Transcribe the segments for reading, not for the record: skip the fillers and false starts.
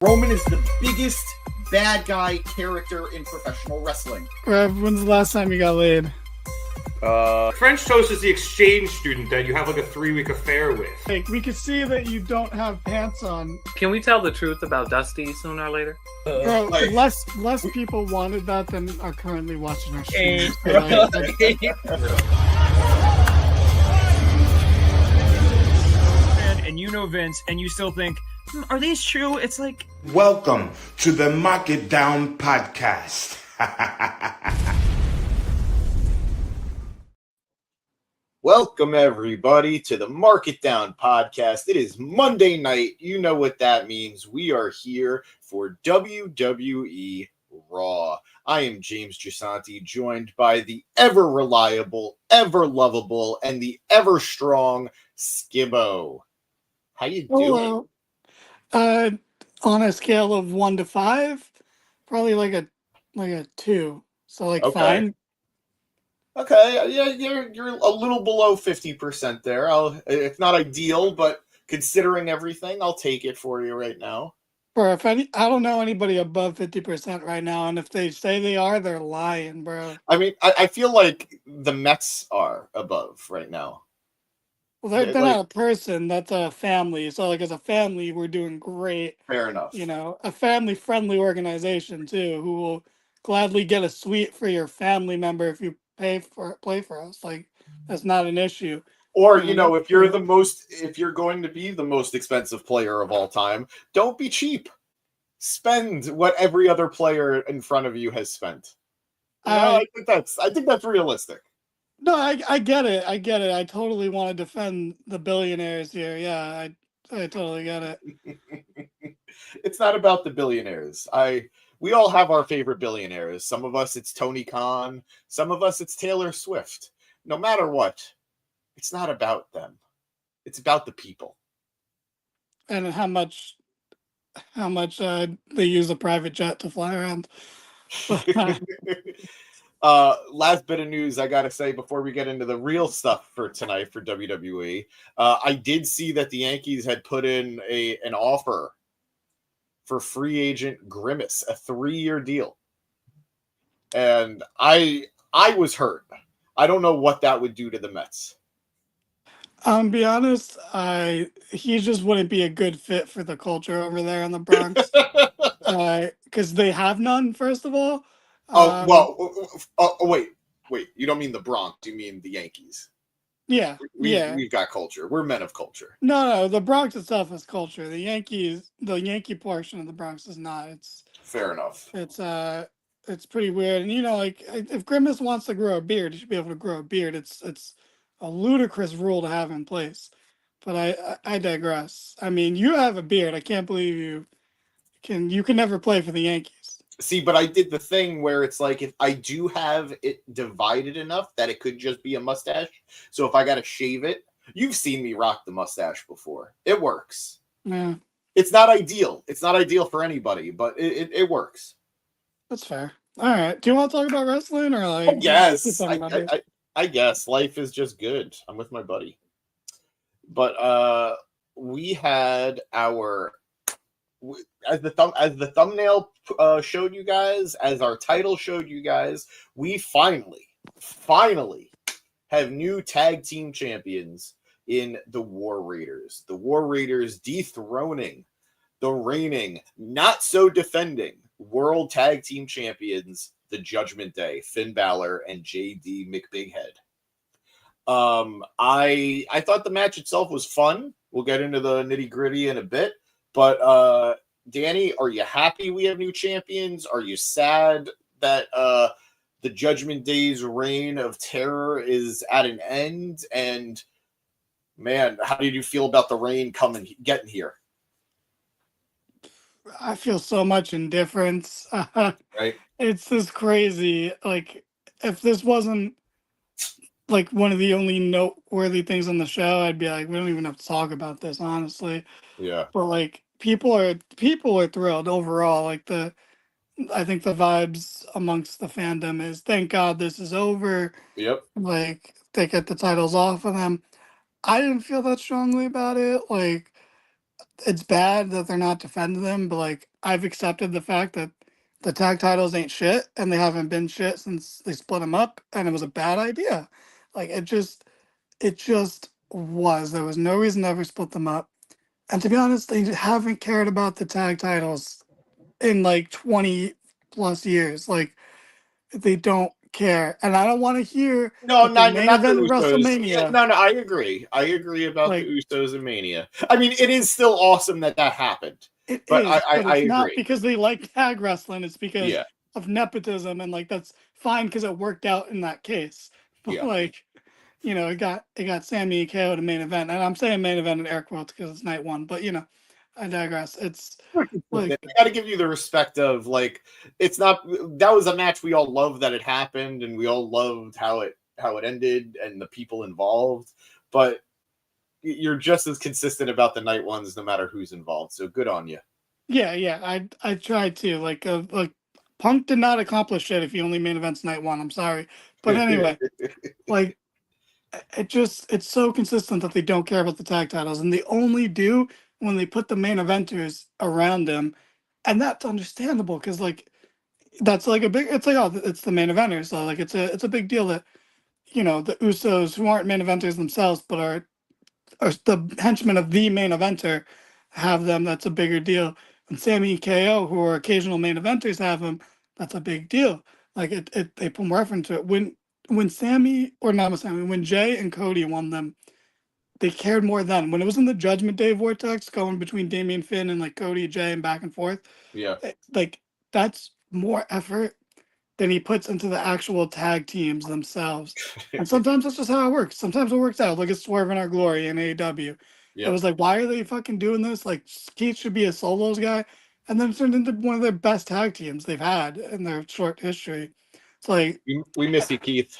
Roman is the biggest bad guy character in professional wrestling. When's the last time you got laid? French toast is the exchange student that you have like a 3-week affair with. Like, we can see that you don't have pants on. Can we tell the truth about Dusty sooner or later? Bro, like- less people wanted that than are currently watching our stream. And you know Vince, and you still think, are these true? It's like... Welcome to the Mark It Down podcast. Welcome, everybody, to the Mark It Down podcast. It is Monday night. You know what that means. We are here for WWE Raw. I am James Gisanti, joined by the ever-reliable, ever-lovable, and the ever-strong Skibbo. How you doing? Hello. On a scale of 1 to 5, probably like a 2. So Okay. fine. Okay, yeah, you're a little below 50% there. It's not ideal, but considering everything, I'll take it for you right now. Bro, I don't know anybody above 50% right now, and if they say they are, they're lying, bro. I mean, I feel like the Mets are above right now. Well, they're like- not a person, that's a family. So, as a family, we're doing great. Fair enough. You know, a family-friendly organization, too, who will gladly get a suite for your family member if you play for us. That's not an issue. Or, if you're going to be the most expensive player of all time, don't be cheap. Spend what every other player in front of you has spent. I think that's realistic. No, I get it. I totally want to defend the billionaires here. Yeah, I totally get it. It's not about the billionaires. We all have our favorite billionaires. Some of us, it's Tony Khan. Some of us, it's Taylor Swift. No matter what, it's not about them. It's about the people. And how much they use a private jet to fly around. Last bit of news I gotta say before we get into the real stuff for tonight for WWE. I did see that the Yankees had put in an offer for free agent Grimace, a 3-year deal. And I was hurt. I don't know what that would do to the Mets. Be honest, he just wouldn't be a good fit for the culture over there in the Bronx. Because they have none, first of all. Wait. You don't mean the Bronx, you mean the Yankees. Yeah, We've got culture. We're men of culture. No, the Bronx itself is culture. The Yankee portion of the Bronx is not. It's fair enough. It's pretty weird. And if Grimace wants to grow a beard, he should be able to grow a beard. It's a ludicrous rule to have in place. But I digress. I mean, you have a beard. I can't believe you can never play for the Yankees. See, but I did the thing where it's like if I do have it divided enough that it could just be a mustache. So if I got to shave it, you've seen me rock the mustache before. It works. Yeah. It's not ideal. It's not ideal for anybody, but it works. That's fair. All right. Do you want to talk about wrestling or I guess life is just good. I'm with my buddy. But we had as the thumbnail showed you guys, as our title showed you guys, we finally have new tag team champions in the War Raiders. The War Raiders dethroning the reigning, not so defending World Tag Team Champions, the Judgment Day, Finn Balor and JD McBighead. I thought the match itself was fun. We'll get into the nitty-gritty in a bit. But Danny, are you happy we have new champions? Are you sad that the Judgment Day's reign of terror is at an end? And man, how did you feel about the reign getting here? I feel so much indifference. Right? It's just crazy. If this wasn't one of the only noteworthy things on the show, I'd be like, we don't even have to talk about this, honestly. Yeah. But people are thrilled overall. I think the vibes amongst the fandom is thank God this is over. Yep. They get the titles off of them. I didn't feel that strongly about it. It's bad that they're not defending them, but I've accepted the fact that the tag titles ain't shit, and they haven't been shit since they split them up, and it was a bad idea. Like it just was. There was no reason to ever split them up. And to be honest, they haven't cared about the tag titles in like 20 plus years. Like they don't care. And I don't want to hear No, that the not main not the event of Usos. Yeah, WrestleMania, no, I agree. I agree about like the Usos and Mania. I mean, it is still awesome that happened, it but is, but I it's not agree. because they like tag wrestling. It's because Yeah, of nepotism, and like that's fine because it worked out in that case. But yeah. like, it got Sammy and KO to main event, and I'm saying main event in air quotes because it's night one. But I digress. It's I like got to give you the respect of like it's not that was a match we all loved that it happened and we all loved how it ended and the people involved, but you're just as consistent about the night ones no matter who's involved. So good on you. yeah. I tried to like Punk did not accomplish shit if he only main events night one. I'm sorry, but anyway, like it's so consistent that they don't care about the tag titles, and they only do when they put the main eventers around them, and that's understandable because like that's like a big. It's like, oh, it's the main eventers, so like it's a big deal that the Usos, who aren't main eventers themselves but are the henchmen of the main eventer, have them. That's a bigger deal. And Sammy and KO, who are occasional main eventers, have them. That's a big deal. Like they put more effort into it. When Sammy, or not Sammy, when Jay and Cody won them, they cared more then. When it was in the Judgment Day vortex going between Damian Finn and like Cody, Jay, and back and forth, Yeah. like that's more effort than he puts into the actual tag teams themselves. And sometimes that's just how it works. Sometimes it works out. Look at Swerve in Our Glory in AEW. It Yeah. was like, why are they fucking doing this? Like, Keith should be a solos guy. And then it turned into one of their best tag teams they've had in their short history. It's like, We miss you, Keith.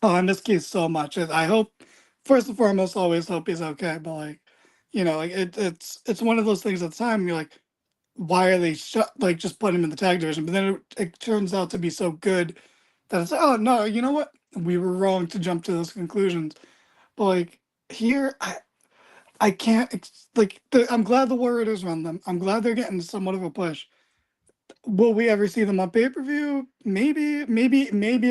oh, I miss Keith so much. I hope, first and foremost, always hope he's okay. But like, like it's one of those things at the time you're like, why are they like just put him in the tag division? But then it turns out to be so good that it's like, oh no, you know what? We were wrong to jump to those conclusions. But like here, I can't I'm glad the Warriors run them. I'm glad they're getting somewhat of a push. Will we ever see them on pay-per-view? Maybe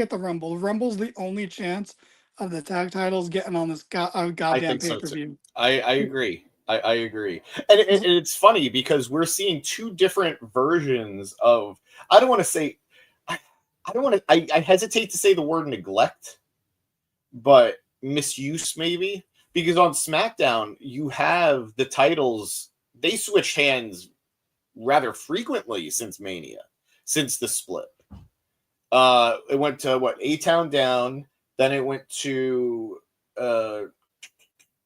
at the Rumble. Rumble's the only chance of the tag titles getting on this I goddamn think so too. pay-per-view. I agree. I agree. And it's funny because we're seeing two different versions of, I don't want to say, I don't want to, I hesitate to say the word neglect, but misuse maybe. Because on SmackDown, you have the titles, they switch hands rather frequently since Mania, since the split. It went to what, A-Town Down, then it went to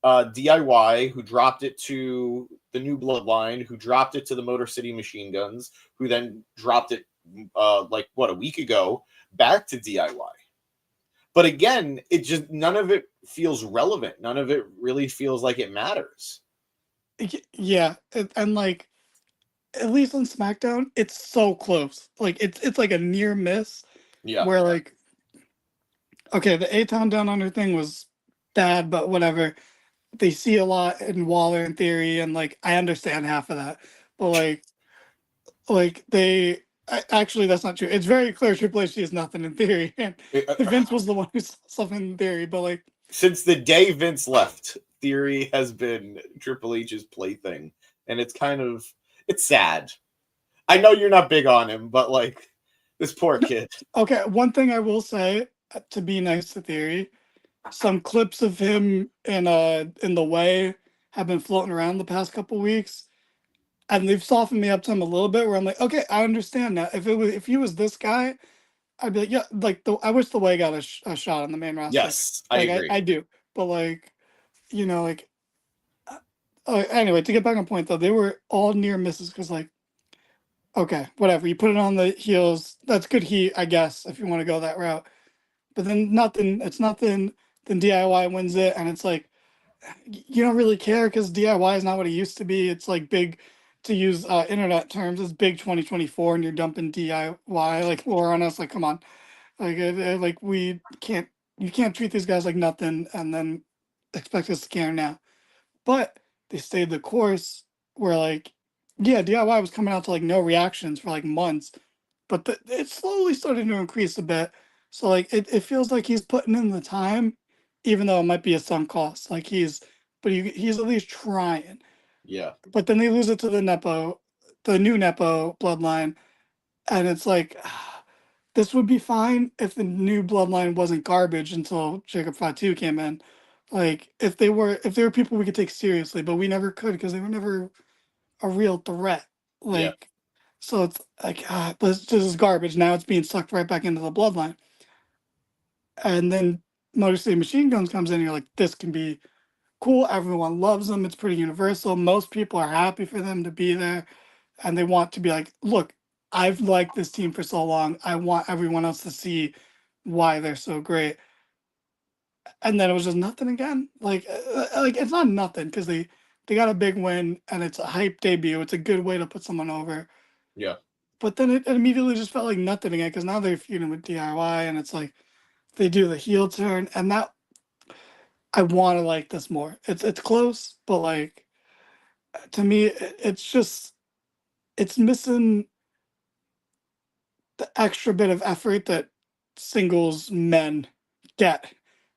DIY, who dropped it to the New Bloodline, who dropped it to the Motor City Machine Guns, who then dropped it a week ago back to DIY. But again, it just, none of it feels relevant. None of it really feels like it matters. Yeah, and like at least on SmackDown, it's so close. Like it's like a near miss. Yeah. Where like, okay, the A-Town Down Under thing was bad, but whatever. They see a lot in Waller in theory, and like I understand half of that, but actually that's not true. It's very clear Triple H sees nothing in theory, and Vince was the one who saw something in theory. But like, since the day Vince left, theory has been Triple H's plaything, and it's sad. I know you're not big on him, but like this poor kid. Okay, one thing I will say to be nice to theory, some clips of him in the way have been floating around the past couple weeks, and they've softened me up to him a little bit. Where I'm like, okay, I understand now. If he was this guy, I'd be like, yeah, like I wish the way got a shot on the main roster. Yes, I like, agree. I do, but like, anyway, to get back on point though, they were all near misses because like, okay, whatever, you put it on the heels, that's good heat, I guess, if you want to go that route. But then it's nothing. Then DIY wins it, and it's like you don't really care because DIY is not what it used to be. It's like big, to use internet terms, it's big 2024, and you're dumping DIY like lore on us. Like, come on, like we can't. You can't treat these guys like nothing and then expect us to care now. But they stayed the course where like yeah, DIY was coming out to like no reactions for like months, but it slowly started to increase a bit. So like it feels like he's putting in the time, even though it might be a sunk cost. Like he's at least trying. Yeah. But then they lose it to the new Nepo bloodline, and it's like this would be fine if the new bloodline wasn't garbage until Jacob Fatu came in. Like if they were people we could take seriously, but we never could because they were never a real threat. Yeah. Like so it's like this is garbage. Now it's being sucked right back into the bloodline. And then Motor City Machine Guns comes in and you're like, this can be cool. Everyone loves them. It's pretty universal. Most people are happy for them to be there. And they want to be like, look, I've liked this team for so long. I want everyone else to see why they're so great. And then it was just nothing again. Like it's not nothing because they got a big win and it's a hype debut. It's a good way to put someone over. Yeah. But then it immediately just felt like nothing again because now they're feuding with DIY and it's like they do the heel turn and that I want to like this more. It's close, but like to me, it's just it's missing the extra bit of effort that singles men get,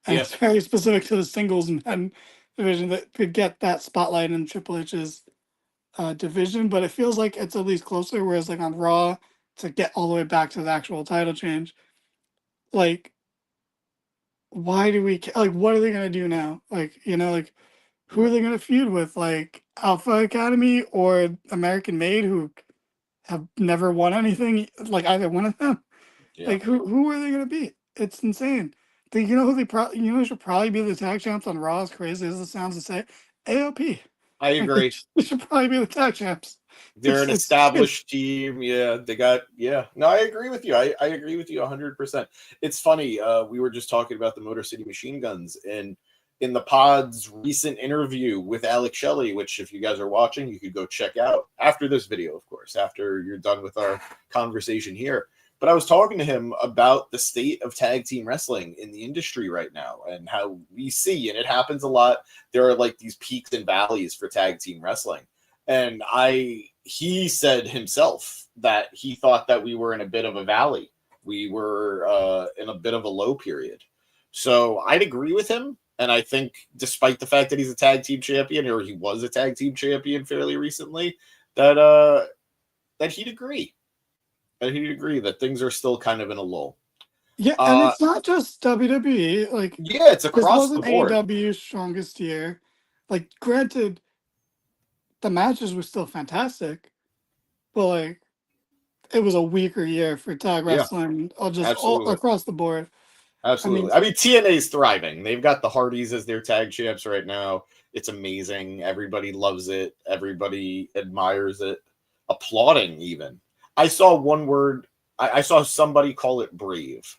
and Yeah. it's very specific to the singles men division that could get that spotlight in Triple H's division. But it feels like it's at least closer. Whereas like on Raw, to get all the way back to the actual title change, like why do we like what are they gonna do now? Like like who are they going to feud with? Like Alpha Academy or American Made, who have never won anything, like either one of them? Yeah. Like who are they going to beat? It's insane. You know who they probably should probably be the tag champs on Raw, as crazy as it sounds to say? AOP. I agree. They should probably be the tag champs. They're an established team. Yeah, they got. Yeah, no, I agree with you. I agree with you 100%. It's funny. We were just talking about the Motor City Machine Guns, and in the pod's recent interview with Alex Shelley, which if you guys are watching, you could go check out after this video, of course, after you're done with our conversation here. But I was talking to him about the state of tag team wrestling in the industry right now and how we see, and it happens a lot. There are like these peaks and valleys for tag team wrestling. And he said himself that he thought that we were in a bit of a valley. We were in a bit of a low period. So I'd agree with him. And I think despite the fact that he's a tag team champion, or he was a tag team champion fairly recently, that he'd agree. That he'd agree that things are still kind of in a lull. Yeah, and it's not just WWE. Like yeah, it's this across the wasn't board. AEW's strongest year. Like granted, the matches were still fantastic, but like it was a weaker year for tag wrestling, all across the board. Absolutely. I mean, TNA's thriving. They've got the Hardys as their tag champs right now. It's amazing. Everybody loves it. Everybody admires it. Applauding, even. I saw one word. I saw somebody call it brave.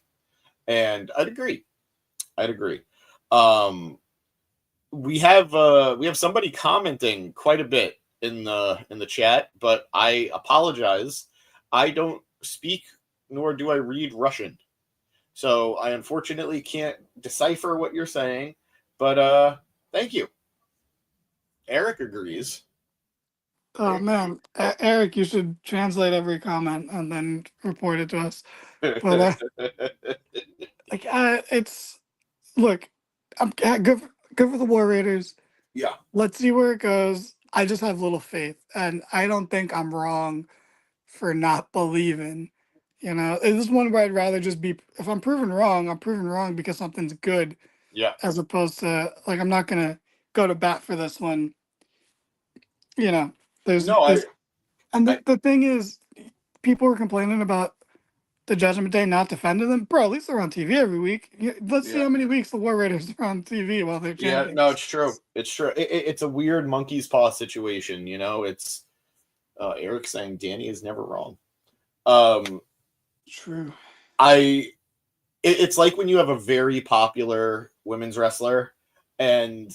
And I'd agree. We have somebody commenting quite a bit in the chat, but I apologize. I don't speak nor do I read Russian. So I unfortunately can't decipher what you're saying, but thank you. Eric agrees. Oh man, Eric, you should translate every comment and then report it to us. But it's look, I'm good for the War Raiders. Yeah. Let's see where it goes. I just have little faith, and I don't think I'm wrong for not believing. This is one where I'd rather just be. If I'm proven wrong, I'm proven wrong because something's good. Yeah. As opposed to like I'm not gonna go to bat for this one. The thing is, people were complaining about the Judgment Day not defending them. Bro, at least they're on TV every week. Let's see how many weeks the War Raiders are on TV while they're champions. Yeah, no, it's true. It's true. It's a weird monkey's paw situation. It's Eric saying Danny is never wrong. True. It's like when you have a very popular women's wrestler and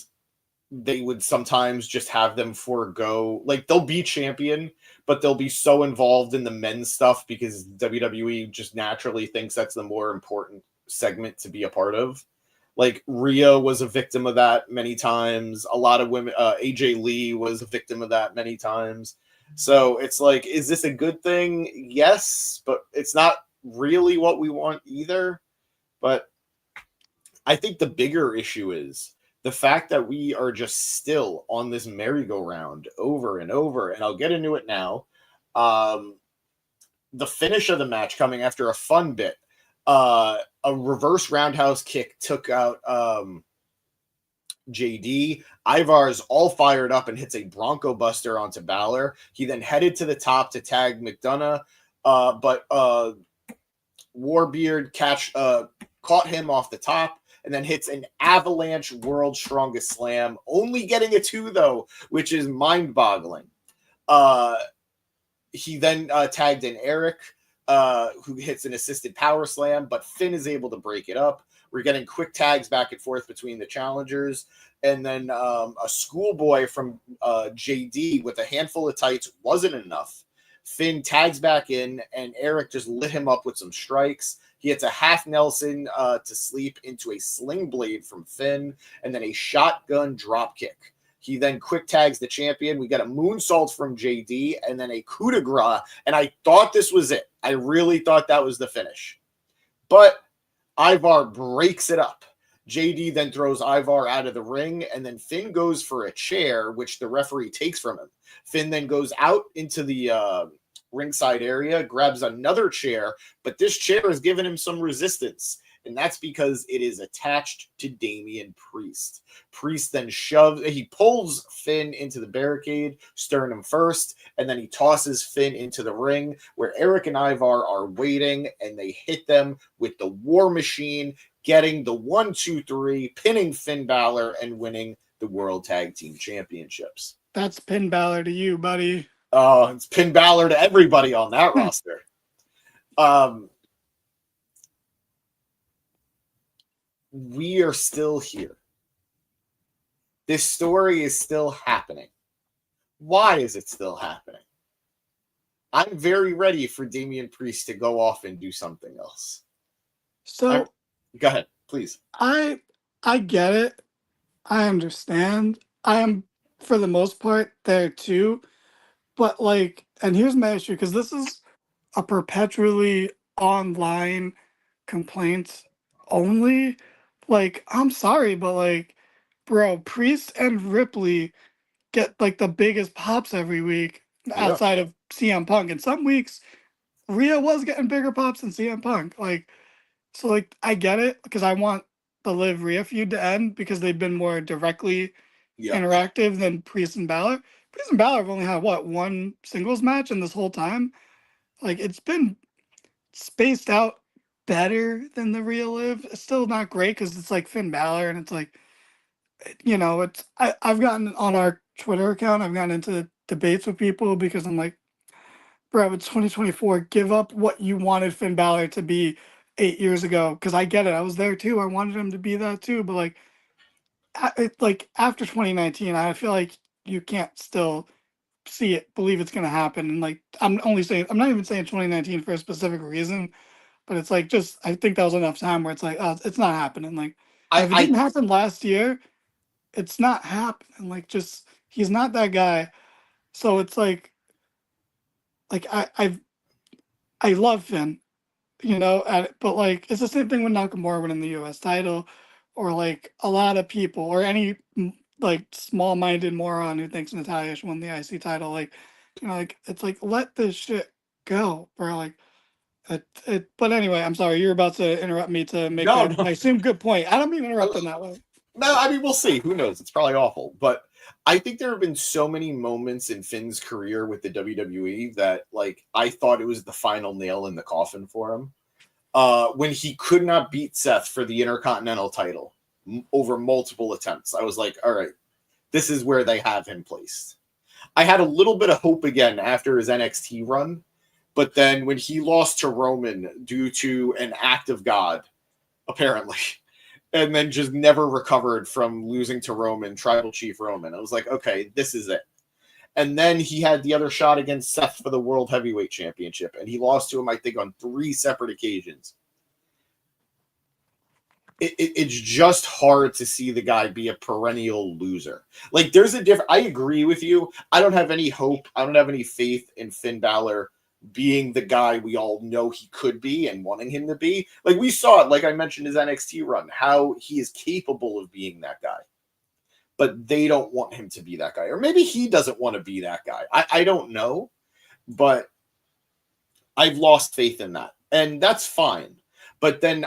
they would sometimes just have them forego, like they'll be champion, but they'll be so involved in the men's stuff because WWE just naturally thinks that's the more important segment to be a part of. Like Rhea was a victim of that many times. A lot of women, AJ Lee was a victim of that many times. So it's like, is this a good thing? Yes, but it's not really what we want either. But I think the bigger issue is the fact that we are just still on this merry-go-round over and over. And I'll get into it now. The finish of the match coming after a fun bit. A reverse roundhouse kick took out JD. Ivar's all fired up and hits a Bronco Buster onto Balor. He then headed to the top to tag McDonough, but Warbeard caught him off the top and then hits an Avalanche World's Strongest Slam, only getting a 2 though, which is mind-boggling. He then tagged in Eric, who hits an assisted power slam, but Finn is able to break it up. We're getting quick tags back and forth between the challengers. And then a schoolboy from JD with a handful of tights wasn't enough. Finn tags back in, and Eric just lit him up with some strikes. He hits a half Nelson to sleep into a sling blade from Finn, and then a shotgun drop kick. He then quick tags the champion. We got a moonsault from JD, and then a coup de grace. And I thought this was it. I really thought that was the finish. But Ivar breaks it up. JD then throws Ivar out of the ring, and then Finn goes for a chair, which the referee takes from him. Finn then goes out into the ringside area, grabs another chair, but this chair is giving him some resistance, and that's because it is attached to Damian Priest. Priest then pulls Finn into the barricade, sternum first, and then he tosses Finn into the ring, where Eric and Ivar are waiting, and they hit them with the War Machine, getting the 1-2-3, pinning Finn Balor, and winning the World Tag Team Championships. That's Finn Balor to you, buddy. Oh, it's Finn Balor to everybody on that roster. We are still here. This story is still happening. Why is it still happening? I'm very ready for Damian Priest to go off and do something else. So go ahead, please. I get it. I understand. I am, for the most part, there too. But and here's my issue, because this is a perpetually online complaint only. I'm sorry, but bro, Priest and Ripley get the biggest pops every week outside of CM Punk. And some weeks Rhea was getting bigger pops than CM Punk. So I get it, because I want the Liv Rhea feud to end, because they've been more directly interactive than Priest and Balor. Priest and Balor have only had one singles match in this whole time. It's been spaced out better than the Rhea Liv. It's still not great, because it's Finn Balor, and it's I've gotten on our Twitter account, I've gotten into debates with people, because I'm like, bro, it's 2024. Give up what you wanted Finn Balor to be 8 years ago, because I get it. I was there too. I wanted him to be that too. But after 2019, I feel like you can't still see it, believe it's going to happen. And I'm not even saying 2019 for a specific reason, but it's just, I think that was enough time where it's oh, it's not happening. If it didn't happen last year, it's not happening. He's not that guy. So it's I love Finn, but it's the same thing with Nakamura winning the US title, or a lot of people, or any small-minded moron who thinks Natalya should win the IC title. It's let this shit go, bro. But anyway, I'm sorry, you're about to interrupt me to make I assume good point. I don't mean interrupt in that way. No, I mean, we'll see. Who knows? It's probably awful. But I think there have been so many moments in Finn's career with the WWE that, I thought it was the final nail in the coffin for him. When he could not beat Seth for the Intercontinental title over multiple attempts, I was like, all right, this is where they have him placed. I had a little bit of hope again after his NXT run, but then when he lost to Roman due to an act of God, apparently, and then just never recovered from losing to Roman, Tribal Chief Roman, I was like, okay, this is it. And then he had the other shot against Seth for the World Heavyweight Championship, and he lost to him, I think, on 3 separate occasions. it's just hard to see the guy be a perennial loser. Like, there's a different. I agree with you. I don't have any hope. I don't have any faith in Finn Balor being the guy we all know he could be and wanting him to be. Like, we saw it, like I mentioned, his NXT run, how he is capable of being that guy. But they don't want him to be that guy. Or maybe he doesn't want to be that guy. I don't know. But I've lost faith in that. And that's fine. But then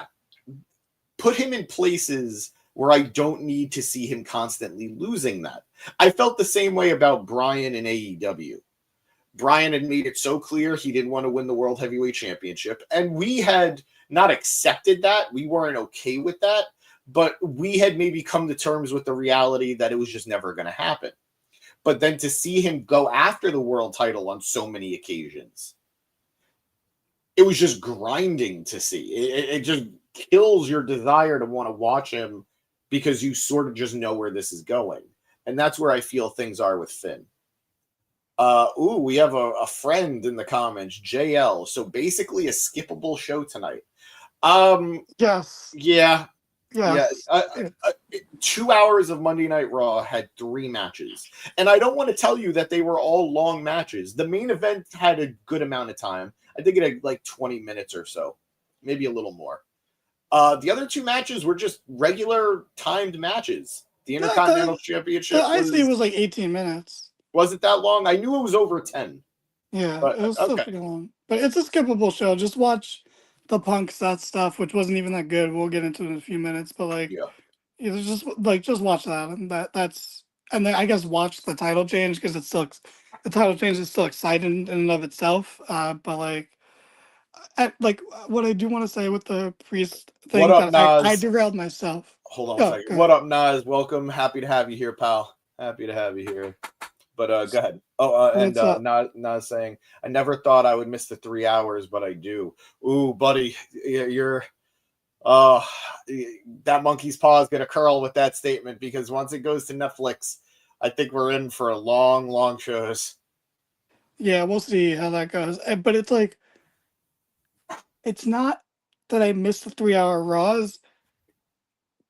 put him in places where I don't need to see him constantly losing that. I felt the same way about Bryan in AEW. Bryan had made it so clear he didn't want to win the World Heavyweight Championship. And we had not accepted that. We weren't okay with that. But we had maybe come to terms with the reality that it was just never going to happen. But then to see him go after the world title on so many occasions, it was just grinding to see. It just kills your desire to want to watch him because you sort of just know where this is going. And that's where I feel things are with Finn. We have a friend in the comments, JL. So basically a skippable show tonight. Yes. Yeah. Yes. Yeah. 2 hours of Monday Night Raw had 3 matches. And I don't want to tell you that they were all long matches. The main event had a good amount of time. I think it had like 20 minutes or so, maybe a little more. The other 2 matches were just regular timed matches. The Intercontinental Championship. The IC was like 18 minutes. Was it that long? I knew it was over 10. Yeah, But, it was still pretty long. But it's a skippable show. Just watch the Punk Seth stuff, which wasn't even that good. We'll get into it in a few minutes. But like, just watch that, and that's, and then I guess watch the title change because it's still, the title change is still exciting in and of itself. But like, what I do want to say with the Priest thing, what up, that I Nas? derailed myself. Hold on a second. What up, Nas? Welcome. Happy to have you here, pal. Happy to have you here. But go ahead. Nas saying, I never thought I would miss the 3 hours, but I do. Ooh, buddy, you're that monkey's paw is gonna curl with that statement, because once it goes to Netflix, I think we're in for a long shows. Yeah, we'll see how that goes. But it's like, it's not that I missed the 3-hour Raws,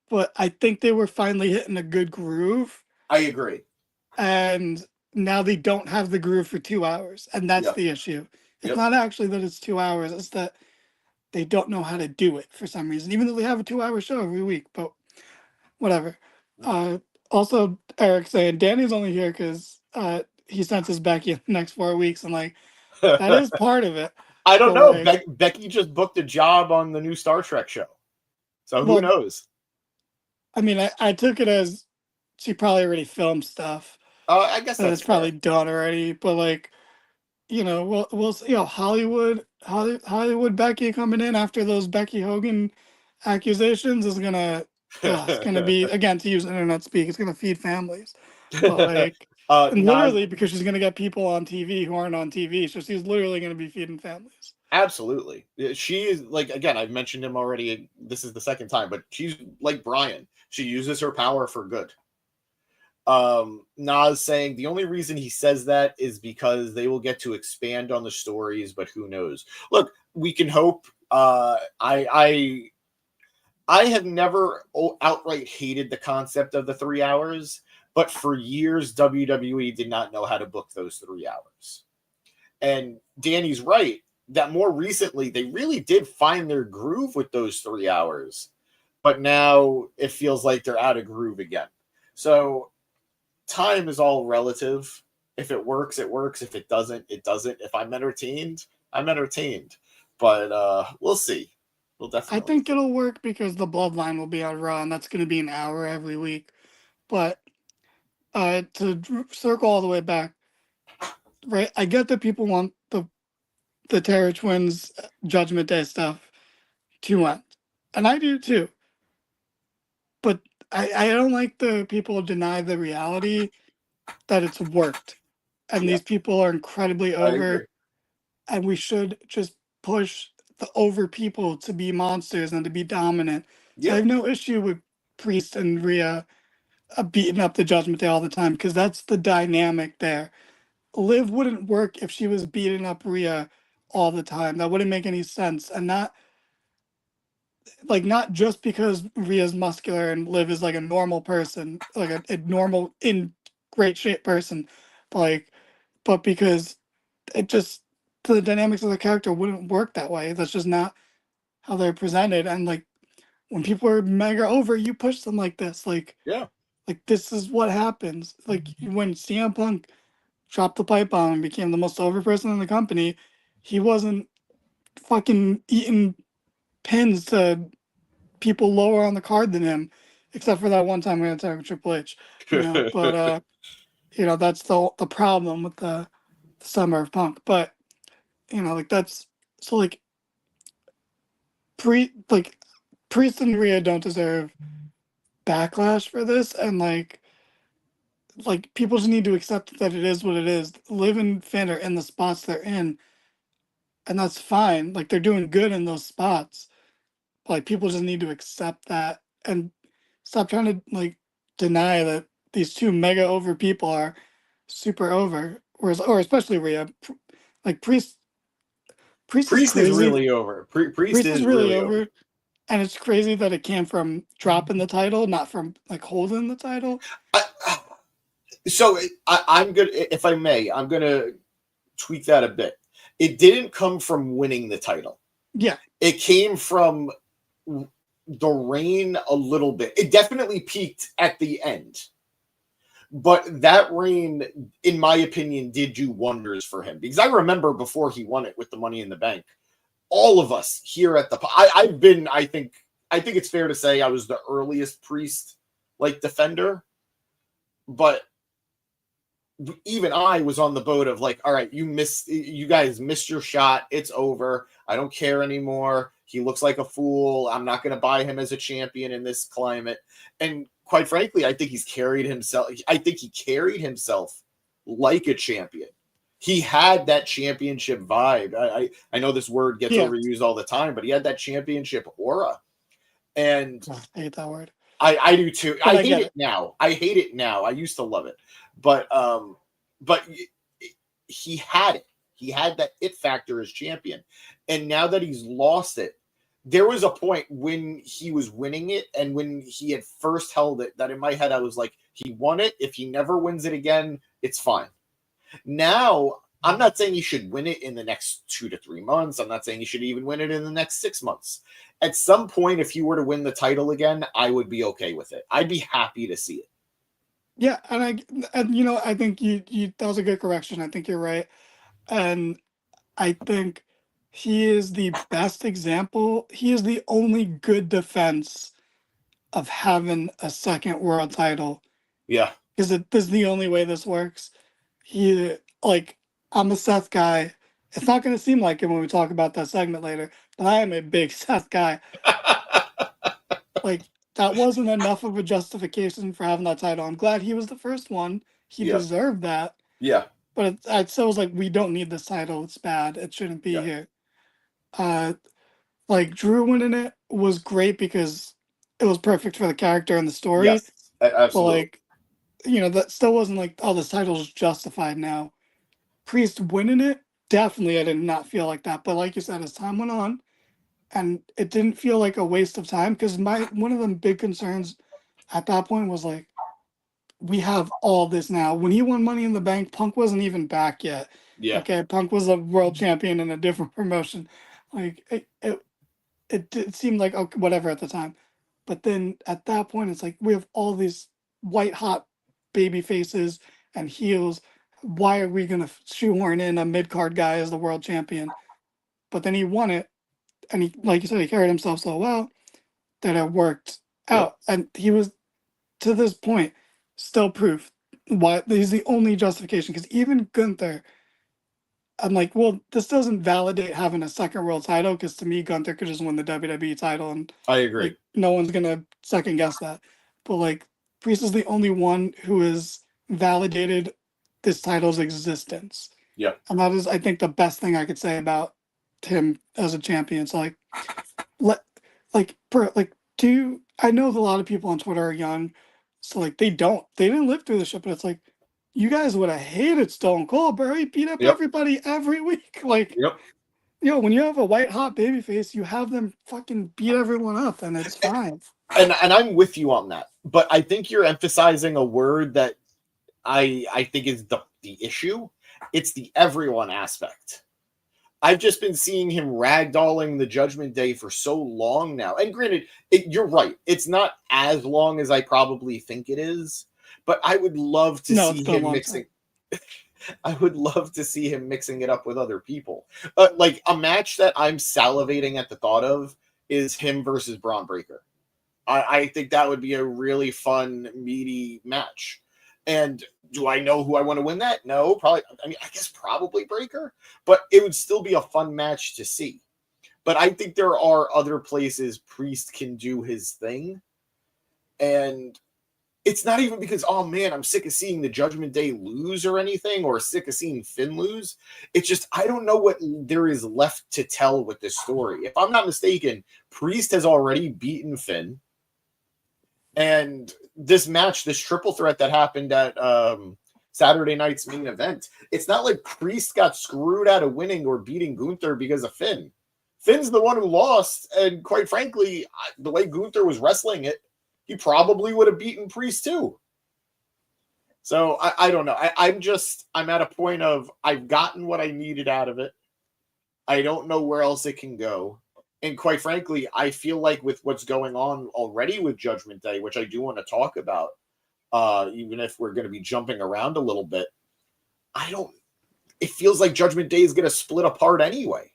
but I think they were finally hitting a good groove. I agree. And now they don't have the groove for 2 hours, and that's the issue. It's not actually that it's 2 hours; it's that they don't know how to do it for some reason. Even though they have a 2-hour show every week, but whatever. Also, Eric saying Danny's only here because he senses Becky in the next 4 weeks, and like that is part of it. I don't know. Like, Becky just booked a job on the new Star Trek show, so who knows? I mean, I took it as she probably already filmed stuff. I guess that's probably done already, but like, we'll see. Hollywood Becky coming in after those Becky Hogan accusations is gonna, it's gonna be, again, to use internet speak, it's gonna feed families. But like, and literally because she's gonna get people on TV who aren't on TV, so she's literally gonna be feeding families. Absolutely, she is, like, again, I've mentioned him already. This is the second time, but she's like Bryan. She uses her power for good. Nas saying the only reason he says that is because they will get to expand on the stories, but who knows? Look, we can hope. I have never outright hated the concept of the 3 hours, but for years WWE did not know how to book those 3 hours. And Danny's right that more recently they really did find their groove with those 3 hours, but now it feels like they're out of groove again. So time is all relative. If it works, it works. If it doesn't, it doesn't. If I'm entertained, I'm entertained. But we'll see. We'll definitely. I think it'll work because the Bloodline will be on Raw, and that's going to be an hour every week. But to circle all the way back, right? I get that people want the Terror Twins Judgment Day stuff to end, and I do too. But I don't like the people deny the reality that it's worked, and these people are incredibly over, and we should just push the over people to be monsters and to be dominant. So I have no issue with Priest and Rhea beating up the Judgment Day all the time, because that's the dynamic there. Liv wouldn't work if she was beating up Rhea all the time. That wouldn't make any sense. And like not just because Rhea's muscular and Liv is like a normal person, like a normal in great shape person, but because it just the dynamics of the character wouldn't work that way. That's just not how they're presented. And like when people are mega over, you push them like this. Yeah. Like this is what happens. Like when CM Punk dropped the pipe bomb and became the most over person in the company, he wasn't fucking eating pins to people lower on the card than him, except for that one time we had to talk with Triple H. But that's the problem with the summer of Punk. But like that's so like Priest and Rhea don't deserve backlash for this, and like people just need to accept that it is what it is. Liv and Finn are in the spots they're in, and that's fine. Like they're doing good in those spots. Like people just need to accept that and stop trying to like deny that these two mega over people are super over. Or especially Rhea, like Priest is Priest is crazy. really over. Priest is really over. And it's crazy that it came from dropping the title, not from like holding the title. I'm good. If I may, I'm gonna tweak that a bit. It didn't come from winning the title. Yeah, it came from the reign a little bit. It definitely peaked at the end, but that reign, in my opinion, did do wonders for him, because I remember before he won it with the Money in the Bank, all of us here at the I think it's fair to say I was the earliest Priest like defender, but even I was on the boat of like, all right, you guys missed your shot. It's over. I don't care anymore. He looks like a fool. I'm not going to buy him as a champion in this climate. And quite frankly, I think he carried himself like a champion. He had that championship vibe. I know this word gets overused all the time, but he had that championship aura. And I hate that word. I do too. I hate it now. I used to love it. But he had it. He had that it factor as champion. And now that he's lost it, there was a point when he was winning it and when he had first held it that in my head I was like, he won it. If he never wins it again, it's fine. Now, I'm not saying he should win it in the next 2 to 3 months. I'm not saying he should even win it in the next 6 months. At some point, if he were to win the title again, I would be okay with it. I'd be happy to see it. Yeah, and I think you that was a good correction. I think you're right. And I think he is the best example. He is the only good defense of having a second world title. Yeah. Because this is the only way this works. I'm a Seth guy. It's not going to seem like it when we talk about that segment later, but I am a big Seth guy. That wasn't enough of a justification for having that title. I'm glad he was the first one. He deserved that. Yeah. But it still was like, we don't need this title. It's bad. It shouldn't be here. Drew winning it was great because it was perfect for the character and the story. Yes, absolutely. But that still wasn't like, oh, this title's justified now. Priest winning it, definitely I did not feel like that. But like you said, as time went on, and it didn't feel like a waste of time, because one of the big concerns at that point was like, we have all this now. When he won Money in the Bank, Punk wasn't even back yet. Yeah. Okay, Punk was a world champion in a different promotion. It seemed like okay, whatever at the time. But then at that point, it's like, we have all these white hot baby faces and heels. Why are we going to shoehorn in a mid-card guy as the world champion? But then he won it. And he, like you said, he carried himself so well that it worked out. And he was, to this point, still proof why he's the only justification. Because even Gunther, I'm like, well, this doesn't validate having a second world title, because to me, Gunther could just win the WWE title. And I agree. No one's going to second guess that. But Priest is the only one who has validated this title's existence. Yeah. And that is, I think, the best thing I could say about him as a champion. So I know that a lot of people on Twitter are young, so they didn't live through the shit, but it's like, you guys would have hated Stone Cold, bro. He beat up everybody every week. When you have a white hot baby face, you have them fucking beat everyone up, and it's fine. And I'm with you on that, but I think you're emphasizing a word that I think is the issue. It's the everyone aspect. I've just been seeing him ragdolling the Judgment Day for so long now. And granted, you're right. It's not as long as I probably think it is, but I would love to see him mixing. I would love to see him mixing it up with other people. Like a match that I'm salivating at the thought of is him versus Braun Breaker. I think that would be a really fun, meaty match. And do I know who I want to win that? No, probably. I mean, I guess probably Breaker, but it would still be a fun match to see. But I think there are other places Priest can do his thing. And it's not even because, oh man, I'm sick of seeing the Judgment Day lose or anything, or sick of seeing Finn lose. It's just, I don't know what there is left to tell with this story. If I'm not mistaken, Priest has already beaten Finn. And this match, this triple threat that happened at Saturday night's main event, it's not like Priest got screwed out of winning or beating Gunther because of Finn. Finn's the one who lost, and quite frankly, the way Gunther was wrestling it, he probably would have beaten Priest too. So I don't know. I'm at a point of I've gotten what I needed out of it. I don't know where else it can go. And quite frankly, I feel like with what's going on already with Judgment Day, which I do want to talk about, even if we're going to be jumping around a little bit, it feels like Judgment Day is going to split apart anyway.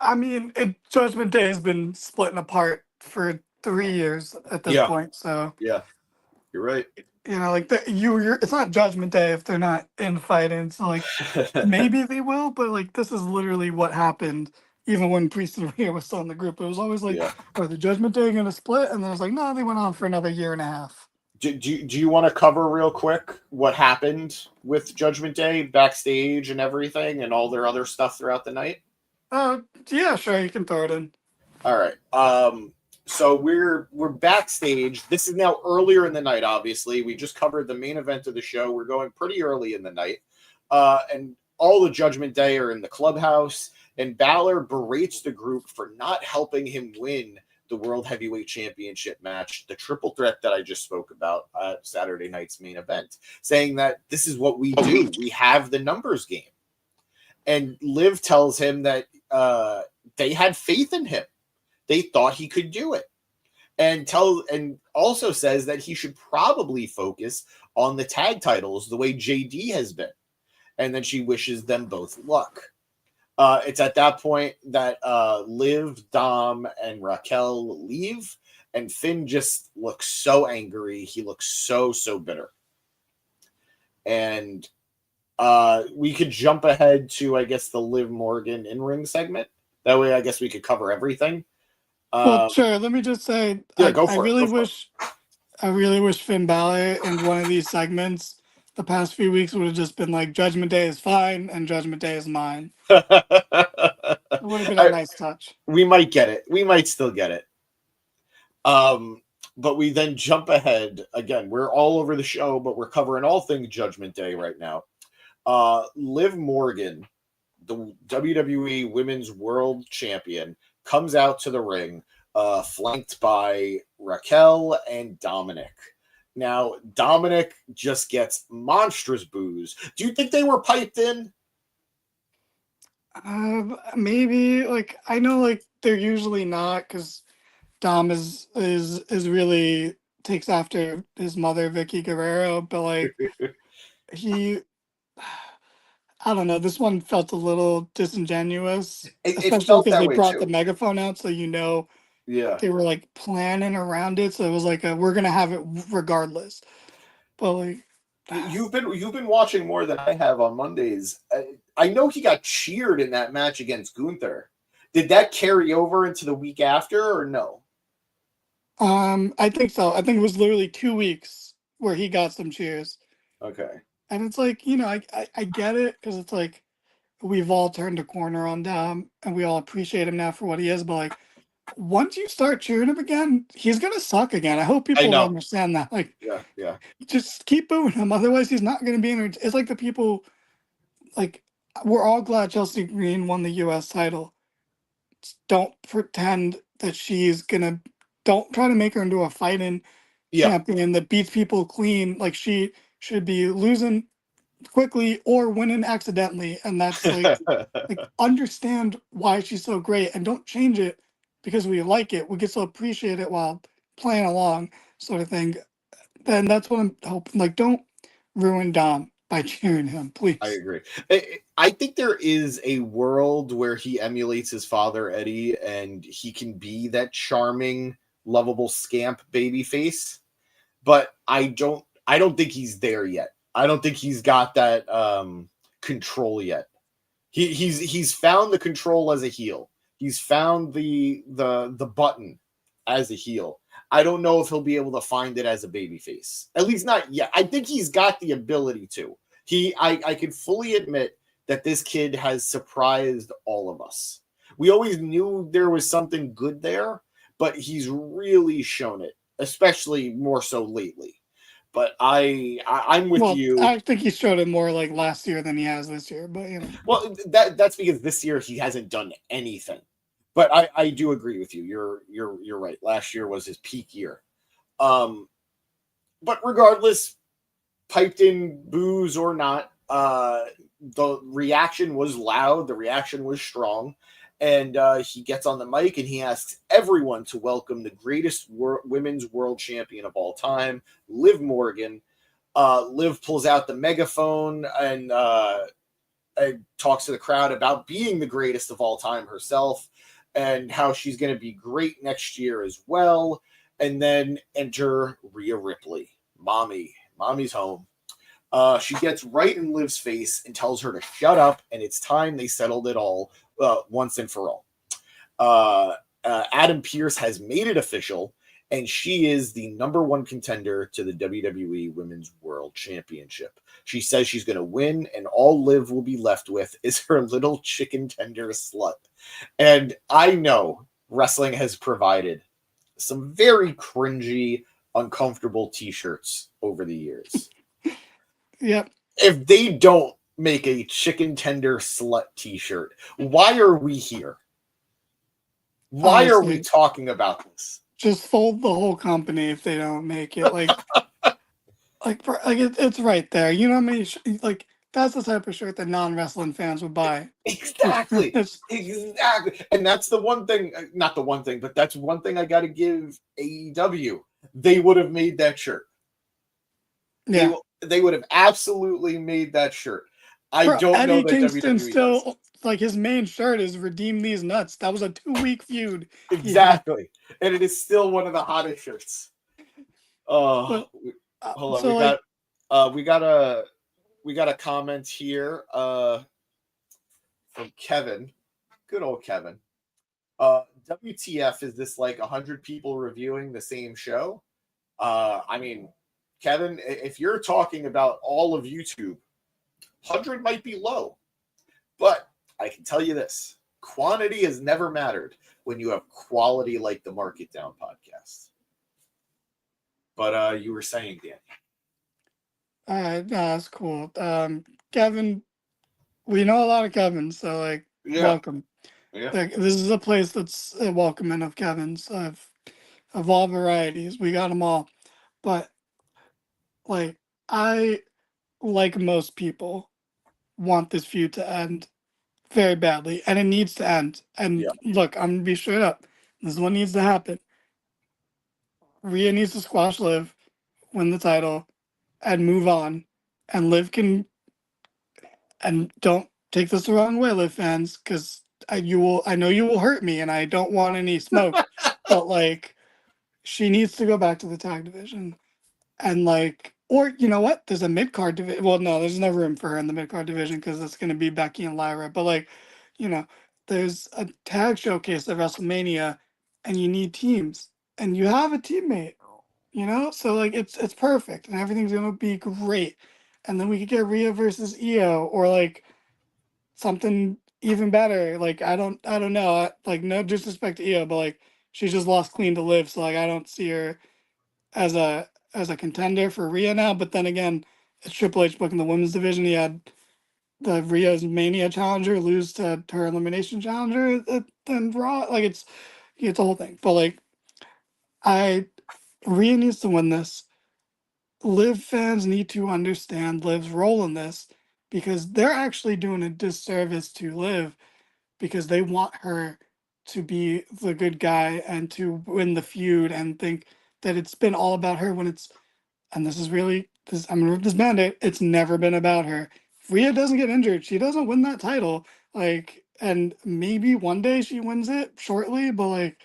I mean, Judgment Day has been splitting apart for 3 years at this point. So yeah, you're right. Like it's not Judgment Day if they're not in fighting. So like maybe they will, but like this is literally what happened. Even when Priest and Rhea was still in the group, it was always like, are the Judgment Day going to split? And then it's like, no, they went on for another year and a half. Do you want to cover real quick what happened with Judgment Day backstage and everything and all their other stuff throughout the night? Yeah, sure. You can throw it in. All right. So we're backstage. This is now earlier in the night, obviously. We just covered the main event of the show. We're going pretty early in the night. And all the Judgment Day are in the clubhouse. And Balor berates the group for not helping him win the World Heavyweight Championship match, the triple threat that I just spoke about at Saturday night's main event, saying that this is what we do. We have the numbers game. And Liv tells him that they had faith in him. They thought he could do it. And also says that he should probably focus on the tag titles the way JD has been. And then she wishes them both luck. It's at that point that Liv, Dom, and Raquel leave, and Finn just looks so angry. He looks so bitter. And we could jump ahead to, I guess, the Liv Morgan in-ring segment. That way, I guess we could cover everything. Well, sure. Let me just say, go for it. I really wish Finn Balor in one of these segments the past few weeks would have just been like, Judgment Day is fine and Judgment Day is mine. It would have been a nice touch. We might get it. We might still get it. But we then jump ahead. Again, we're all over the show, but we're covering all things Judgment Day right now. Liv Morgan, the WWE Women's World Champion, comes out to the ring, flanked by Raquel and Dominic. Now, Dominic just gets monstrous boos. Do you think they were piped in? Maybe. Like, I know, like, they're usually not, because Dom is really takes after his mother, Vicky Guerrero, but like I don't know. This one felt a little disingenuous, especially because they brought the megaphone out, so they were like planning around it. So it was like we're gonna have it regardless. But like, you've been watching more than I have on Mondays. I know he got cheered in that match against Gunther. Did that carry over into the week after, or no? I think so. I think it was literally 2 weeks where he got some cheers. Okay. And it's like, I get it, because it's like we've all turned a corner on Dom and we all appreciate him now for what he is. But like, once you start cheering him again, he's gonna suck again. I hope people understand that. Like, yeah, just keep booing him. Otherwise, he's not gonna be in. It's like the people, like, we're all glad Chelsea Green won the U.S. title. Don't pretend that she's gonna. Don't try to make her into a fighting Yeah. champion that beats people clean. Like, she should be losing quickly or winning accidentally, and that's like understand why she's so great and don't change it because we like it. We get to appreciate it while playing along, sort of thing. Then that's what I'm hoping. Like, don't ruin Dom by cheering him, please. I agree. I think there is a world where he emulates his father, Eddie, and he can be that charming, lovable scamp babyface. But I don't think he's there yet. I don't think he's got that control yet. He's found the control as a heel. He's found the button as a heel. I don't know if he'll be able to find it as a babyface. At least not yet. I think he's got the ability to. I can fully admit that this kid has surprised all of us. We always knew there was something good there, but he's really shown it, especially more so lately. But I'm with you. I think he showed it more like last year than he has this year. But well, that's because this year he hasn't done anything. But I do agree with you. You're right. Last year was his peak year. But regardless, piped in boos or not, the reaction was loud. The reaction was strong. And he gets on the mic and he asks everyone to welcome the greatest women's world champion of all time, Liv Morgan. Liv pulls out the megaphone and talks to the crowd about being the greatest of all time herself and how she's going to be great next year as well. And then enter Rhea Ripley. Mommy's home. She gets right in Liv's face and tells her to shut up, and it's time they settled it all once and for all. Adam Pearce has made it official, and she is the #1 contender to the WWE Women's World Championship. She says she's going to win, and all Liv will be left with is her little chicken tender slut. And I know wrestling has provided some very cringy, uncomfortable t-shirts over the years. Yep. If they don't make a chicken tender slut t-shirt, why are we here? Why are we talking about this? Just fold the whole company if they don't make it. Like, it's right there. You know what I mean? Like, that's the type of shirt that non-wrestling fans would buy. Exactly. Exactly. And that's the one thing, not the one thing, but that's one thing I got to give AEW. They would have made that shirt. Yeah. They would have absolutely made that shirt. Don't know Eddie that Kingston WWE still does. Like, his main shirt is "Redeem These Nuts." That was a 2-week feud. Exactly. Yeah. And it is still one of the hottest shirts. Hold on. So we got a comment here from Kevin. Good old Kevin. WTF, is this like 100 people reviewing the same show? I mean, Kevin, if you're talking about all of YouTube, 100 might be low. But I can tell you this. Quantity has never mattered when you have quality like the Market Down podcast. But you were saying, Dan. No, that's cool. Kevin, we know a lot of Kevins, so welcome. Yeah. This is a place that's welcoming of Kevins of all varieties. We got them all. But I, like most people, want this feud to end very badly, and it needs to end. And look, I'm gonna be straight up. This is what needs to happen. Rhea needs to squash Liv, win the title, and move on. And Liv can, and don't take this the wrong way, Liv fans, because I know you will hurt me, and I don't want any smoke. But she needs to go back to the tag division, and or you know what? There's a mid card division. Well, no, there's no room for her in the mid card division because it's going to be Becky and Lyra. But there's a tag showcase at WrestleMania, and you need teams, and you have a teammate. So it's perfect, and everything's gonna be great. And then we could get Rhea versus Io, or something even better. I don't know. No disrespect to Io, but she just lost clean to Liv, so I don't see her as a contender for Rhea now. But then again, it's Triple H booking the women's division. He had the Rhea's Mania challenger lose to her elimination challenger and Raw. Like it's a whole thing. But like Rhea needs to win this. Liv fans need to understand Liv's role in this because they're actually doing a disservice to Liv because they want her to be the good guy and to win the feud and think that it's been all about her when it's, and this is really this, I'm gonna rip this band-aid, it's never been about her. If Rhea doesn't get injured, she doesn't win that title. Like, and maybe one day she wins it shortly, but like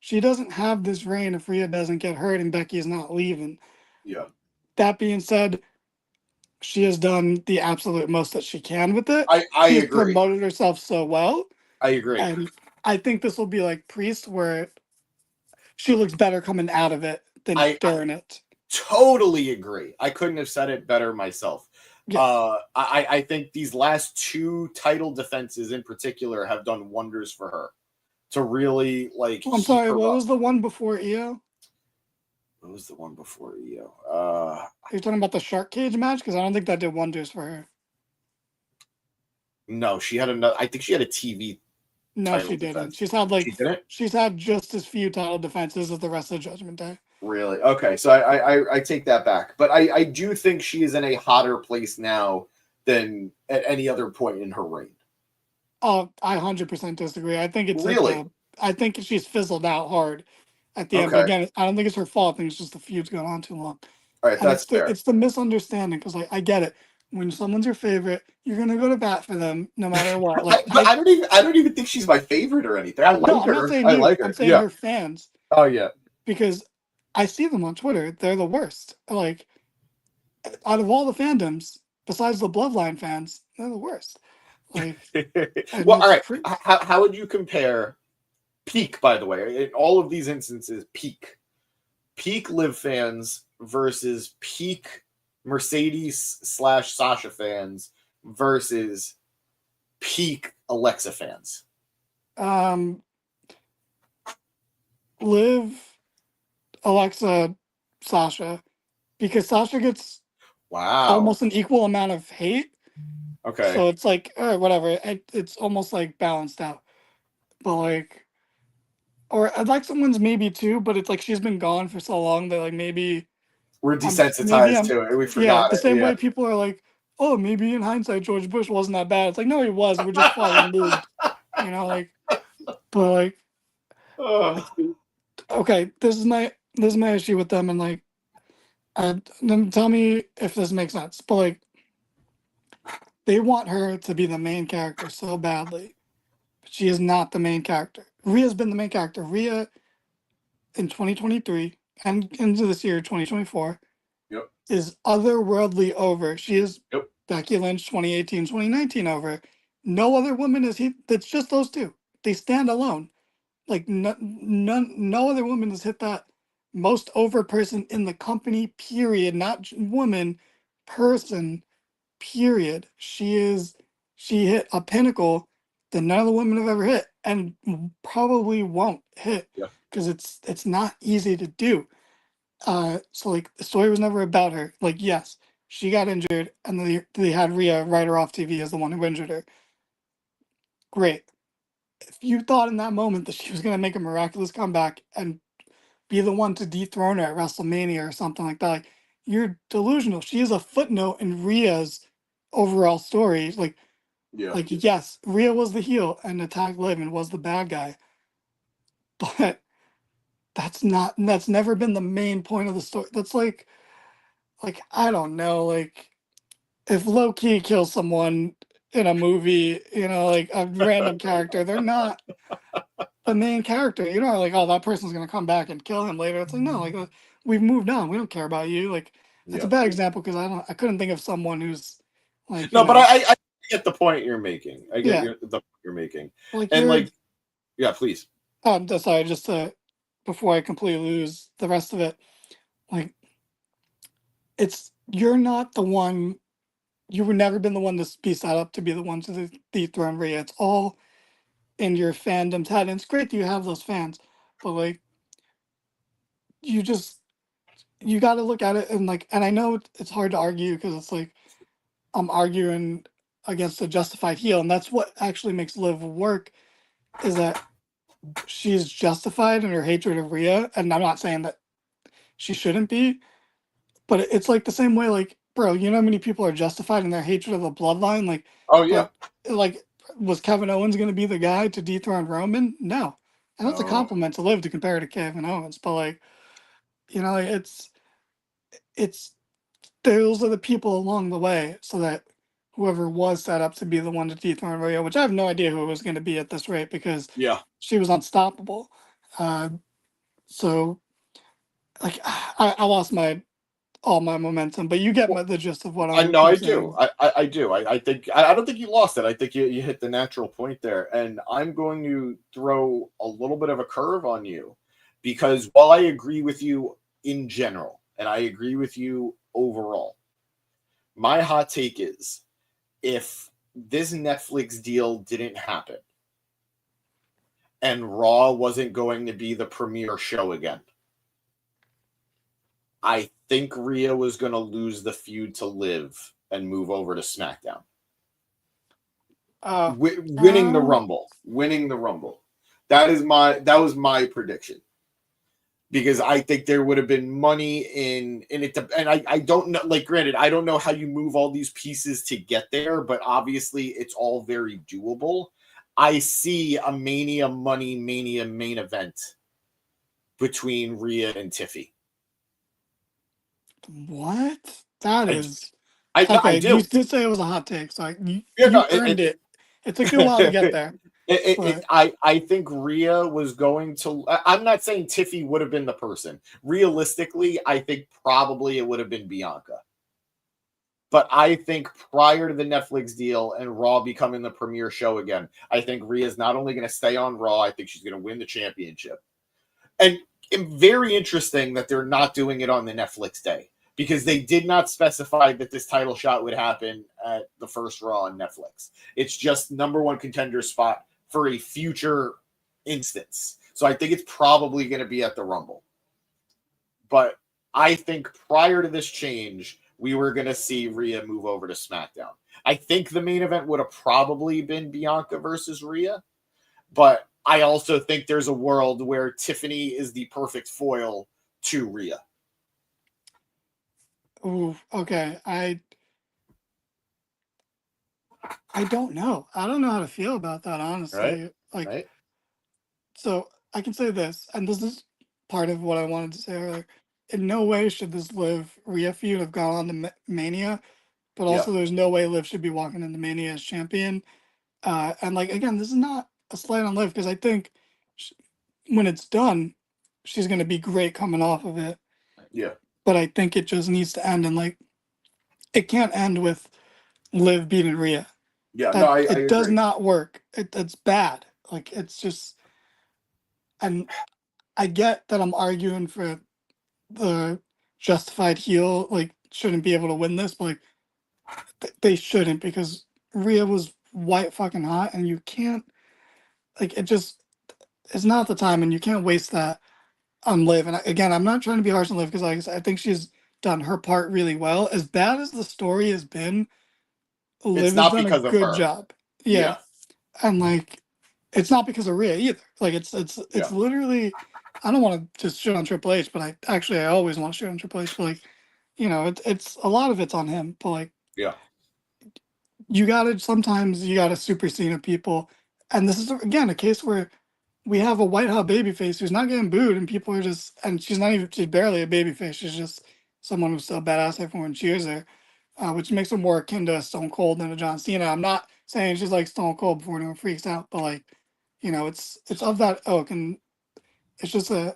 she doesn't have this reign if Rhea doesn't get hurt and Becky is not leaving. Yeah. That being said, she has done the absolute most that she can with it. I She's agree. promoted herself so well. I agree. And I think this will be like Priest, where she looks better coming out of it than during it. Totally agree. I couldn't have said it better myself. Yes. I think these last 2 title defenses in particular have done wonders for her to really like. I'm sorry, what was the one before EO? What was the one before EO? Are you talking about the Shark Cage match? Because I don't think that did wonders for her. No, she had another. I think she had a TV. No, she didn't. She's had just as few title defenses as the rest of Judgment Day. Really? Okay, so I take that back. But I do think she is in a hotter place now than at any other point in her reign. Oh, I 100% disagree. I think it's really. I think she's fizzled out hard at the end. But again, I don't think it's her fault. I think it's just the feud's going on too long. All right, and that's fair. It's the misunderstanding because like I get it. When someone's your favorite, you're gonna go to bat for them no matter what. Like I don't even think she's my favorite or anything. I like her. I'm not saying I like her. I'm saying her fans. Oh yeah. Because I see them on Twitter. They're the worst. Like out of all the fandoms, besides the Bloodline fans, they're the worst. Like, well, all right. How would you compare peak? By the way, in all of these instances, peak Liv fans versus peak Mercedes/Sasha fans versus peak Alexa fans. Liv, Alexa, Sasha, because Sasha gets almost an equal amount of hate. Okay. So it's like, whatever. It's almost like balanced out. But like, or Alexa wins maybe too, but it's like she's been gone for so long that like maybe we're desensitized to it. We forgot. Yeah, the same way people are like, oh, maybe in hindsight George Bush wasn't that bad. It's like, no, he was. We're just far removed. You know, like, but like, okay, this is my issue with them, and like, then tell me if this makes sense. But like, they want her to be the main character so badly, but she is not the main character. Rhea's been the main character. Rhea in 2023 and into this year 2024 is otherworldly over. She is Becky Lynch 2018, 2019 over. No other woman is that's just those two. They stand alone. Like no other woman has hit that most over person in the company, period. Not woman, person, period. She hit a pinnacle that none of the women have ever hit and probably won't hit because it's not easy to do. So like the story was never about her. Like, yes, she got injured and they had Rhea write her off TV as the one who injured her. Great. If you thought in that moment that she was going to make a miraculous comeback and be the one to dethrone her at WrestleMania or something like that, like, you're delusional. She is a footnote in Rhea's overall story. Like, yes, Rhea was the heel and attacked Liv and was the bad guy. But that's never been the main point of the story. That's like I don't know, like if Loki kills someone in a movie, you know, like a random character, they're not the main character. You know, like, oh, that person's gonna come back and kill him later. It's like, no, like we've moved on. We don't care about you. Like it's a bad example because I couldn't think of someone who's like no, but I get the point you're making. I get the point you're making. Like and like please. I'm sorry, just to before I completely lose the rest of it, like you're not the one. You were never been the one to be set up to be the one to dethrone Rhea. It's all in your fandom's head, and it's great that you have those fans, but like you got to look at it and like, and I know it's hard to argue because it's like I'm arguing against a justified heel, and that's what actually makes Liv work. Is that she's justified in her hatred of Rhea, and I'm not saying that she shouldn't be, but it's like the same way, like, bro, you know how many people are justified in their hatred of the bloodline? Like, Oh yeah. like, was Kevin Owens going to be the guy to dethrone Roman? No. And that's a No. compliment to Liv to compare to Kevin Owens, but like, you know, it's those are the people along the way, so that whoever was set up to be the one to dethrone Rhea, which I have no idea who it was going to be at this rate because Yeah. she was unstoppable. So like I lost all my momentum, but you get the gist of what I I'm know I saying. do. I do. I think I don't think you lost it. I think you hit the natural point there. And I'm going to throw a little bit of a curve on you because while I agree with you in general and I agree with you overall, my hot take is if this Netflix deal didn't happen and Raw wasn't going to be the premiere show again, I think Rhea was going to lose the feud to Liv and move over to SmackDown. Winning the Rumble. That was my prediction. Because I think there would have been money in it, and I don't know. Like, granted, I don't know how you move all these pieces to get there, but obviously it's all very doable. I see a Mania main event between Rhea and Tiffy. What? That is I okay. do. You did say it was a hot take, so you no, earned it. It took you a while to get there. I think Rhea was going to. I'm not saying Tiffy would have been the person. Realistically, I think probably it would have been Bianca. But I think prior to the Netflix deal and Raw becoming the premiere show again, I think Rhea's not only going to stay on Raw, I think she's going to win the championship. And very interesting that they're not doing it on the Netflix day because they did not specify that this title shot would happen at the first Raw on Netflix. It's just number one contender spot for a future instance. So I think it's probably going to be at the Rumble. But I think prior to this change, we were going to see Rhea move over to SmackDown. I think the main event would have probably been Bianca versus Rhea, but I also think there's a world where Tiffany is the perfect foil to Rhea. Ooh, okay. I don't know. I don't know how to feel about that, honestly. So I can say this, and this is part of what I wanted to say earlier. In no way should this Liv Rhea feud have gone on to Mania, but also there's no way Liv should be walking into Mania as champion. And like again, this is not a slight on Liv because I think when it's done, she's going to be great coming off of it. Yeah. But I think it just needs to end, and like it can't end with Liv beating Rhea. Yeah, it does not work. It's bad. Like it's just, and I get that I'm arguing for the justified heel, like shouldn't be able to win this, but like they shouldn't because Rhea was white fucking hot, and you can't like it's not the time, and you can't waste that on Liv. And again, I'm not trying to be harsh on Liv because like I think she's done her part really well. As bad as the story has been, Liv has done a good job. Yeah. And like it's not because of Rhea either. Like it's literally, I don't want to just shit on Triple H, but I always want to shit on Triple H, but like, you know, it's a lot of it's on him. But like sometimes you gotta super Cena people. And this is again a case where we have a white hot babyface who's not getting booed, and people are just, and she's barely a babyface. She's just someone who's still badass. Everyone cheers her, which makes her more akin to a Stone Cold than a John Cena. I'm not saying she's like Stone Cold before anyone freaks out, but like, you know, it's of that ilk, and it's just a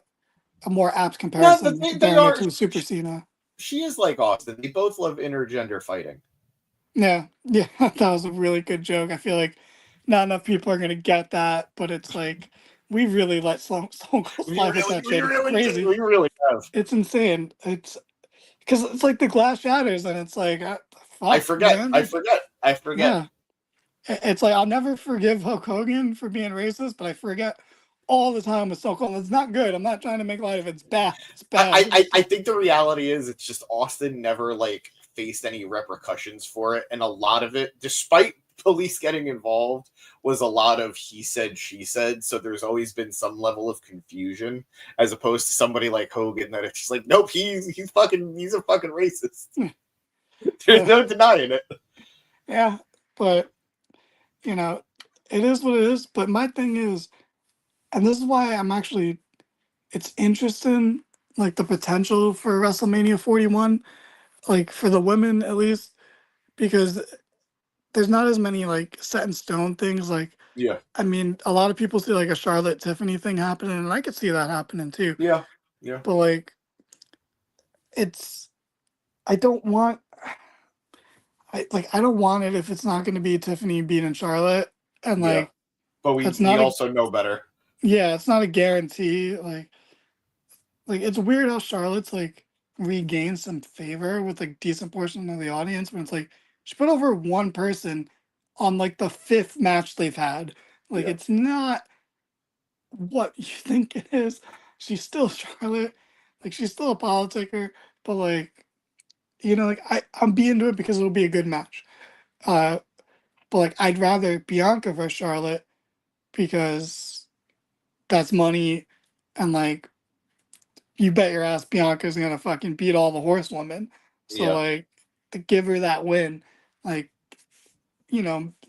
more apt comparison comparing it to a Super Cena. She is like Austin. They both love intergender fighting. Yeah, that was a really good joke. I feel like not enough people are gonna get that, but it's like we really let Stone Cold slide with that shit. It's crazy. We really have. It's insane. It's because it's like the glass shatters, and it's like fuck, I forget. Man. I forget. Yeah, it's like I'll never forgive Hulk Hogan for being racist, but I forget all the time with Stone Cold. It's not good. I'm not trying to make light of it. It's bad. It's bad. I think the reality is it's just Austin never like faced any repercussions for it, and a lot of it, despite police getting involved was a lot of he said, she said. So there's always been some level of confusion, as opposed to somebody like Hogan that it's just like, nope, he's a fucking racist. There's no denying it. Yeah, but you know, it is what it is. But my thing is, and this is why it's interesting, like the potential for WrestleMania 41, like for the women at least, because there's not as many like set in stone things. Like, Yeah. I mean, a lot of people see like a Charlotte Tiffany thing happening, and I could see that happening too. Yeah. Yeah. But like, I don't want, I don't want it if it's not going to be Tiffany beating Charlotte, and Yeah. like, But we that's not also know better. yeah, it's not a guarantee. Like it's weird how Charlotte's like regained some favor with like decent portion of the audience when it's like she put over one person on like the fifth match they've had. Like Yeah. it's not what you think it is. She's still Charlotte. Like she's still a politicker, but like like I'm be into it because it'll be a good match. But like I'd rather Bianca versus Charlotte because that's money and like you bet your ass Bianca's gonna fucking beat all the horsewomen. So Yeah. like to give her that win, like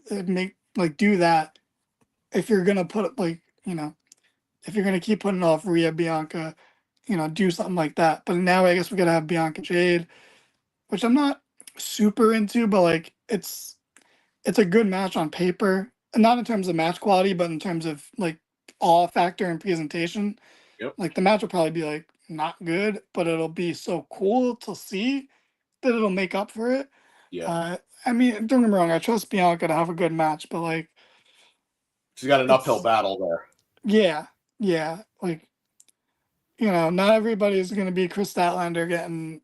make like do that if you're gonna put like if you're gonna keep putting off Rhea Bianca, do something like that. But now I guess we gotta have Bianca Jade, which I'm not super into, but like it's a good match on paper, and not in terms of match quality, but in terms of like awe factor and presentation. Yep. Like the match will probably be like not good, but it'll be so cool to see that it'll make up for it. Yeah. I mean, don't get me wrong, I trust Bianca to have a good match, but like She's got an uphill battle there. yeah, like not everybody's gonna be Chris Statlander getting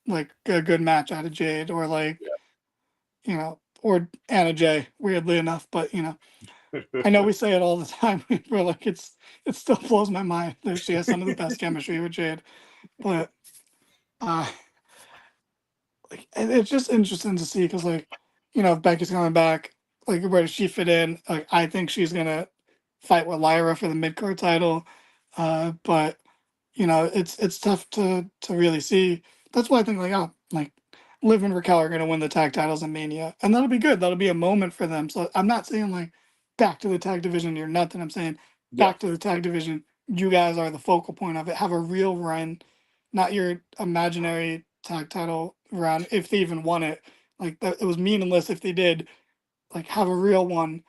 like a good match out of Jade, or like or Anna Jay, weirdly enough, but I know we say it all the time. We're like, it still blows my mind that she has some of the best chemistry with Jade, but like it's just interesting to see because like if Becky's coming back, like where does she fit in? Like I think she's gonna fight with Lyra for the mid card title, but it's tough to really see. That's why I think like Liv and Raquel are gonna win the tag titles in Mania, and that'll be good. That'll be a moment for them. So I'm not saying like back to the tag division, you're nothing. I'm saying back to the tag division. You guys are the focal point of it. Have a real run, not your imaginary tag title run. If they even won it, like that, it was meaningless if they did. Like have a real one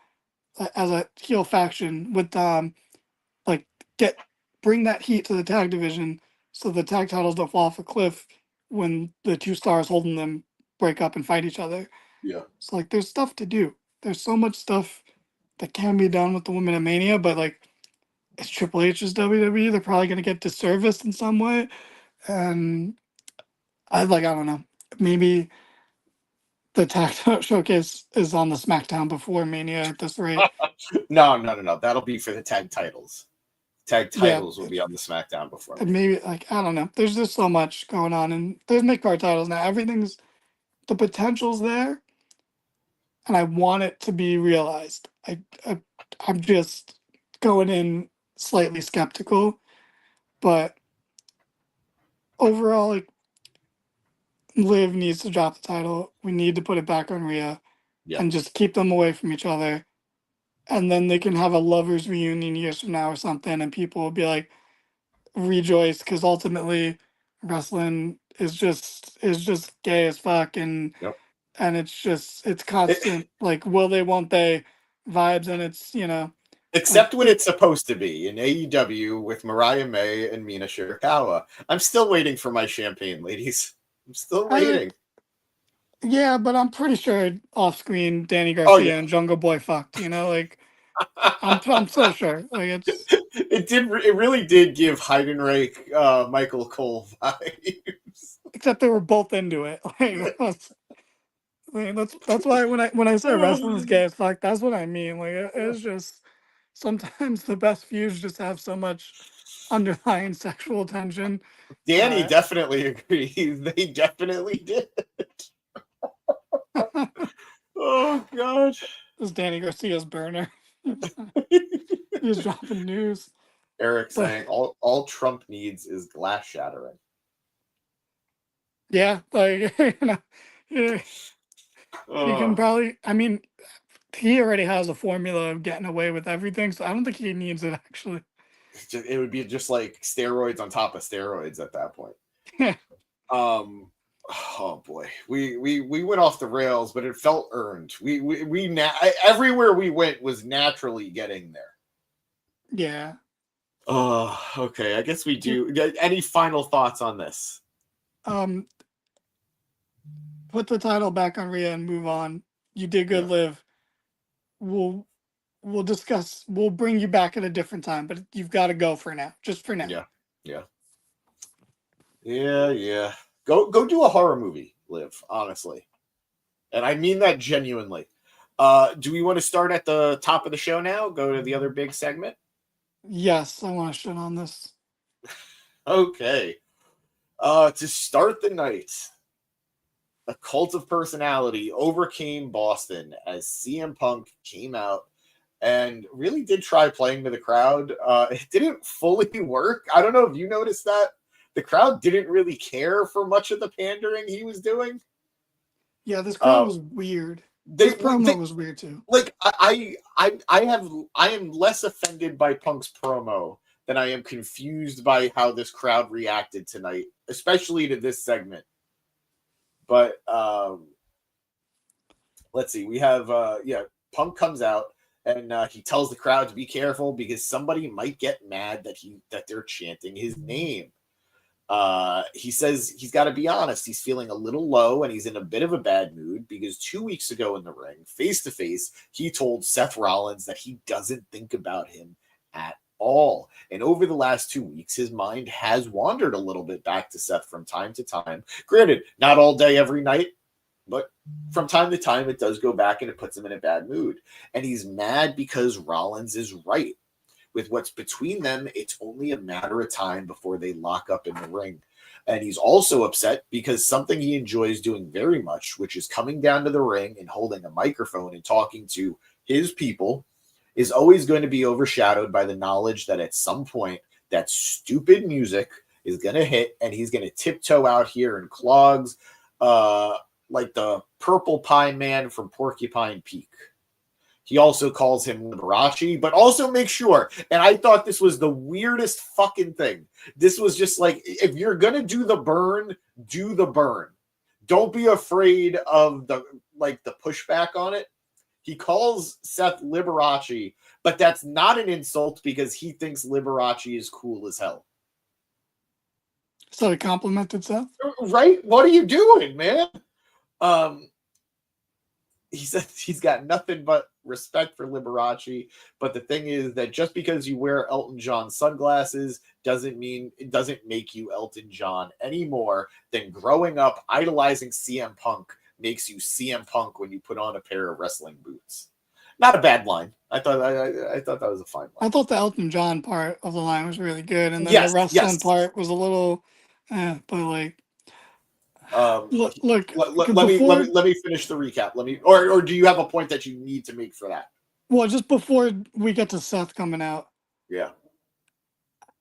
as a heel faction with like bring that heat to the tag division so the tag titles don't fall off a cliff when the two stars holding them break up and fight each other. Yeah. So like there's stuff to do. There's so much stuff that can be done with the Women of Mania, but like it's Triple H's WWE. They're probably gonna get disserviced in some way. And I don't know. Maybe the tag showcase is on the SmackDown before Mania at this rate. No. That'll be for the tag titles. Tag titles will be on the SmackDown before. And maybe like I don't know. There's just so much going on, and there's mid-card titles now. Everything's the potential's there, and I want it to be realized. I'm just going in slightly skeptical, but overall, like Liv needs to drop the title. We need to put it back on Rhea, and just keep them away from each other, and then they can have a lovers reunion years from now or something, and people will be like rejoice because ultimately wrestling is just gay as fuck, and it's constant like will they won't they vibes, and it's except when it's supposed to be in AEW with Mariah May and Mina Shirakawa. I'm still waiting for my champagne, ladies. I'm still waiting. Yeah, but I'm pretty sure off screen Danny Garcia and Jungle Boy fucked, like I'm so sure. Like it really did give Heidenreich Michael Cole vibes. Except they were both into it. Like that's why when I say wrestling is gay as fuck, that's what I mean. Like it's just sometimes the best feuds just have so much underlying sexual tension. Danny definitely agrees. They definitely did. Oh. God. This is Danny Garcia's burner. He was dropping news. Eric But- saying all Trump needs is glass shattering. Yeah, like yeah, he can probably. I mean, he already has a formula of getting away with everything, so I don't think he needs it actually. It would be just like steroids on top of steroids at that point. Yeah. Oh boy, we went off the rails, but it felt earned. Everywhere we went was naturally getting there. Yeah. Oh, okay. I guess we do. Any final thoughts on this? Put the title back on Rhea and move on. You did good, Liv. We'll discuss. We'll bring you back at a different time, but you've got to go for now. Just for now. Yeah. Go do a horror movie, Liv. Honestly, and I mean that genuinely. Do we want to start at the top of the show now? Go to the other big segment. Yes, I want to shit on this. Okay. To start the night, a cult of personality overcame Boston as CM Punk came out and really did try playing to the crowd. It didn't fully work. I don't know if you noticed that. The crowd didn't really care for much of the pandering he was doing. Yeah, this crowd was weird. This promo was weird too. Like I am less offended by Punk's promo than I am confused by how this crowd reacted tonight, especially to this segment. But let's see. We have Punk comes out and he tells the crowd to be careful because somebody might get mad that they're chanting his name. He says he's got to be honest. He's feeling a little low and he's in a bit of a bad mood because 2 weeks ago in the ring, face to face, he told Seth Rollins that he doesn't think about him at all. And over the last 2 weeks, his mind has wandered a little bit back to Seth from time to time. Granted, not all day, every night, but from time to time, it does go back and it puts him in a bad mood. And he's mad because Rollins is right. With what's between them, it's only a matter of time before they lock up in the ring. And he's also upset because something he enjoys doing very much, which is coming down to the ring and holding a microphone and talking to his people, is always going to be overshadowed by the knowledge that at some point that stupid music is going to hit and he's going to tiptoe out here in clogs like the purple pie man from Porcupine Peak. He also calls him Liberace, but also make sure. And I thought this was the weirdest fucking thing. This was just like, if you're going to do the burn, do the burn. Don't be afraid of the pushback on it. He calls Seth Liberace, but that's not an insult because he thinks Liberace is cool as hell. So he complimented Seth? Right? What are you doing, man? He said he's got nothing but respect for Liberace, but the thing is that just because you wear Elton John sunglasses doesn't make you Elton John any more than growing up idolizing CM Punk makes you CM Punk when you put on a pair of wrestling boots. Not a bad line. I thought that was a fine line. I thought the Elton John part of the line was really good, and then the wrestling part was a little, but like. Look. Let me finish the recap. Or do you have a point that you need to make for that? Well, just before we get to Seth coming out. Yeah.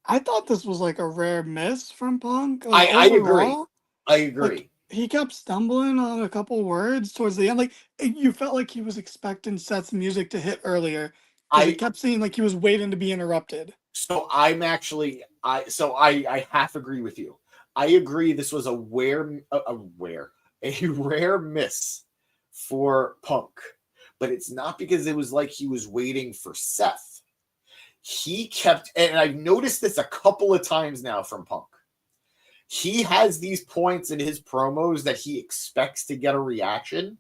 I thought this was like a rare miss from Punk. Like, I agree. Like, he kept stumbling on a couple words towards the end. Like you felt like he was expecting Seth's music to hit earlier. He kept saying like he was waiting to be interrupted. So I half agree with you. I agree this was a rare miss for Punk, but it's not because it was like he was waiting for Seth. He kept, and I've noticed this a couple of times now from Punk. He has these points in his promos that he expects to get a reaction,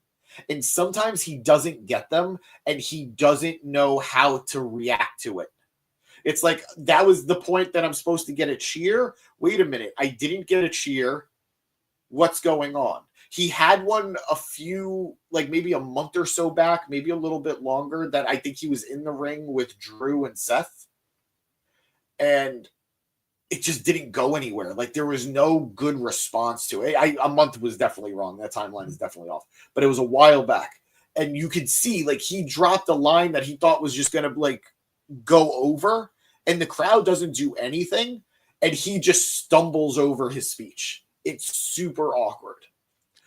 and sometimes he doesn't get them, and he doesn't know how to react to it. It's like, that was the point that I'm supposed to get a cheer. Wait a minute. I didn't get a cheer. What's going on? He had one maybe a month or so back, maybe a little bit longer, that I think he was in the ring with Drew and Seth. And it just didn't go anywhere. Like, there was no good response to it. A month was definitely wrong. That timeline is definitely off. But it was a while back. and you could see like he dropped a line that he thought was just gonna like go over, and the crowd doesn't do anything, and he just stumbles over his speech. It's super awkward.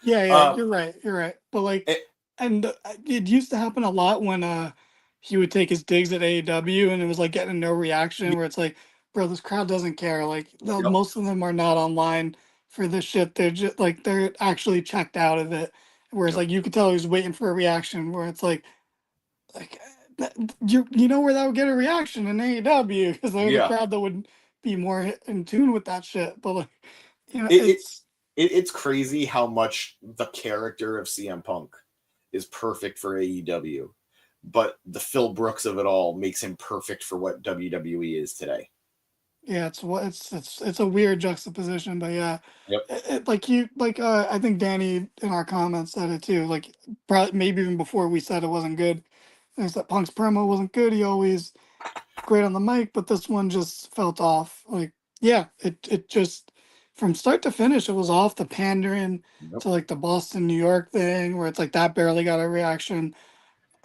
Yeah, you're right. But like, it used to happen a lot when he would take his digs at AEW, and it was like getting no reaction. Where it's like, bro, this crowd doesn't care. Like, most of them are not online for this shit. They're just like they're actually checked out of it. Whereas like you could tell he was waiting for a reaction. Where it's like you know where that would get a reaction in AEW because they're the crowd that would be more in tune with that shit. But like, it's crazy how much the character of CM Punk is perfect for AEW, but the Phil Brooks of it all makes him perfect for what WWE is today. Yeah, it's a weird juxtaposition, but yeah, Yep. I think Danny in our comments said it too. Like, probably maybe even before we said it wasn't good. Things that Punk's promo wasn't good. He always great on the mic, but this one just felt off. Like, yeah, it just from start to finish, it was off. The pandering to like the Boston, New York thing, where it's like that barely got a reaction,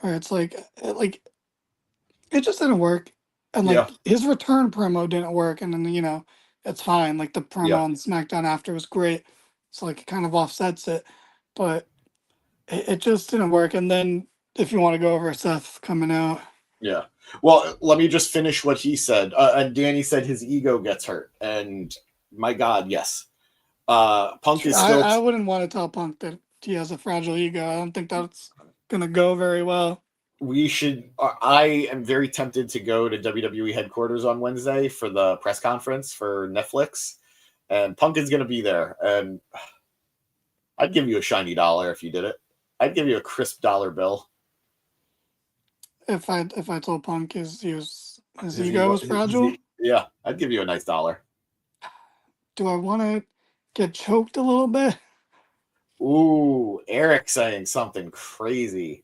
or it's like it just didn't work. And like his return promo didn't work, and then it's fine. Like the promo on SmackDown after was great, so like it kind of offsets it, but it just didn't work. And then if you want to go over Seth coming out, yeah. Well, let me just finish what he said. And Danny said his ego gets hurt, and my God, yes. Punk is still. I wouldn't want to tell Punk that he has a fragile ego. I don't think that's gonna go very well. We should. I am very tempted to go to WWE headquarters on Wednesday for the press conference for Netflix, and Punk is going to be there. And I'd give you a shiny dollar if you did it. I'd give you a crisp dollar bill. If I told Punk his ego was fragile, yeah, I'd give you a nice dollar. Do I want to get choked a little bit? Ooh, Eric saying something crazy.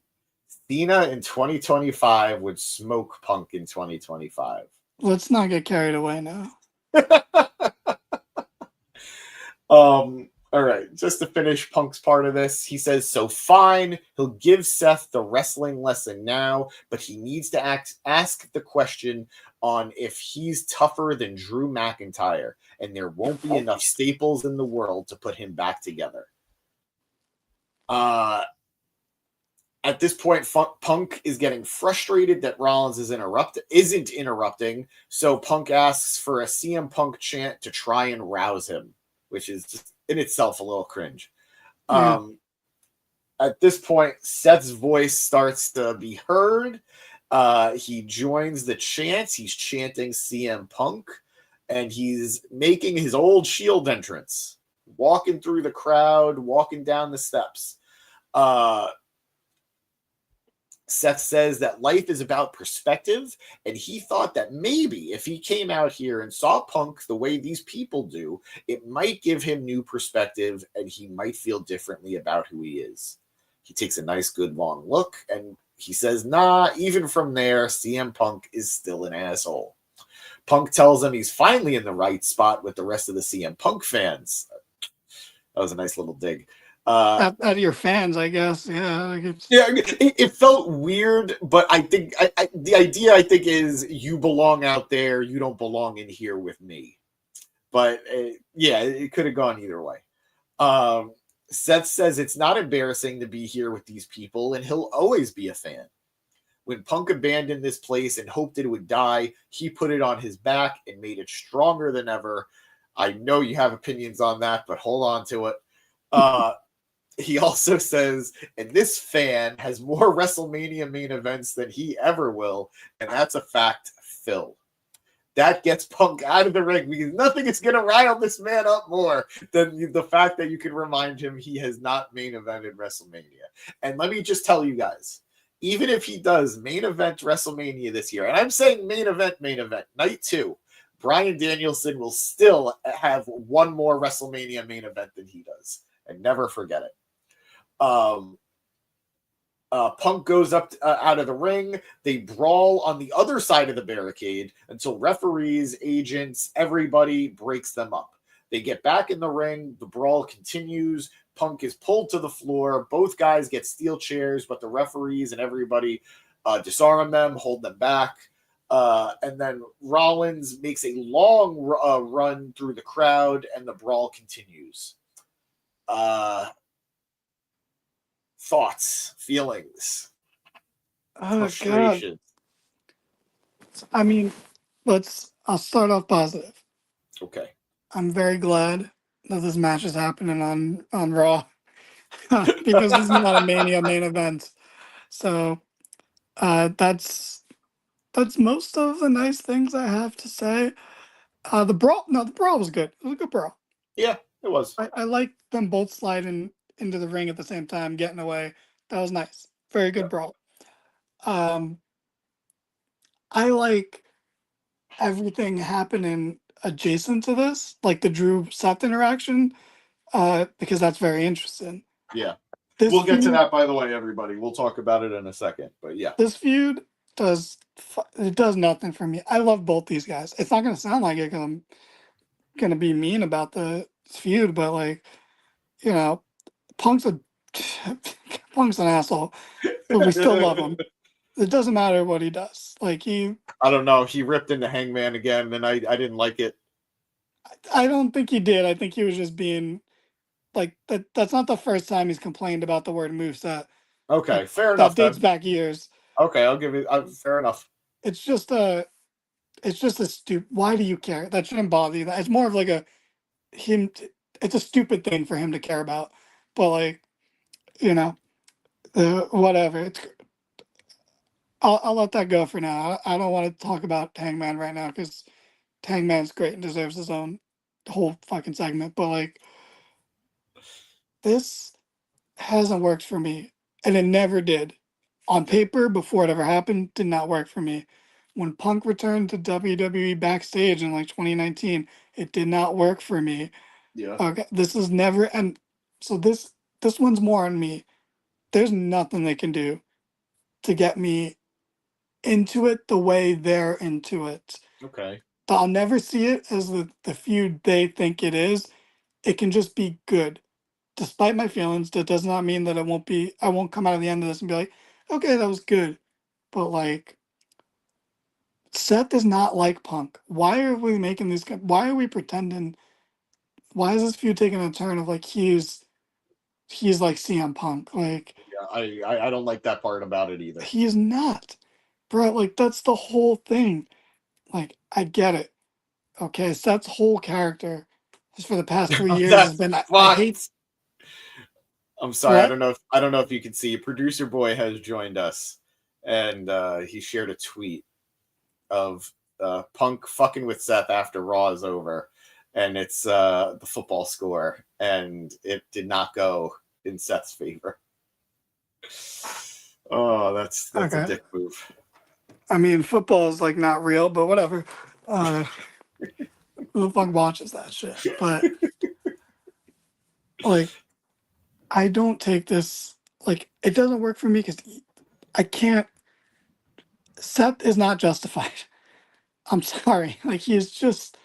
Cena in 2025 would smoke Punk in 2025. Let's not get carried away now. All right, just to finish Punk's part of this, he says, so fine, he'll give Seth the wrestling lesson now, but he needs to ask the question on if he's tougher than Drew McIntyre, and there won't be enough staples in the world to put him back together. At this point, Punk is getting frustrated that Rollins isn't interrupting, so Punk asks for a CM Punk chant to try and rouse him, which is just in itself a little cringe. At this point, Seth's voice starts to be heard. He joins the chants. He's chanting CM Punk, and he's making his old Shield entrance, walking through the crowd, walking down the steps. Seth says that life is about perspective, and he thought that maybe if he came out here and saw Punk the way these people do, it might give him new perspective, and he might feel differently about who he is. He takes a nice, good, long look, and he says, nah, even from there, CM Punk is still an asshole. Punk tells him he's finally in the right spot with the rest of the CM Punk fans. That was a nice little dig. Out of your fans, I guess. Yeah. It felt weird, but I think the idea is you belong out there, you don't belong in here with me. But it could have gone either way. Seth says it's not embarrassing to be here with these people, and he'll always be a fan. When Punk abandoned this place and hoped it would die, he put it on his back and made it stronger than ever. I know you have opinions on that, but hold on to it. He also says, and this fan has more WrestleMania main events than he ever will, and that's a fact, Phil. That gets Punk out of the ring because nothing is going to rile this man up more than the fact that you can remind him he has not main evented WrestleMania. And let me just tell you guys, even if he does main event WrestleMania this year, and I'm saying main event, night 2, Bryan Danielson will still have one more WrestleMania main event than he does. And never forget it. Punk goes up out of the ring. They brawl on the other side of the barricade until referees, agents, everybody breaks them up. They get back in the ring. The brawl continues. Punk is pulled to the floor. Both guys get steel chairs, but the referees and everybody disarm them, hold them back. And then Rollins makes a long run through the crowd, and the brawl continues. Thoughts, feelings, Oh God. frustration. I mean, I'll start off positive. Okay. I'm very glad that this match is happening on Raw because this is not a Mania main event. So that's most of the nice things I have to say. The brawl was good. It was a good brawl. Yeah, it was. I like them both sliding into the ring at the same time, getting away. That was nice. Very good brawl. I like everything happening adjacent to this, like the Drew Seth interaction, because that's very interesting. Yeah. This We'll get to feud- that, by the way, everybody. We'll talk about it in a second, but yeah. This feud does nothing for me. I love both these guys. It's not going to sound like it because I'm going to be mean about the feud, but like, you know, Punk's an asshole, but we still love him. It doesn't matter what he does. Like I don't know. He ripped into Hangman again, and I didn't like it. I don't think he did. I think he was just being like that. That's not the first time he's complained about the word moveset. Okay, fair enough. That dates back years. Okay, I'll give you. Fair enough. It's just a stupid. Why do you care? That shouldn't bother you. It's more of like it's a stupid thing for him to care about. But like, whatever. I'll let that go for now. I don't want to talk about Hangman right now because Hangman's great and deserves his own whole fucking segment. But like, this hasn't worked for me, and it never did. On paper, before it ever happened, did not work for me. When Punk returned to WWE backstage in like 2019, it did not work for me. Yeah. Okay, this is never, and so this one's more on me. There's nothing they can do to get me into it the way they're into it. Okay. I'll never see it as the feud they think it is. It can just be good. Despite my feelings, that does not mean that I won't come out of the end of this and be like, okay, that was good. But like, Seth is not like Punk. Why are we making these? Why are we pretending? Why is this feud taking a turn of like he's like CM Punk? Like, yeah, I don't like that part about it either. He is not, bro. Like that's the whole thing. Like I get it. Okay, Seth's whole character just for the past 3 years has been I hate. I'm sorry. What? I don't know if you can see. Producer Boy has joined us, and he shared a tweet of Punk fucking with Seth after Raw is over, and it's the football score, and it did not go in Seth's favor. Oh, that's Okay. a dick move. I mean, football is like not real, but whatever. Who the fuck watches that shit? But like, I don't take this like it doesn't work for me because I can't. Seth is not justified. I'm sorry. Like he's just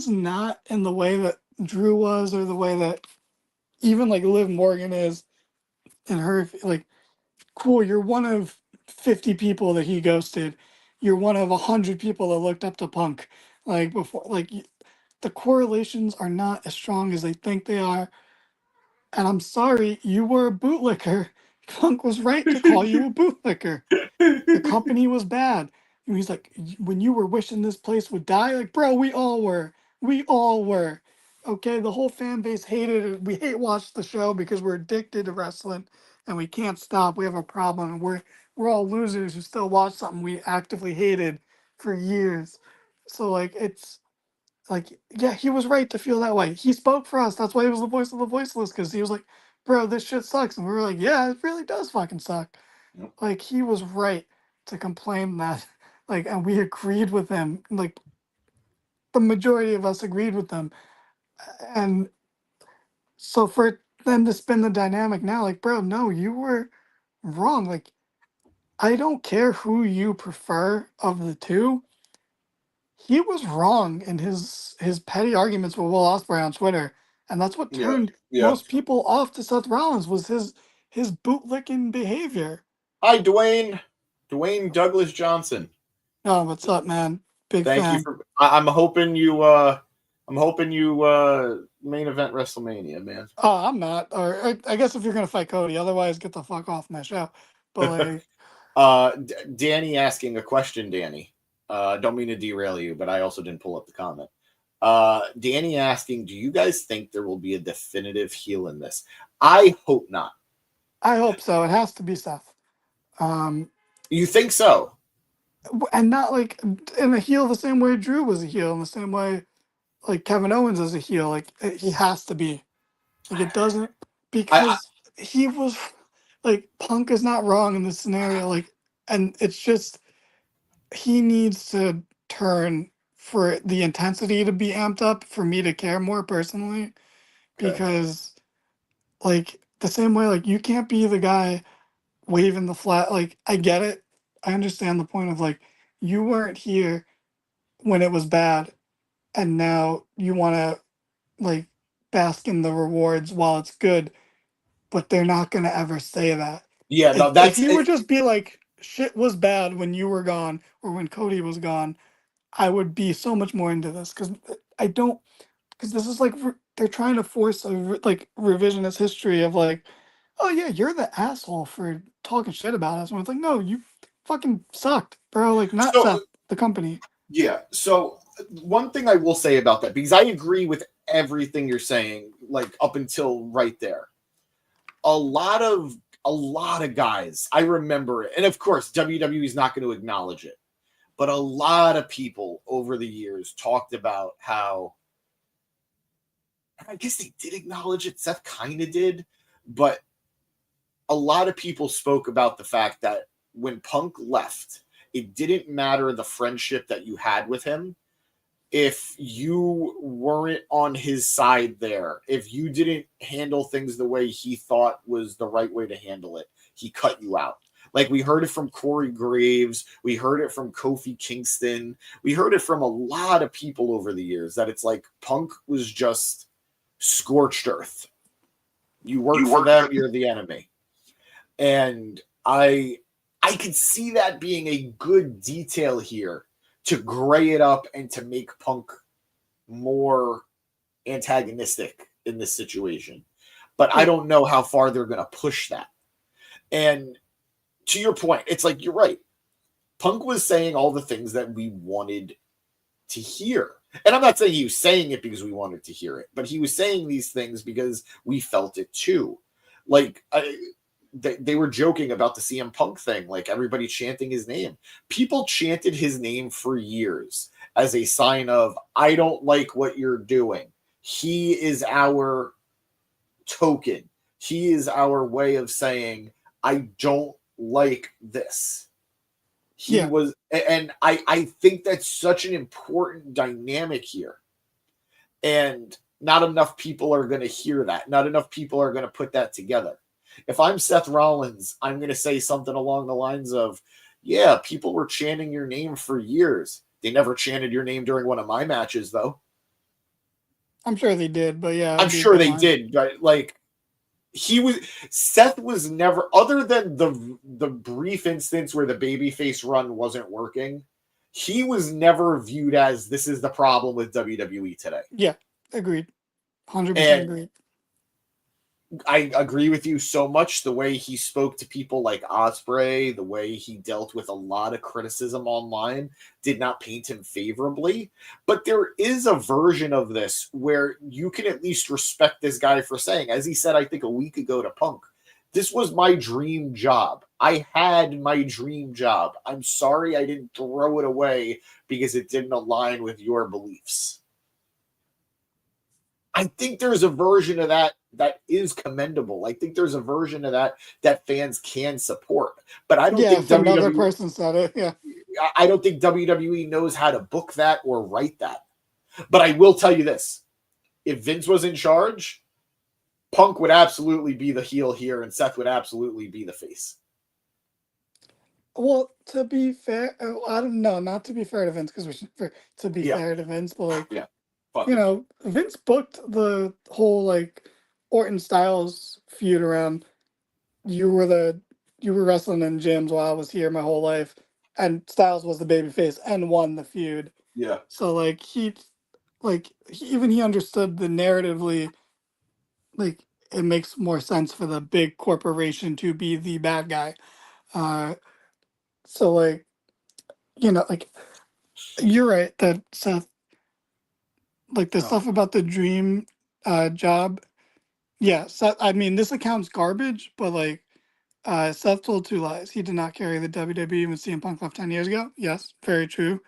not in the way that Drew was, or the way that even like Liv Morgan is, and her like, cool. You're one of 50 people that he ghosted. You're one of 100 people that looked up to Punk. Like before, like the correlations are not as strong as they think they are. And I'm sorry, you were a bootlicker. Punk was right to call you a bootlicker. The company was bad. And he's like, when you were wishing this place would die, like, bro, we all were. We all were. Okay, the whole fan base hated it. We hate watch the show because we're addicted to wrestling and we can't stop. We have a problem. And we're all losers who still watch something we actively hated for years. So like it's like, yeah, he was right to feel that way. He spoke for us. That's why he was the voice of the voiceless, because he was like, bro, this shit sucks. And we were like, yeah, it really does fucking suck. Yep. Like, he was right to complain that. Like, and we agreed with him. Like, the majority of us agreed with them. And so for them to spin the dynamic now, like, bro, no, you were wrong. Like, I don't care who you prefer of the two. He was wrong in his petty arguments with Will Ospreay on Twitter. and that's what Yeah, turned yeah. most people off to Seth Rollins was his bootlicking behavior. Hi, Dwayne. Dwayne Douglas Johnson. Oh, what's up, man? Big Thank you fan. for. I'm hoping you. I'm hoping you main event WrestleMania, man. Oh, I'm not. Or I guess if you're gonna fight Cody, otherwise get the fuck off my show. But like, Danny asking a question. Danny, don't mean to derail you, but I also didn't pull up the comment. Danny asking, do you guys think there will be a definitive heel in this? I hope not. I hope so. It has to be Seth. You think so? And not like in a heel the same way Drew was a heel, in the same way like Kevin Owens is a heel. Like he has to be. Like it doesn't because he was like Punk is not wrong in this scenario. Like, and it's just he needs to turn for the intensity to be amped up for me to care more personally. Okay. Because like the same way like you can't be the guy waving the flag. Like I get it. I understand the point of like you weren't here when it was bad and now you want to like bask in the rewards while it's good, but they're not going to ever say that. Yeah, no, If that's he would just be like shit was bad when you were gone or when Cody was gone, I would be so much more into this because I don't, because this is like they're trying to force a like revisionist history of like, oh yeah, you're the asshole for talking shit about us. And it's like, no, you fucking sucked, bro. Like not so. Seth, the company. Yeah. So one thing I will say about that, because I agree with everything you're saying, like up until right there. A lot of guys, I remember it, and of course WWE is not going to acknowledge it, but a lot of people over the years talked about how, I guess they did acknowledge it. Seth kind of did, but a lot of people spoke about the fact that when Punk left, it didn't matter the friendship that you had with him. If you weren't on his side there, if you didn't handle things the way he thought was the right way to handle it, he cut you out. Like we heard it from Corey Graves. We heard it from Kofi Kingston. We heard it from a lot of people over the years that it's like Punk was just scorched earth. You work for them, you're the enemy. And I could see that being a good detail here to gray it up and to make Punk more antagonistic in this situation. But I don't know how far they're going to push that. And to your point, it's like, you're right. Punk was saying all the things that we wanted to hear. And I'm not saying he was saying it because we wanted to hear it, but he was saying these things because we felt it too. Like, they were joking about the CM Punk thing, like everybody chanting his name. People chanted his name for years as a sign of, I don't like what you're doing. He is our token. He is our way of saying, I don't like this. He was, and I think that's such an important dynamic here. And not enough people are going to hear that. Not enough people are going to put that together. If I'm Seth Rollins, I'm going to say something along the lines of, yeah, people were chanting your name for years. They never chanted your name during one of my matches, though. I'm sure they did, but yeah. I'm sure they did, but like, Seth was never, other than the brief instance where the babyface run wasn't working, he was never viewed as, this is the problem with WWE today. Yeah, agreed. 100% agreed. I agree with you so much. The way he spoke to people like Ospreay, the way he dealt with a lot of criticism online did not paint him favorably. But there is a version of this where you can at least respect this guy for saying, as he said, I think a week ago to Punk, this was my dream job. I had my dream job. I'm sorry I didn't throw it away because it didn't align with your beliefs. I think there's a version of that is commendable. I think there's a version of that fans can support. But I don't think another person said it. Yeah. I don't think WWE knows how to book that or write that. But I will tell you this. If Vince was in charge, Punk would absolutely be the heel here and Seth would absolutely be the face. Well, to be fair, I don't know, not to be fair to Vince, because to be fair to Vince, but like, Fuck you it. know, Vince booked the whole like Orton Styles feud around. You were wrestling in gyms while I was here my whole life, and Styles was the babyface and won the feud. Yeah. So like he understood the narratively, like it makes more sense for the big corporation to be the bad guy. Uh, so like like you're right that Seth, like the Oh. stuff about the dream job. Yeah, Seth, I mean this account's garbage, but like Seth told two lies. He did not carry the WWE when CM Punk left 10 years ago. Yes, very true.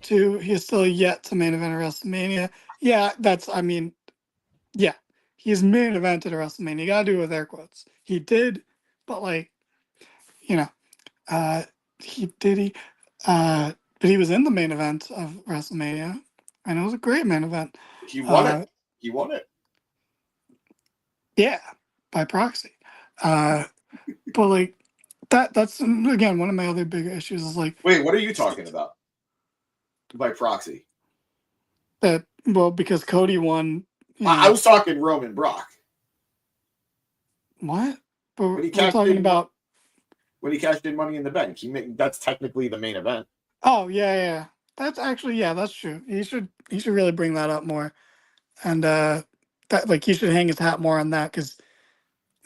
Two, he is still yet to main event at WrestleMania. Yeah, yeah, he's main evented at WrestleMania. You gotta do it with air quotes. He did, but like, you know, uh, he did he, but he was in the main event of WrestleMania, and it was a great main event. He won it. He won it. Yeah, by proxy. But like that's again one of my other bigger issues is like Wait, what are you talking about? By proxy. that. Well, because Cody won. I was talking Roman Brock. What? But When he we're cashed talking in about. When he cashed in Money in the Bank. That's technically the main event. Oh yeah. That's actually that's true. He should really bring that up more, and that like he should hang his hat more on that because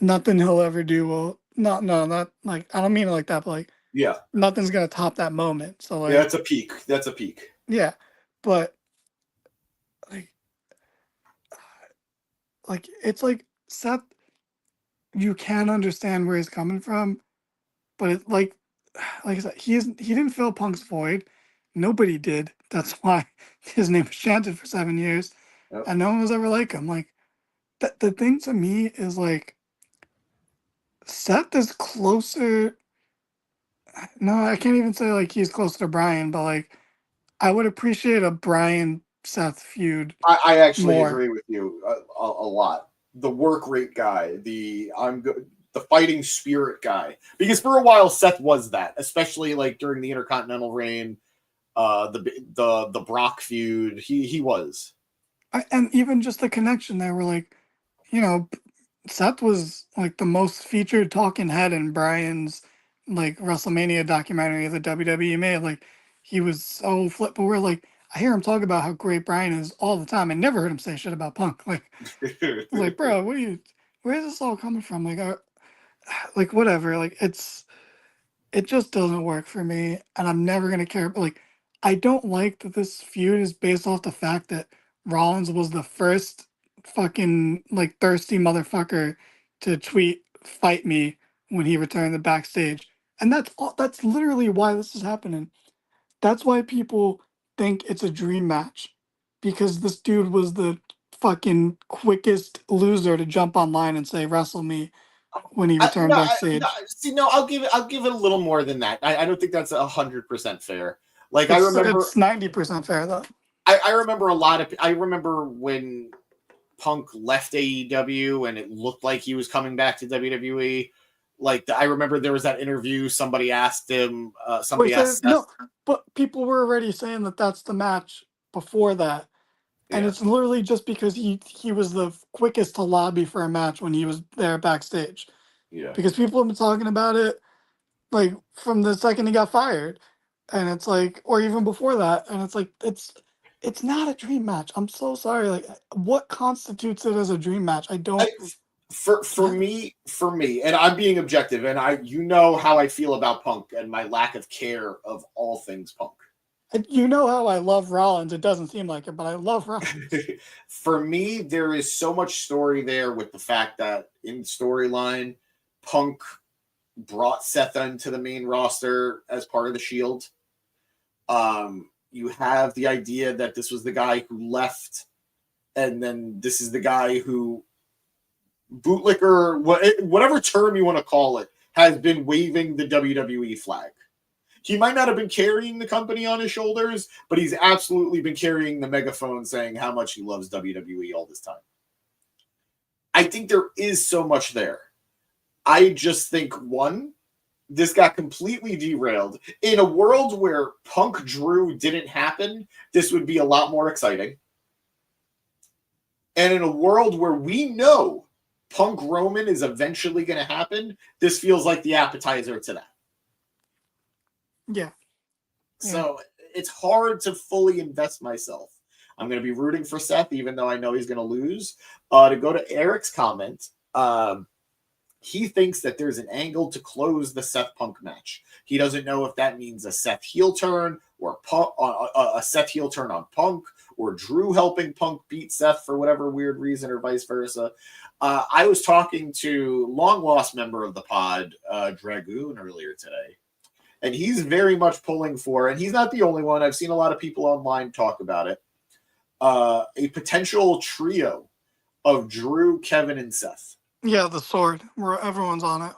nothing he'll ever do will not like I don't mean it like that, but like Yeah. nothing's gonna top that moment. So like Yeah, that's a peak. That's a peak. yeah, but like it's like Seth, you can understand where he's coming from, but it like I said, he didn't fill Punk's void. Nobody did. That's why his name was chanted for 7 years, Yep. and no one was ever like him. Like the thing to me is like Seth is closer. No, I can't even say like he's closer to Brian, but like I would appreciate a Brian Seth feud. I actually more. agree with you a lot. The work rate guy, the fighting spirit guy, because for a while Seth was that, especially like during the Intercontinental reign, the Brock feud. He was, And even just the connection there, were like, Seth was like the most featured talking head in Brian's like WrestleMania documentary the WWE made. Like he was so flip, but we're like, I hear him talk about how great Brian is all the time. I never heard him say shit about Punk. Like, bro, where is this all coming from? Like whatever. Like it just doesn't work for me, and I'm never gonna care. But like, I don't like that this feud is based off the fact that Rollins was the first fucking like thirsty motherfucker to tweet "fight me" when he returned the backstage, and that's all. That's literally why this is happening. That's why people think it's a dream match, because this dude was the fucking quickest loser to jump online and say "wrestle me" when he returned backstage. I'll give it a little more than that. I don't think that's 100% fair. Like It's, I remember, it's 90% fair though. I remember a lot of. I remember when Punk left AEW and it looked like he was coming back to WWE. Like I remember there was that interview. Somebody asked him. Somebody asked Seth. No, but people were already saying that that's the match before that, and Yeah. it's literally just because he was the quickest to lobby for a match when he was there backstage. Yeah. Because people have been talking about it like from the second he got fired, and it's like, or even before that, and it's like it's not a dream match. I'm so sorry. Like, what constitutes it as a dream match? I don't. For me, and I'm being objective, and you know how I feel about Punk and my lack of care of all things Punk. You know how I love Rollins. It doesn't seem like it, but I love Rollins. For me, there is so much story there with the fact that in storyline, Punk brought Seth into the main roster as part of the Shield. You have the idea that this was the guy who left, and then this is the guy who bootlicker, whatever term you want to call it, has been waving the WWE flag. He might not have been carrying the company on his shoulders, but he's absolutely been carrying the megaphone saying how much he loves WWE all this time. I think there is so much there. I just think, one, this got completely derailed. In a world where Punk Drew didn't happen, this would be a lot more exciting. And in a world where we know Punk Roman is eventually going to happen, this feels like the appetizer to that. Yeah. So it's hard to fully invest myself. I'm going to be rooting for Seth, even though I know he's going to lose. To go to Eric's comment, he thinks that there's an angle to close the Seth Punk match. He doesn't know if that means a Seth heel turn or a Seth heel turn on Punk, or Drew helping Punk beat Seth for whatever weird reason, or vice versa. I was talking to long lost member of the pod, Dragoon, earlier today, and he's very much pulling for, and he's not the only one. I've seen a lot of people online talk about it. A potential trio of Drew, Kevin, and Seth. Yeah, the sword where everyone's on it.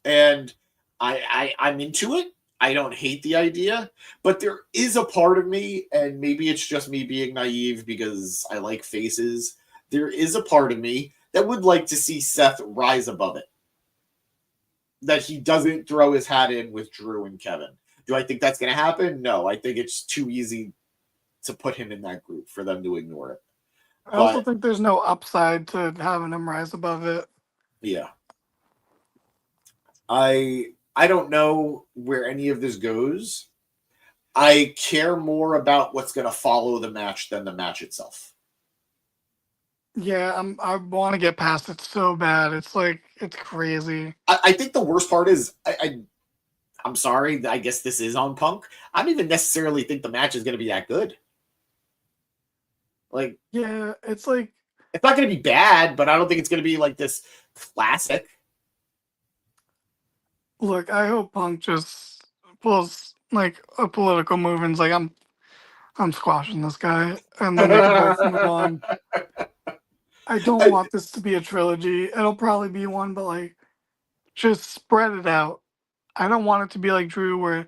And I'm into it. I don't hate the idea, but there is a part of me, and maybe it's just me being naive because I like faces. There is a part of me that would like to see Seth rise above it. That he doesn't throw his hat in with Drew and Kevin. Do I think that's going to happen? No, I think it's too easy to put him in that group for them to ignore it. I also think there's no upside to having him rise above it. Yeah. I don't know where any of this goes. I care more about what's going to follow the match than the match itself. Yeah, I want to get past it so bad. It's like, it's crazy. I think the worst part is, I'm sorry, I guess this is on Punk. I don't even necessarily think the match is going to be that good. Like, yeah, it's like, it's not going to be bad, but I don't think it's going to be like this classic. look, I hope Punk just pulls like a political move and's like, I'm squashing this guy, and then they can both move on. I don't want this to be a trilogy. It'll probably be one, but like, just spread it out. I don't want it to be like Drew, where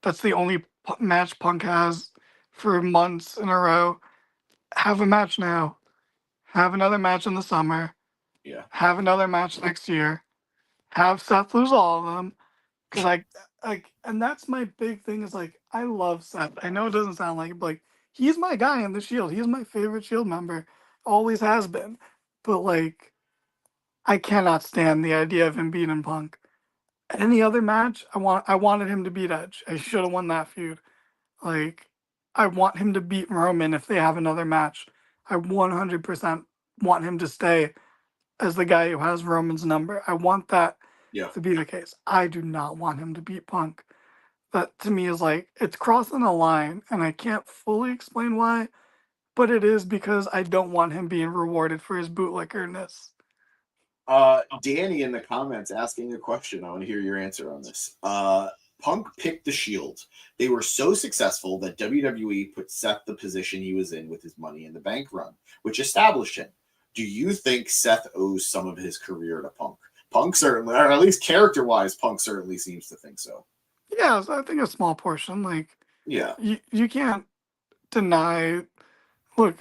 that's the only match Punk has for months in a row. Have a match now. Have another match in the summer. Yeah. Have another match next year. Have Seth lose all of them. Because and that's my big thing is like, I love Seth. I know it doesn't sound like it, but like, he's my guy in the Shield. He's my favorite Shield member. Always has been. But like, I cannot stand the idea of him beating Punk. Any other match, I wanted him to beat Edge. I should have won that feud. Like, I want him to beat Roman if they have another match. I 100% want him to stay as the guy who has Roman's number. I want that to be the case. I do not want him to beat Punk. That to me is like, it's crossing a line, and I can't fully explain why, but it is because I don't want him being rewarded for his bootlickerness. Danny in the comments asking a question. I want to hear your answer on this. Punk picked the Shield. They were so successful that WWE put Seth the position he was in with his Money in the Bank run, which established him. Do you think Seth owes some of his career to Punk? Punk certainly, or at least character-wise, Punk certainly seems to think so. Yeah, so I think a small portion. Like, yeah, you can't deny. Look,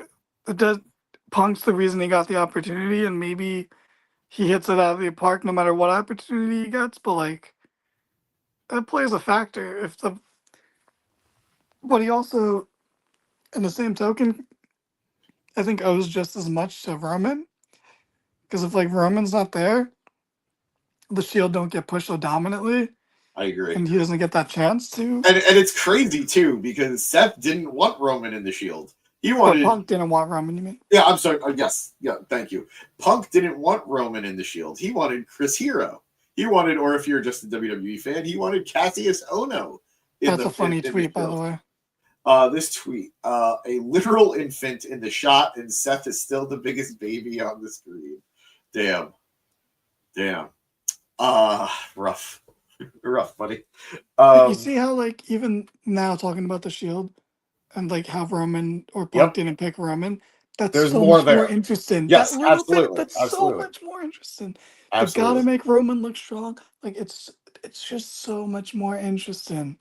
Punk's the reason he got the opportunity, and maybe he hits it out of the park no matter what opportunity he gets. But like, that plays a factor. But he also, in the same token, I think owes just as much to Roman. Because if like Roman's not there, the Shield don't get pushed so dominantly. I agree. And he doesn't get that chance to. And it's crazy too, because Seth didn't want Roman in the Shield. He wanted. Punk didn't want Roman, you mean? Yeah, I'm sorry. Yes, yeah, thank you. Punk didn't want Roman in the Shield. He wanted Chris Hero. He wanted, or if you're just a WWE fan, he wanted Cassius Ohno. That's a funny tweet, by the way. This tweet, a literal infant in the shot, and Seth is still the biggest baby on the screen. Damn. Rough. Rough, buddy. You see how, like, even now talking about the Shield and, like, how Roman or Punk didn't pick Roman, that's There's so more much there. more interesting. Yes, that little absolutely. Bit, that's absolutely. so much more interesting. Absolutely. You gotta make Roman look strong. Like, it's just so much more interesting.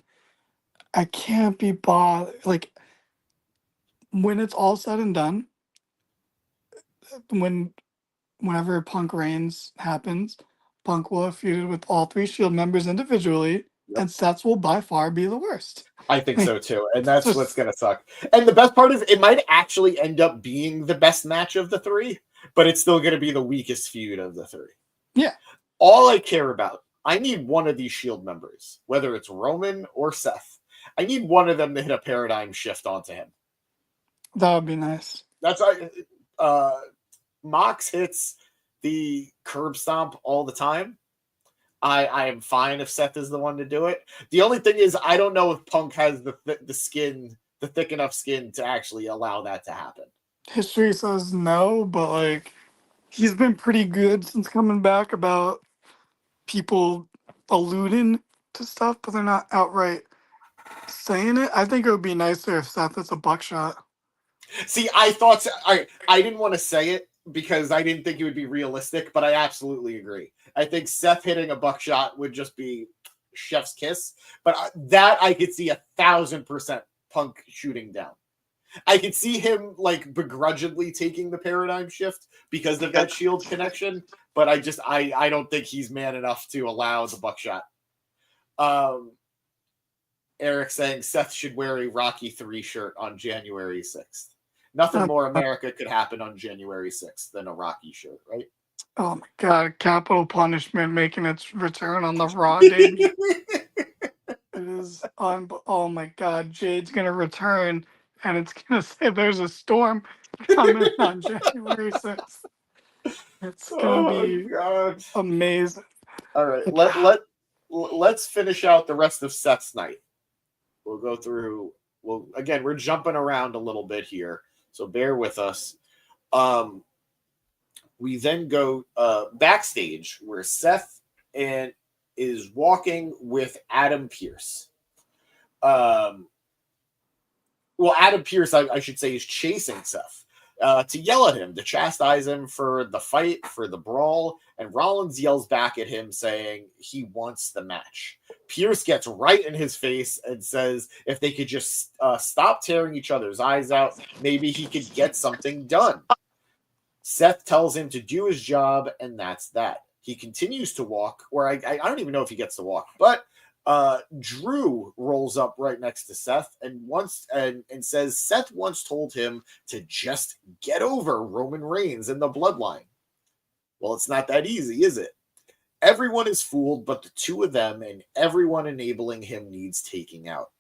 I can't be bothered. Like, when it's all said and done, whenever Punk Reigns happens, Punk will have feuded with all three Shield members individually, and Seth's will by far be the worst. I think so too, and that's Just- what's gonna suck. And the best part is, it might actually end up being the best match of the three, but it's still gonna be the weakest feud of the three. Yeah. All I care about, I need one of these Shield members, whether it's Roman or Seth. I need one of them to hit a paradigm shift onto him. That would be nice. That's Mox hits the curb stomp all the time. I am fine if Seth is the one to do it. The only thing is, I don't know if Punk has the thick enough skin to actually allow that to happen. History says no, but like he's been pretty good since coming back about people alluding to stuff, but they're not outright saying it. I think it would be nicer if Seth is a buckshot. See, I thought I didn't want to say it because I didn't think it would be realistic, but I absolutely agree. I think Seth hitting a buckshot would just be chef's kiss, but that I could see 1,000% Punk shooting down. I could see him like begrudgingly taking the paradigm shift because of that Shield connection, but I don't think he's man enough to allow the buckshot. Eric saying Seth should wear a Rocky 3 shirt on January 6th. Nothing more America could happen on January 6th than a Rocky shirt, right? Oh my god, Capital Punishment making its return on the Raw debut. It is on. Oh my god, Jade's gonna return, and it's gonna say there's a storm coming on January 6th. It's gonna be amazing. All right, let's finish out the rest of Seth's night. We'll go through. Well, again, we're jumping around a little bit here, so bear with us. We then go backstage where Seth is walking with Adam Pearce. Adam Pearce, I should say, is chasing Seth to yell at him, to chastise him for the fight, for the brawl, and Rollins yells back at him saying he wants the match. Pearce gets right in his face and says if they could just stop tearing each other's eyes out, maybe he could get something done. Seth tells him to do his job, and that's that. He continues to walk, or I don't even know if he gets to walk, but Drew rolls up right next to Seth and says Seth once told him to just get over Roman Reigns and the bloodline. Well, it's not that easy, is it? Everyone is fooled but the two of them, and everyone enabling him needs taking out.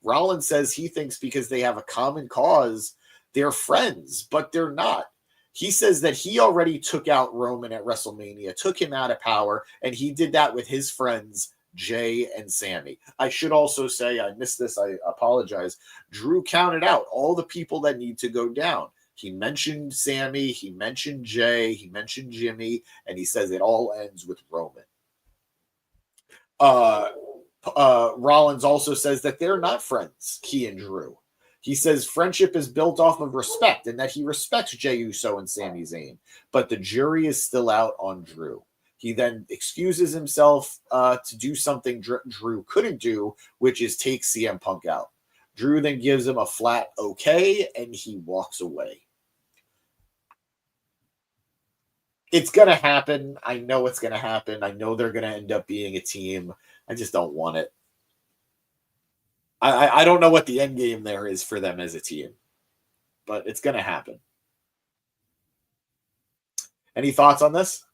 Rollins says he thinks because they have a common cause, they're friends, but they're not. He says that he already took out Roman at WrestleMania, took him out of power, and he did that with his friends, Jay and Sammy. I should also say, I missed this, I apologize. Drew counted out all the people that need to go down. He mentioned Sammy, he mentioned Jay, he mentioned Jimmy, and he says it all ends with Roman. Rollins also says that they're not friends, he and Drew. He says friendship is built off of respect and that he respects Jey Uso and Sami Zayn, but the jury is still out on Drew. He then excuses himself to do something Drew couldn't do, which is take CM Punk out. Drew then gives him a flat okay, and he walks away. It's going to happen. I know it's going to happen. I know they're going to end up being a team. I just don't want it. I don't know what the end game there is for them as a team, but it's going to happen. Any thoughts on this?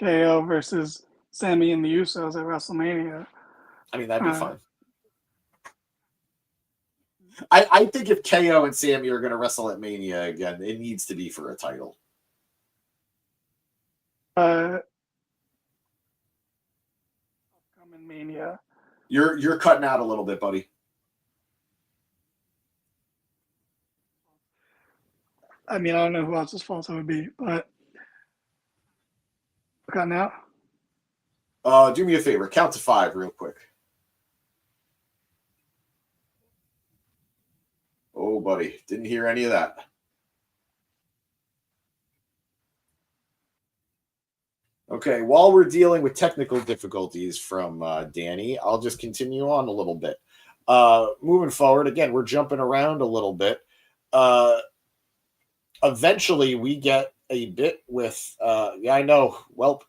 KO versus Sammy and the Usos at WrestleMania. I mean, that'd be fun. I think if KO and Sammy are going to wrestle at Mania again, it needs to be for a title. Upcoming Mania. You're cutting out a little bit, buddy. I mean, I don't know who else's fault it would be, but cutting out. Do me a favor. Count to 5 real quick. Oh, buddy. Didn't hear any of that. Okay, while we're dealing with technical difficulties from Danny, I'll just continue on a little bit. Moving forward, again, we're jumping around a little bit. Eventually, we get a bit with I know. Well,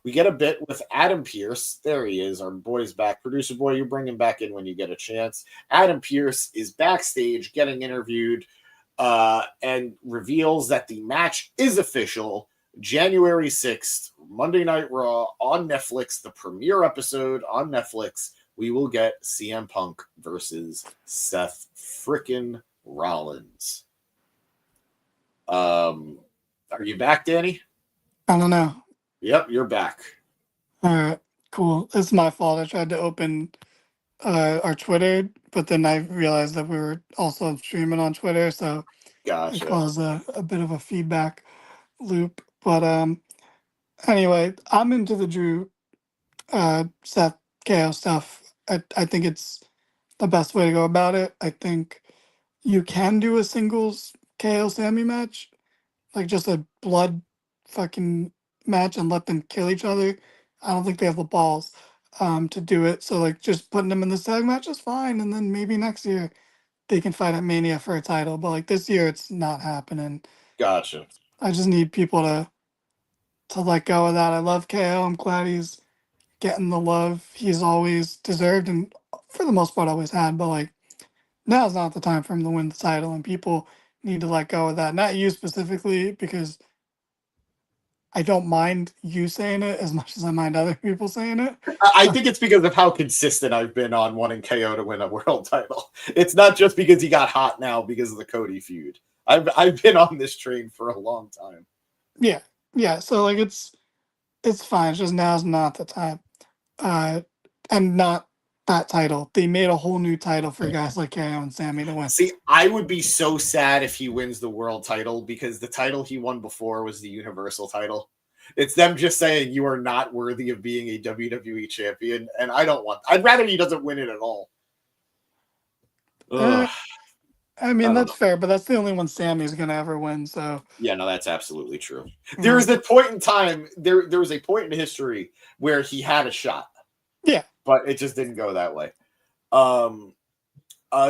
we get a bit with Adam Pearce. There he is. Our boy's back. Producer boy, you bring him back in when you get a chance. Adam Pearce is backstage getting interviewed and reveals that the match is official. January 6th, Monday Night Raw on Netflix, the premiere episode on Netflix. We will get CM Punk versus Seth frickin' Rollins. Are you back, Danny? I don't know. Yep, you're back. All right, cool. It's my fault. I tried to open our Twitter, but then I realized that we were also streaming on Twitter, so it Gotcha. caused a bit of a feedback loop. But anyway, I'm into the Drew Seth KO stuff. I think it's the best way to go about it. I think you can do a singles KO Sammy match, like just a blood fucking match and let them kill each other. I don't think they have the balls to do it. So like just putting them in the tag match is fine, and then maybe next year they can fight at Mania for a title. But like this year, it's not happening. Gotcha. I just need people to let go of that. I love KO. I'm glad he's getting the love he's always deserved and for the most part always had. But like now's not the time for him to win the title, and people need to let go of that. Not you specifically, because I don't mind you saying it as much as I mind other people saying it. I think it's because of how consistent I've been on wanting KO to win a world title. It's not just because he got hot now because of the Cody feud. I've been on this train for a long time. Yeah. So like it's fine. It's just now's not the time. And not that title. They made a whole new title for guys like KO and Sammy to win. See, I would be so sad if he wins the world title because the title he won before was the Universal title. It's them just saying you are not worthy of being a WWE champion, and I'd rather he doesn't win it at all. I mean, that's fair, but that's the only one Sammy's gonna ever win. So yeah, no, that's absolutely true. There was a point in time, there was a point in history where he had a shot. Yeah, but it just didn't go that way.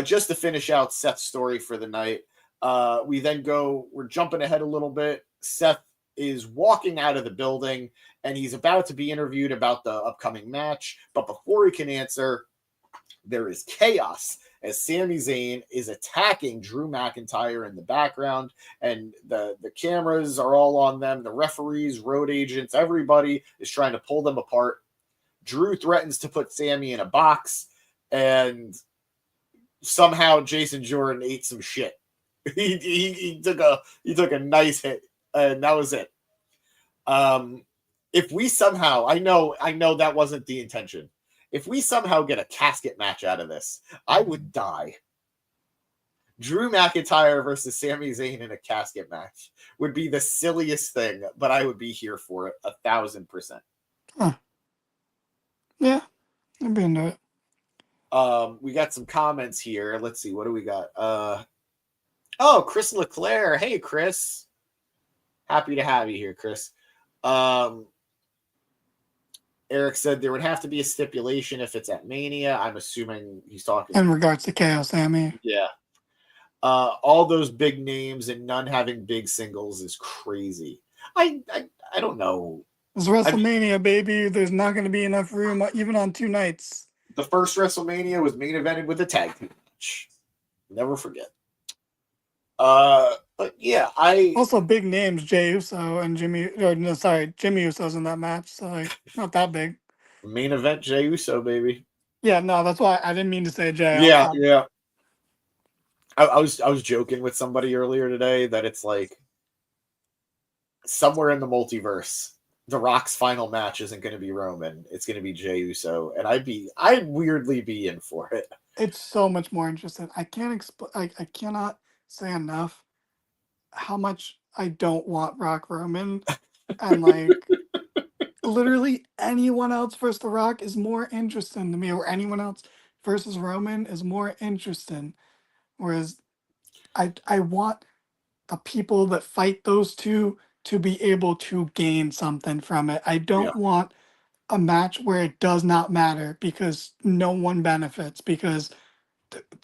Just to finish out Seth's story for the night, we're jumping ahead a little bit. Seth is walking out of the building and he's about to be interviewed about the upcoming match. But before he can answer, there is chaos as Sami Zayn is attacking Drew McIntyre in the background, and the cameras are all on them. The referees, road agents, everybody is trying to pull them apart. Drew threatens to put Sammy in a box, and somehow Jason Jordan ate some shit. He took a nice hit, and that was it. If we somehow, I know that wasn't the intention. If we somehow get a casket match out of this, I would die. Drew McIntyre versus Sami Zayn in a casket match would be the silliest thing, but I would be here for it 1,000%. Huh. Yeah, I'd be into it. We got some comments here. Let's see, what do we got? Chris LeClaire. Hey, Chris. Happy to have you here, Chris. Eric said there would have to be a stipulation if it's at Mania. I'm assuming he's talking in regards to KO Sammy. Yeah. All those big names and none having big singles is crazy. I don't know. It's WrestleMania, baby. There's not going to be enough room, even on 2 nights. The first WrestleMania was main evented with a tag team match. Never forget. But yeah, also big names, Jey Uso and Jimmy Uso's in that match, so like not that big. Main event Jey Uso, baby. Yeah, no, that's why I didn't mean to say Jey. Yeah. I was joking with somebody earlier today that it's like somewhere in the multiverse, The Rock's final match isn't going to be Roman; it's going to be Jey Uso, and I'd weirdly be in for it. It's so much more interesting. I cannot say enough how much I don't want Rock Roman, and like literally anyone else versus The Rock is more interesting to me, or anyone else versus Roman is more interesting. Whereas I want the people that fight those two to be able to gain something from it. I don't want a match where it does not matter because no one benefits, because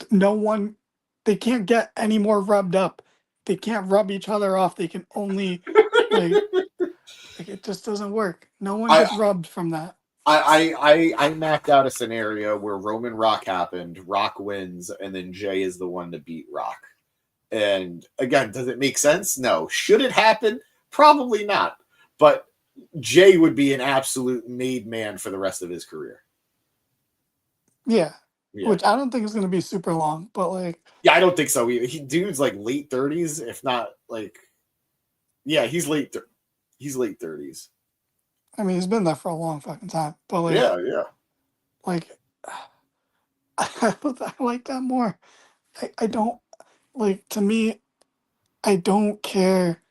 they can't get any more rubbed up. They can't rub each other off. They can only Like it just doesn't work. No one gets rubbed from that. I mapped out a scenario where Roman Rock happened, Rock wins, and then Jay is the one to beat Rock. And again, does it make sense? No. Should it happen? Probably not. But Jay would be an absolute made man for the rest of his career. Yeah. Which I don't think is going to be super long, but like. Yeah, I don't think so either. Dude's like late 30s, if not like. Yeah, he's late 30s. I mean, he's been there for a long fucking time. But like. Yeah. Like, I like that more. I don't. Like, to me, I don't care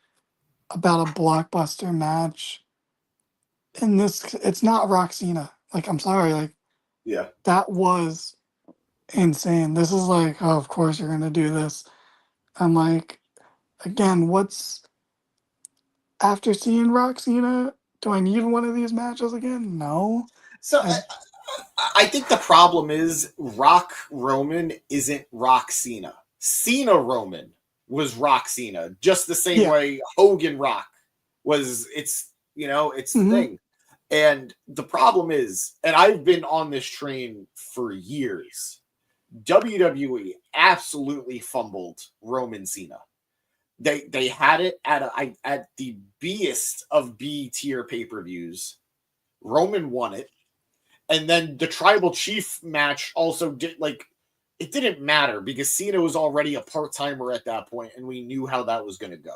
about a blockbuster match. In this, it's not Rock Cena. Like, I'm sorry. Like, yeah, that was insane. This is like, oh, of course you're gonna do this. I'm like, again, what's after seeing Rock Cena? Do I need one of these matches again? No. So I think the problem is Rock Roman isn't Rock Cena. Cena Roman was Rock Cena, just the same way Hogan Rock was. It's the thing. And the problem is, and I've been on this train for years, WWE absolutely fumbled Roman Cena. They had it at the B-est of B tier pay-per-views. Roman won it. And then the Tribal Chief match also it didn't matter because Cena was already a part-timer at that point, and we knew how that was going to go.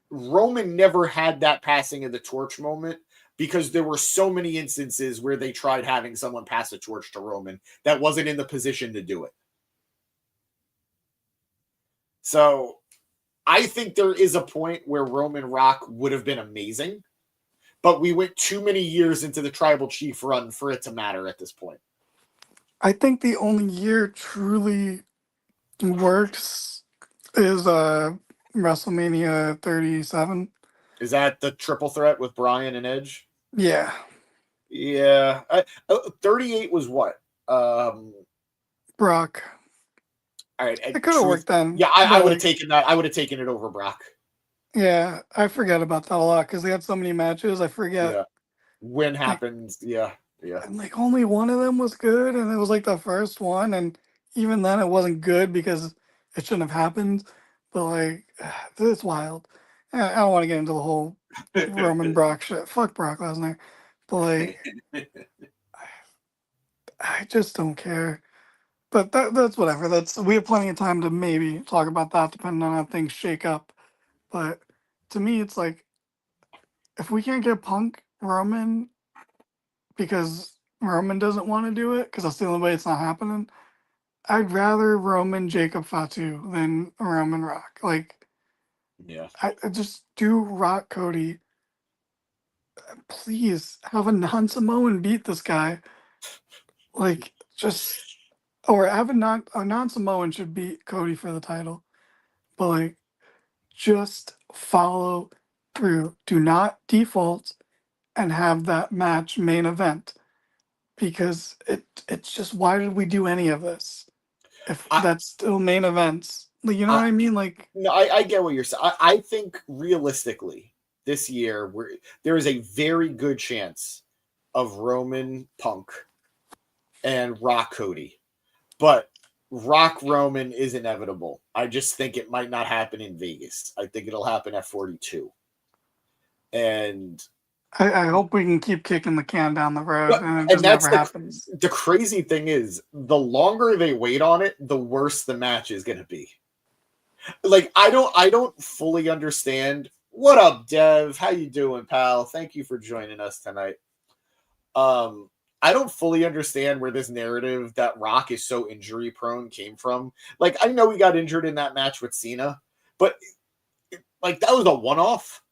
Roman never had that passing of the torch moment because there were so many instances where they tried having someone pass a torch to Roman that wasn't in the position to do it. So I think there is a point where Roman Rock would have been amazing, but we went too many years into the Tribal Chief run for it to matter at this point. I think the only year truly works is WrestleMania 37. Is that the triple threat with Bryan and Edge? Yeah. Yeah. 38 was what? Brock. All right. It could have worked then. Yeah, I would have taken that. I would have taken it over Brock. Yeah, I forget about that a lot because they had so many matches. I forget. Yeah. When happens. Yeah. And like only one of them was good, and it was like the first one, and even then it wasn't good because it shouldn't have happened. But like, it's wild. I don't want to get into the whole Roman Brock shit. Fuck Brock Lesnar. But like, I just don't care. But that's whatever. We have plenty of time to maybe talk about that, depending on how things shake up. But to me, it's like if we can't get Punk Roman because Roman doesn't want to do it, because that's the only way it's not happening, I'd rather Roman Jacob Fatu than Roman Rock. Like, yeah, I just do Rock Cody. Please have a non-Samoan beat this guy. Like, or have a non-Samoan should beat Cody for the title. But like, just follow through. Do not default and have that match main event. Because it's just, why did we do any of this if that's still main events? Like, you know what I mean? Like, no, I get what you're saying. I think realistically this year there is a very good chance of Roman Punk and Rock Cody, but Rock Roman is inevitable. I just think it might not happen in Vegas. I think it'll happen at 42, and I hope we can keep kicking the can down the road, and it just never happens. The crazy thing is, the longer they wait on it, the worse the match is going to be. Like, I don't fully understand. What up, Dev? How you doing, pal? Thank you for joining us tonight. I don't fully understand where this narrative that Rock is so injury prone came from. Like, I know he got injured in that match with Cena, but like that was a one-off.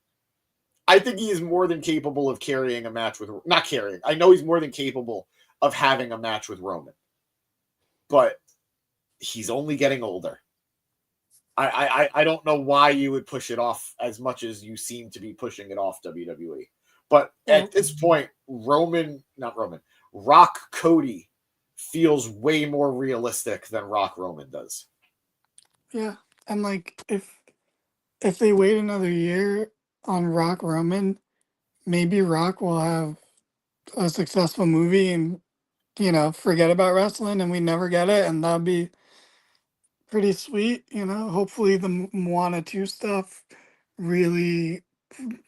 I think he is more than capable of carrying a match with... Not carrying. I know he's more than capable of having a match with Roman. But he's only getting older. I don't know why you would push it off as much as you seem to be pushing it off, WWE. But at this point, Rock Cody feels way more realistic than Rock Roman does. Yeah. And like, if if they wait another year on Rock Roman, maybe Rock will have a successful movie and forget about wrestling and we never get it, and that'd be pretty sweet. Hopefully the Moana 2 stuff really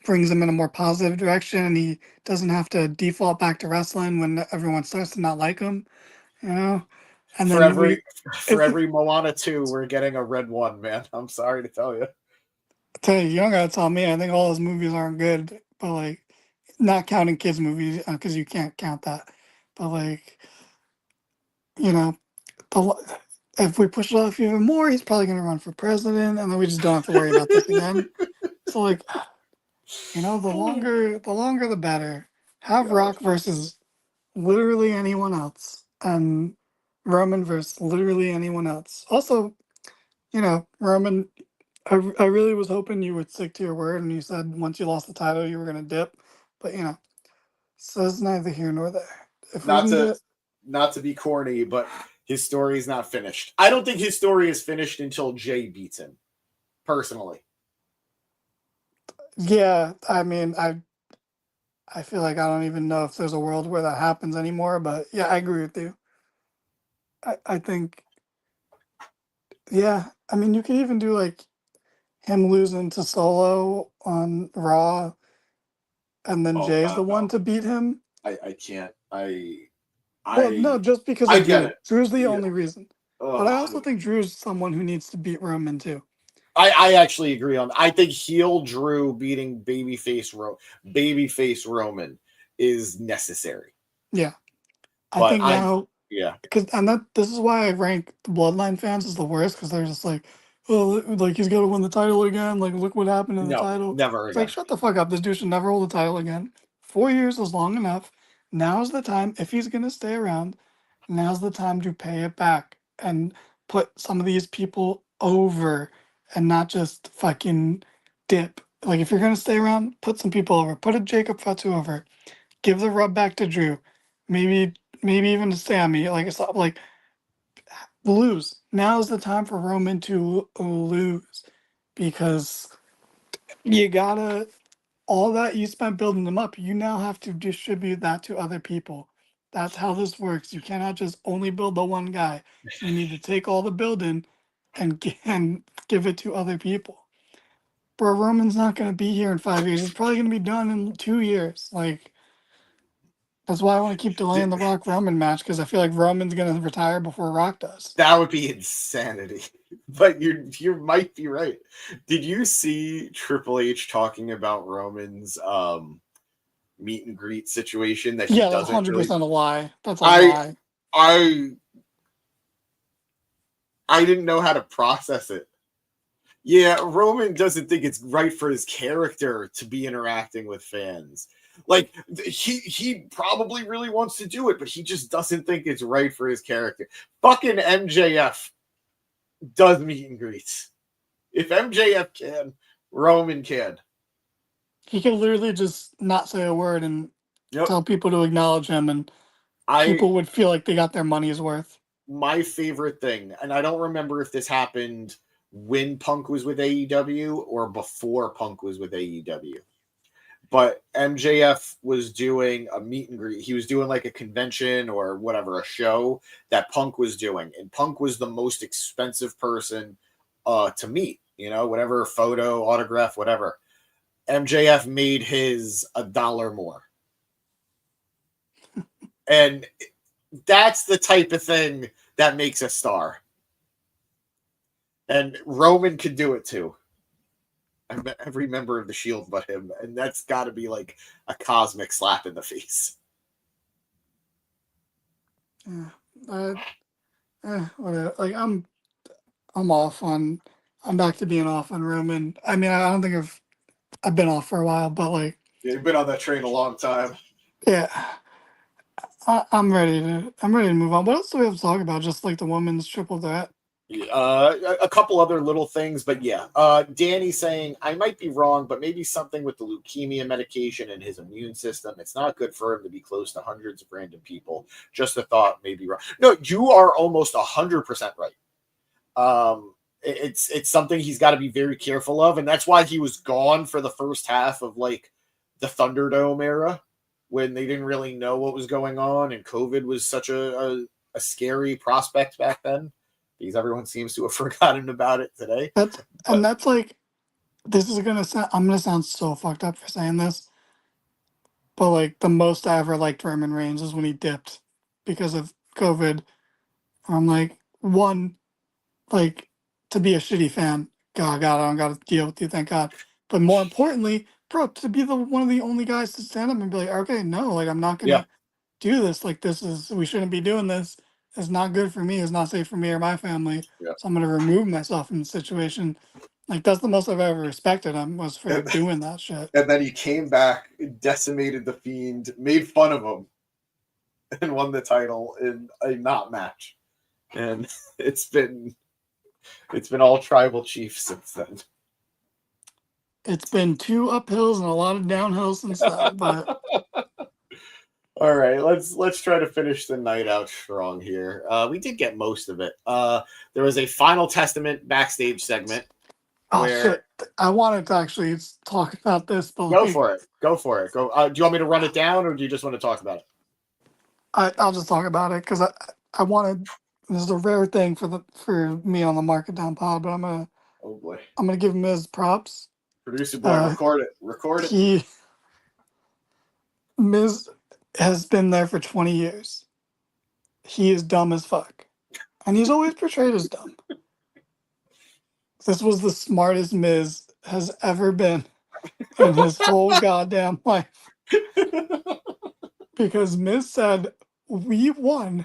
brings him in a more positive direction and he doesn't have to default back to wrestling when everyone starts to not like him, you know? And For then we, if, every Moana 2, we're getting a red one, man. I'm sorry to tell you. tell you don't gotta tell me, I think all his movies aren't good, but like, not counting kids movies, because you can't count that. But like, you know, if we push it off even more, he's probably gonna run for president, and then we just don't have to worry about this again. So like, the longer the better. Have God. Rock versus literally anyone else, and Roman versus literally anyone else. Also, Roman, I really was hoping you would stick to your word, and you said once you lost the title, you were gonna dip. But so it's neither here nor there. If we Not can to get, not to be corny, but his story is not finished. I don't think his story is finished until Jay beats him. Personally, yeah, I mean, I feel like I don't even know if there's a world where that happens anymore. But yeah, I agree with you. I think, yeah, I mean, you can even do like him losing to Solo on Raw, and then oh Jay's God, the one no, to beat him. I can't. Well, no, just because I of get Drew. it. Drew's the Yeah. only reason. But I also Ugh. think Drew's someone who needs to beat Roman too. I actually agree on. I think heel Drew beating babyface Roman is necessary. Yeah, I But think now, yeah, because this is why I rank the Bloodline fans as the worst, because they're just like, oh, like he's got to win the title again. Like, look what happened to the no, title. never It's like, again. shut the fuck up. This dude should never hold the title again. 4 years is long enough. Now's the time. If he's gonna stay around, now's the time to pay it back and put some of these people over, and not just fucking dip. Like, if you're gonna stay around, put some people over. Put a Jacob Fatu over. Give the rub back to Drew. Maybe even to Sammy. Like, it's not like lose. Now's the time for Roman to lose, because you gotta, all that you spent building them up, you now have to distribute that to other people. That's how this works. You cannot just only build the one guy. You need to take all the building and give it to other people. Bro, Roman's not gonna be here in 5 years. It's probably gonna be done in 2 years. Like, that's why I want to keep delaying the Rock Roman match, because I feel like Roman's gonna retire before Rock does. That would be insanity. But you might be right. Did you see Triple H talking about Roman's meet and greet situation that he Yeah, that's doesn't really 100% a lie. That's a I lie. I I didn't know how to process it. Yeah, Roman doesn't think it's right for his character to be interacting with fans. Like he probably really wants to do it, but he just doesn't think it's right for his character. Fucking MJF does meet and greets. If MJF can, Roman can. He could literally just not say a word and Yep. tell people to acknowledge him, and people would feel like they got their money's worth. My favorite thing, and I don't remember if this happened when Punk was with AEW or before Punk was with AEW, but MJF was doing a meet and greet. He was doing like a convention or whatever, a show that Punk was doing, and Punk was the most expensive person to meet. Whatever, photo, autograph, whatever. MJF made his $1 more, and that's the type of thing that makes a star. And Roman could do it too. I met every member of the Shield but him, and that's got to be like a cosmic slap in the face. Whatever. Like, I'm off on. I'm back to being off on Roman. I mean, I don't think I've been off for a while, but like, Yeah, you've been on that train a long time. yeah, I'm ready to move on. What else do we have to talk about? Just like the women's triple threat. A couple other little things, but yeah. Danny saying, I might be wrong, but maybe something with the leukemia medication and his immune system. It's not good for him to be close to hundreds of random people. Just a thought, maybe wrong. No, you are almost 100% right. it's something he's got to be very careful of, and that's why he was gone for the first half of like the Thunderdome era when they didn't really know what was going on, and COVID was such a scary prospect back then because everyone seems to have forgotten about it today. That's like, this is gonna sound, I'm gonna sound so fucked up for saying this, but like the most I ever liked Roman Reigns is when he dipped because of COVID. I'm like, one, like, to be a shitty fan, God, I don't got to deal with you, thank God. But more importantly, bro, to be the one of the only guys to stand up and be like, okay, no, like, I'm not gonna do this. Like, we shouldn't be doing this. It's not good for me. It's not safe for me or my family. Yeah. So I'm gonna remove myself from the situation. Like, that's the most I've ever respected him, was for doing that shit. And then he came back, decimated the Fiend, made fun of him, and won the title in a not match. And it's been all tribal chief since then. It's been 2 uphills and a lot of downhills since then, but all right, let's try to finish the night out strong here. We did get most of it. There was a Final Testament backstage segment. Shit. I wanted to actually talk about this, but go for it. Go. Do you want me to run it down, or do you just want to talk about it? I'll just talk about it because I wanted. This is a rare thing for me on the Market Down pod, but I'm gonna give him his props. Producer boy, record it. Miz has been there for 20 years. He is dumb as fuck, and he's always portrayed as dumb. This was the smartest Miz has ever been in his whole goddamn life. Because Miz said, "We won.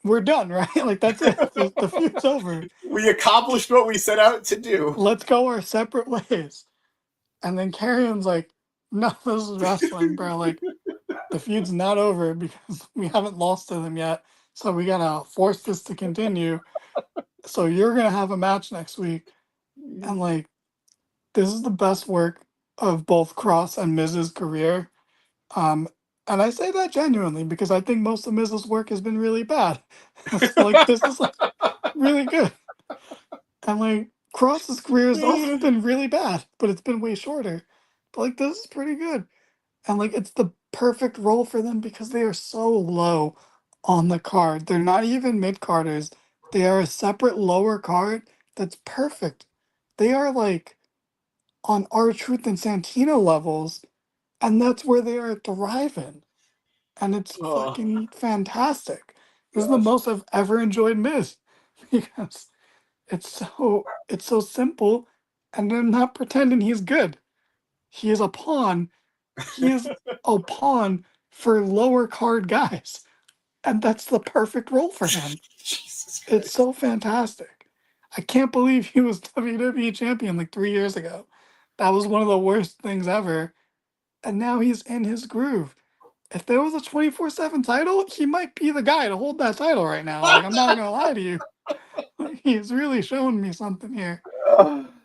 We're done, right? Like, that's it. The feud's over. We accomplished what we set out to do. Let's go our separate ways." And then Karrion's like, "No, this is wrestling, bro. Like, the feud's not over because we haven't lost to them yet. So we gotta force this to continue. So you're gonna have a match next week." And like, this is the best work of both Cross and Miz's career. And I say that genuinely because I think most of Miz's work has been really bad. So like, this is like really good. And like, Cross's career has also been really bad, but it's been way shorter. But like, this is pretty good. And like, it's the perfect role for them because they are so low on the card. They're not even mid-carders. They are a separate lower card that's perfect. They are like on R-Truth and Santino levels, and that's where they are thriving. And it's fucking fantastic. This is the most I've ever enjoyed Miz because it's so simple, and I'm not pretending he's good. He is a pawn. He is a pawn for lower card guys, and that's the perfect role for him. It's so fantastic. I can't believe he was WWE champion like 3 years ago. That was one of the worst things ever. And now he's in his groove. If there was a 24/7 title, he might be the guy to hold that title right now. Like, I'm not gonna lie to you. He's really showing me something here.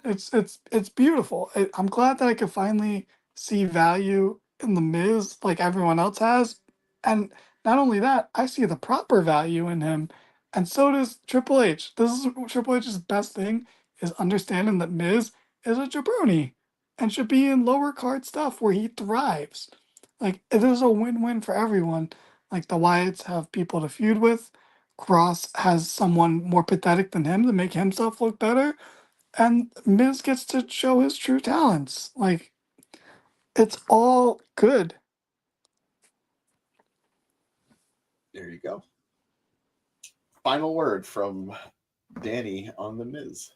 It's beautiful. I'm glad that I could finally see value in the Miz like everyone else has. And not only that, I see the proper value in him. And so does Triple H. This is Triple H's best thing, is understanding that Miz is a jabroni and should be in lower card stuff where he thrives. Like, it is a win-win for everyone. Like, the Wyatts have people to feud with. Cross has someone more pathetic than him to make himself look better. And Miz gets to show his true talents. Like, it's all good. There you go. Final word from Danny on the Miz.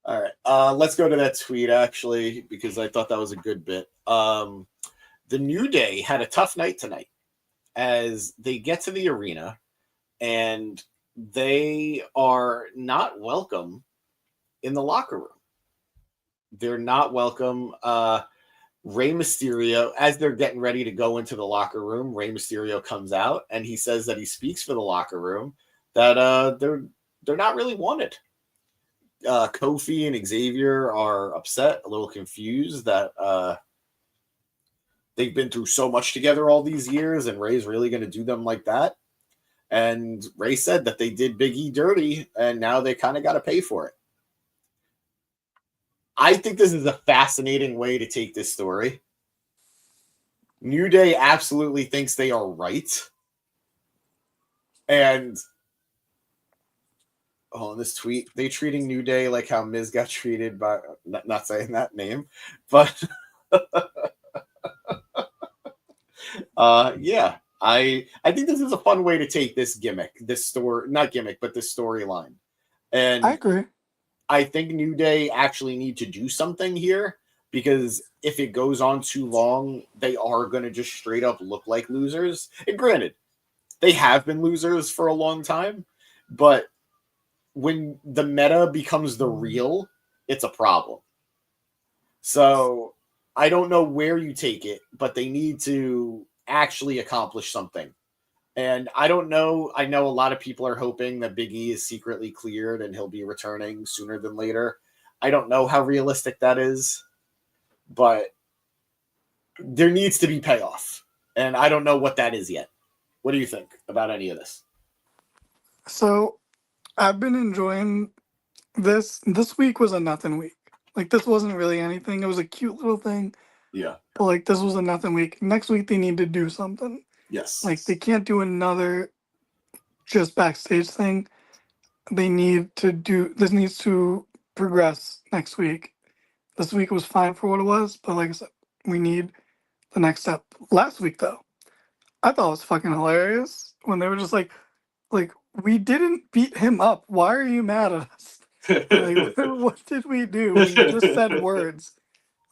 All right, let's go to that tweet actually because I thought that was a good bit. The New Day had a tough night tonight as they get to the arena and they are not welcome in the locker room. They're not welcome. Rey Mysterio, as they're getting ready to go into the locker room, Rey Mysterio comes out and he says that he speaks for the locker room, that they're not really wanted. Kofi and Xavier are upset, a little confused that they've been through so much together all these years, and Ray's really going to do them like that. And Ray said that they did Big E dirty, and now they kind of got to pay for it. I think this is a fascinating way to take this story. New Day absolutely thinks they are right. And in this tweet, they treating New Day like how Miz got treated by, not saying that name, but yeah, I think this is a fun way to take this gimmick, this story, not gimmick, but this storyline. And I agree. I think New Day actually need to do something here, because if it goes on too long, they are going to just straight up look like losers. And granted, they have been losers for a long time, but when the meta becomes the real, it's a problem. So I don't know where you take it, but they need to actually accomplish something. And I don't know. I know a lot of people are hoping that Big E is secretly cleared and he'll be returning sooner than later. I don't know how realistic that is, but there needs to be payoff. And I don't know what that is yet. What do you think about any of this? So I've been enjoying this. This week was a nothing week. Like, this wasn't really anything. It was a cute little thing. Yeah. But, like, this was a nothing week. Next week, they need to do something. Yes. Like, they can't do another just backstage thing. They need to do, this needs to progress next week. This week was fine for what it was, but like I said, we need the next step. Last week, though, I thought it was fucking hilarious when they were just like, we didn't beat him up. Why are you mad at us? Like, what did we do? We just said words.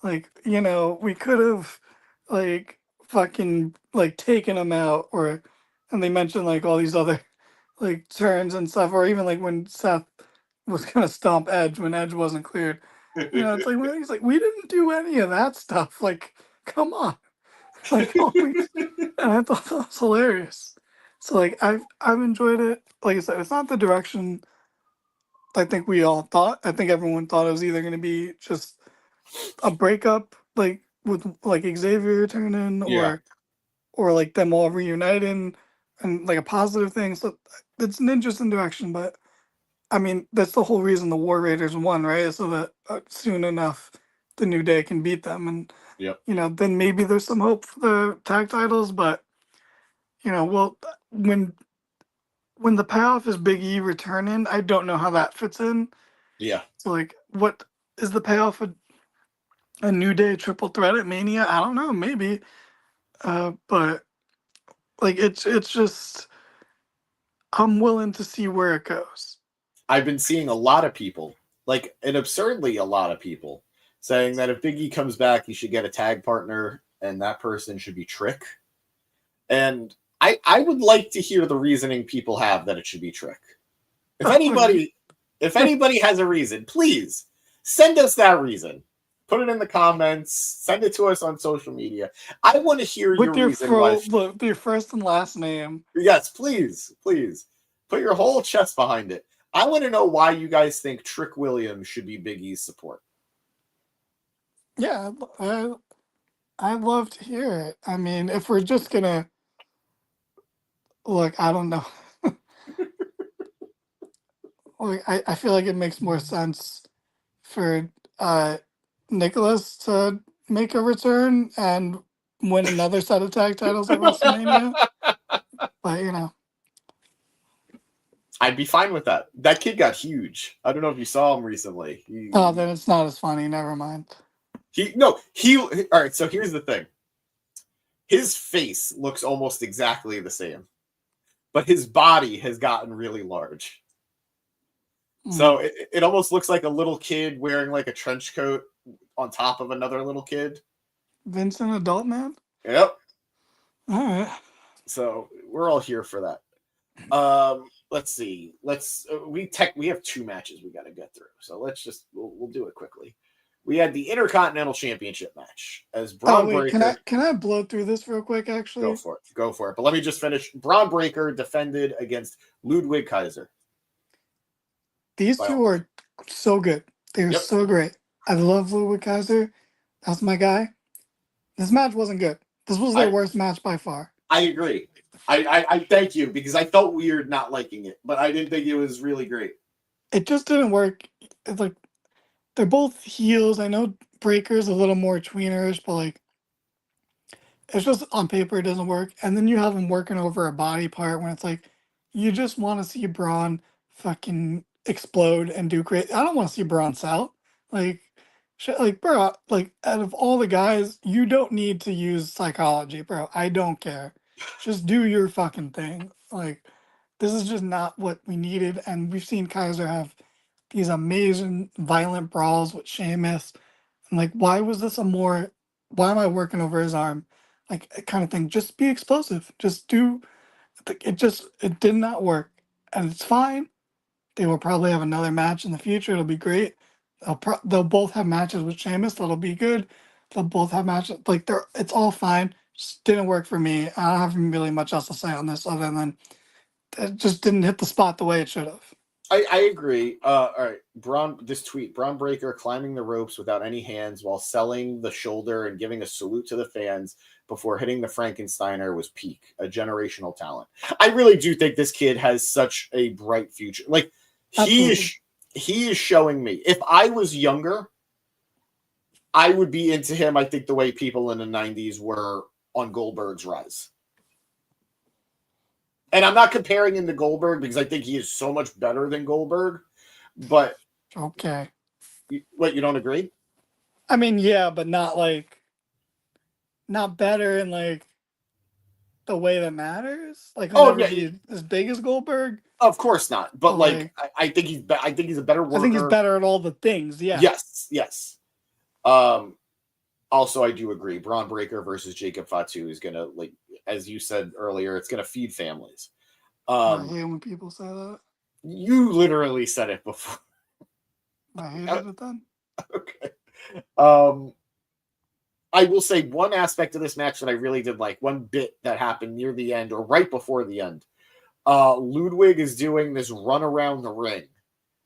Like, you know, we could have, like, fucking, like, taken him out, and they mentioned, like, all these other, like, turns and stuff, or even, like, when Seth was gonna stomp Edge when Edge wasn't cleared. You know, it's like, he's like, we didn't do any of that stuff. Like, come on. Like, and I thought that was hilarious. So, like, I've enjoyed it. Like I said, it's not the direction I think we all thought. I think everyone thought it was either going to be just a breakup, like with like Xavier returning, or like them all reuniting, and like a positive thing. So it's an interesting direction, but I mean that's the whole reason the War Raiders won, right? So that soon enough the New Day can beat them, and Yep. you know then maybe there's some hope for the tag titles, but you know, well, when the payoff is Big E returning, I don't know how that fits in. Yeah. So, like, what is the payoff? A New Day triple threat at Mania? I don't know, maybe. But like, it's just I'm willing to see where it goes. I've been seeing a lot of people, like an absurdly a lot of people, saying that if Big E comes back, he should get a tag partner, and that person should be Trick. And I would like to hear the reasoning people have that it should be Trick. If anybody has a reason, please send us that reason. Put it in the comments. Send it to us on social media. I want to hear With your reason why. With your first and last name. Yes, please. Put your whole chest behind it. I want to know why you guys think Trick Williams should be Big E's support. Yeah, I'd love to hear it. I mean, if we're just gonna look, I don't know. Like, I feel like it makes more sense for Nicholas to make a return and win another set of tag titles at WrestleMania. But you know, I'd be fine with that. That kid got huge. I don't know if you saw him recently. then it's not as funny. Never mind. All right, so here's the thing. His face looks almost exactly the same, but his body has gotten really large. So it almost looks like a little kid wearing like a trench coat on top of another little kid. Vincent Adult Man? Yep. All right. So we're all here for that. Let's see. We have 2 matches we got to get through. So we'll do it quickly. We had the Intercontinental Championship match as Braun Breaker. Can I blow through this real quick? Actually, Go for it. But let me just finish. Braun Breaker defended against Ludwig Kaiser. These two are so good. They're so great. I love Ludwig Kaiser. That's my guy. This match wasn't good. This was their worst match by far. I agree. I thank you, because I felt weird not liking it, but I didn't think it was really great. It just didn't work. It's like they're both heels. I know Breaker's a little more tweenerish, but like it's just on paper it doesn't work. And then you have him working over a body part when it's like you just want to see Braun fucking explode and do great. I don't want to see Braun sell. Like shit, like bro, like out of all the guys, you don't need to use psychology, bro. I don't care. Just do your fucking thing. Like this is just not what we needed. And we've seen Kaiser have these amazing violent brawls with Sheamus. And like, why was this a more? Why am I working over his arm? Like kind of thing. Just be explosive. Just do. It did not work, and it's fine. They will probably have another match in the future. It'll be great. They'll both have matches with Sheamus. That'll be good. They'll both have matches. Like it's all fine. Just didn't work for me. I don't have really much else to say on this other than it just didn't hit the spot the way it should have. I agree. All right, this tweet: Braun Breaker climbing the ropes without any hands while selling the shoulder and giving a salute to the fans before hitting the Frankensteiner was peak. A generational talent. I really do think this kid has such a bright future. Like he is showing me. If I was younger, I would be into him. I think the way people in the '90s were on Goldberg's rise. And I'm not comparing him to Goldberg because I think he is so much better than Goldberg. But okay, what, you don't agree? I mean, yeah, but not better in like the way that matters. Like he'll never be as big as Goldberg. Of course not. But like I think he's a better worker. I think he's better at all the things. Yeah. Yes. Also, I do agree. Braun Breaker versus Jacob Fatu is gonna, like, as you said earlier, it's gonna feed families. I hate when people say that. You literally said it before. I hated it then. Okay. I will say one aspect of this match that I really did like, one bit that happened near the end or right before the end. Ludwig is doing this run around the ring,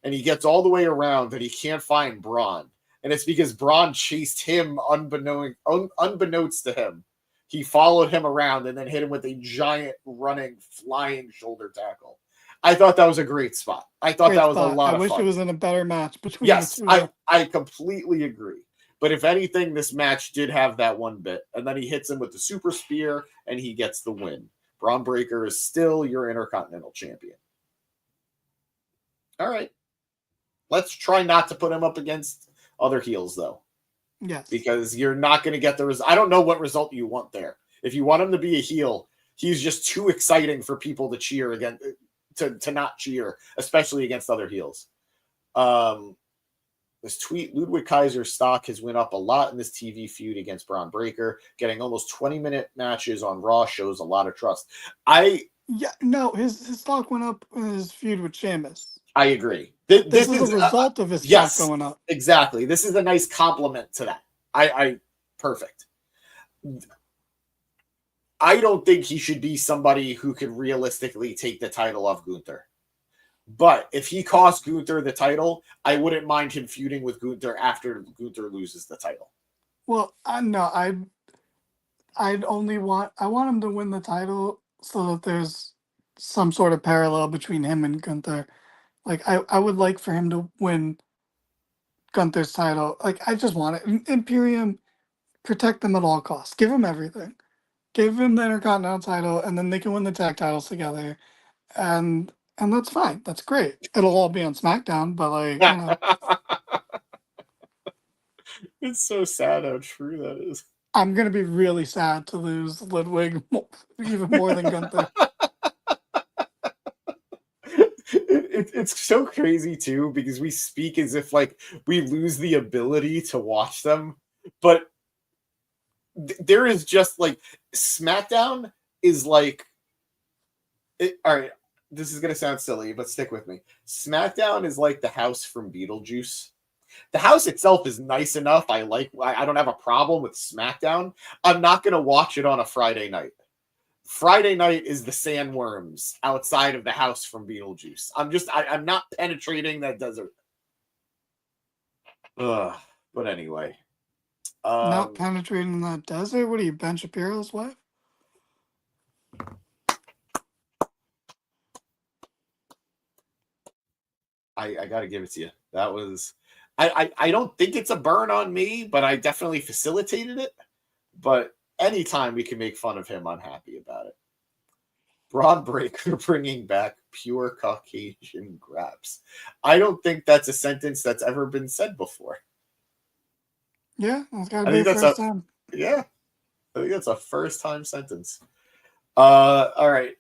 and he gets all the way around and he can't find Braun. And it's because Braun chased him unbeknownst to him. He followed him around and then hit him with a giant running, flying shoulder tackle. I thought that was a great spot. I thought that was a lot of fun. I wish it was in a better match between the two. I completely agree. But if anything, this match did have that one bit. And then he hits him with the super spear and he gets the win. Braun Breaker is still your Intercontinental Champion. All right. Let's try not to put him up against other heels, though. Yes. Because you're not going to get the result. I don't know what result you want there. If you want him to be a heel, he's just too exciting for people to cheer again, to not cheer, especially against other heels. This tweet: Ludwig Kaiser's stock has went up a lot in this TV feud against Braun Breaker. Getting almost 20-minute matches on Raw shows a lot of trust. His stock went up in his feud with Sheamus. I agree. This is a result of his stock going up. Exactly. This is a nice compliment to that. Perfect. I don't think he should be somebody who could realistically take the title off Gunther. But if he cost Gunther the title, I wouldn't mind him feuding with Gunther after Gunther loses the title. Well, I want him to win the title so that there's some sort of parallel between him and Gunther. Like I would like for him to win Gunther's title. Like I just want it. Imperium, protect them at all costs. Give him everything. Give him the Intercontinental title, and then they can win the tag titles together. And that's fine. That's great. It'll all be on SmackDown, but It's so sad how true that is. I'm gonna be really sad to lose Ludwig even more than Gunther. It's so crazy too, because we speak as if like we lose the ability to watch them, but there is just like SmackDown is like all right, this is gonna sound silly, but stick with me. SmackDown is like the house from Beetlejuice. The house itself is nice enough. I don't have a problem with SmackDown. I'm not gonna watch it on a Friday night. Friday night is the sandworms outside of the house from Beetlejuice. I'm not penetrating that desert. But anyway. Not penetrating that desert? What are you, Ben Shapiro's wife? I gotta give it to you. That was I don't think it's a burn on me, but I definitely facilitated it. But anytime we can make fun of him, I'm happy about it. Braun Breaker bringing back pure Caucasian graps. I don't think that's a sentence that's ever been said before. Yeah, it's got to I be think the that's first time. Yeah, I think that's a first time sentence. All right.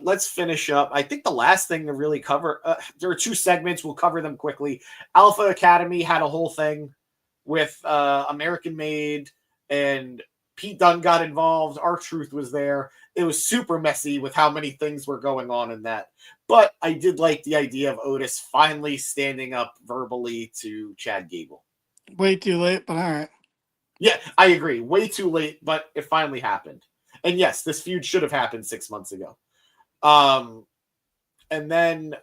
Let's finish up. I think the last thing to really cover, there are 2 segments. We'll cover them quickly. Alpha Academy had a whole thing with American Made, and Pete Dunne got involved. R-Truth was there. It was super messy with how many things were going on in that. But I did like the idea of Otis finally standing up verbally to Chad Gable. Way too late, but all right. Yeah, I agree. Way too late, but it finally happened. And yes, this feud should have happened 6 months ago. And then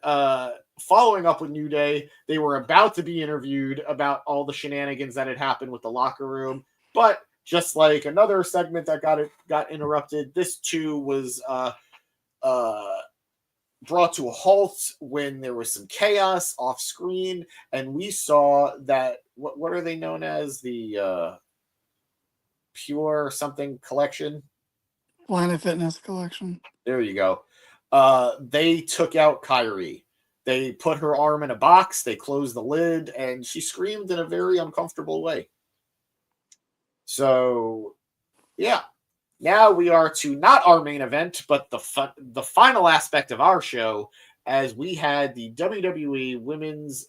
following up with New Day, they were about to be interviewed about all the shenanigans that had happened with the locker room. But just like another segment that got interrupted, this too was brought to a halt when there was some chaos off screen, and we saw that what are they known as, the Pure something collection? Planet Fitness collection. There you go. They took out Kyrie. They put her arm in a box. They closed the lid, and she screamed in a very uncomfortable way. So, yeah. Now we are to not our main event, but the final aspect of our show, as we had the WWE Women's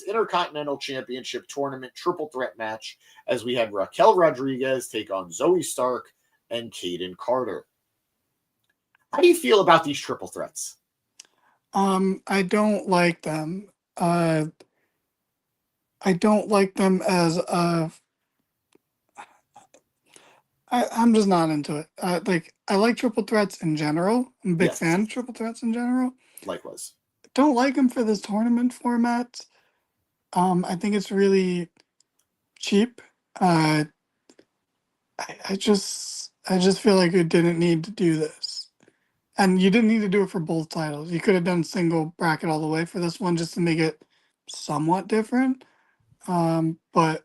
Intercontinental Championship Tournament triple threat match, as we had Raquel Rodriguez take on Zoe Stark and Kaden Carter. How do you feel about these triple threats? I don't like them. I don't like them as I'm just not into it. I like triple threats in general. I'm a big Yes. fan of triple threats in general. Likewise. Don't like them for this tournament format. I think it's really cheap. I just feel like it didn't need to do this. And you didn't need to do it for both titles. You could have done single bracket all the way for this one just to make it somewhat different. But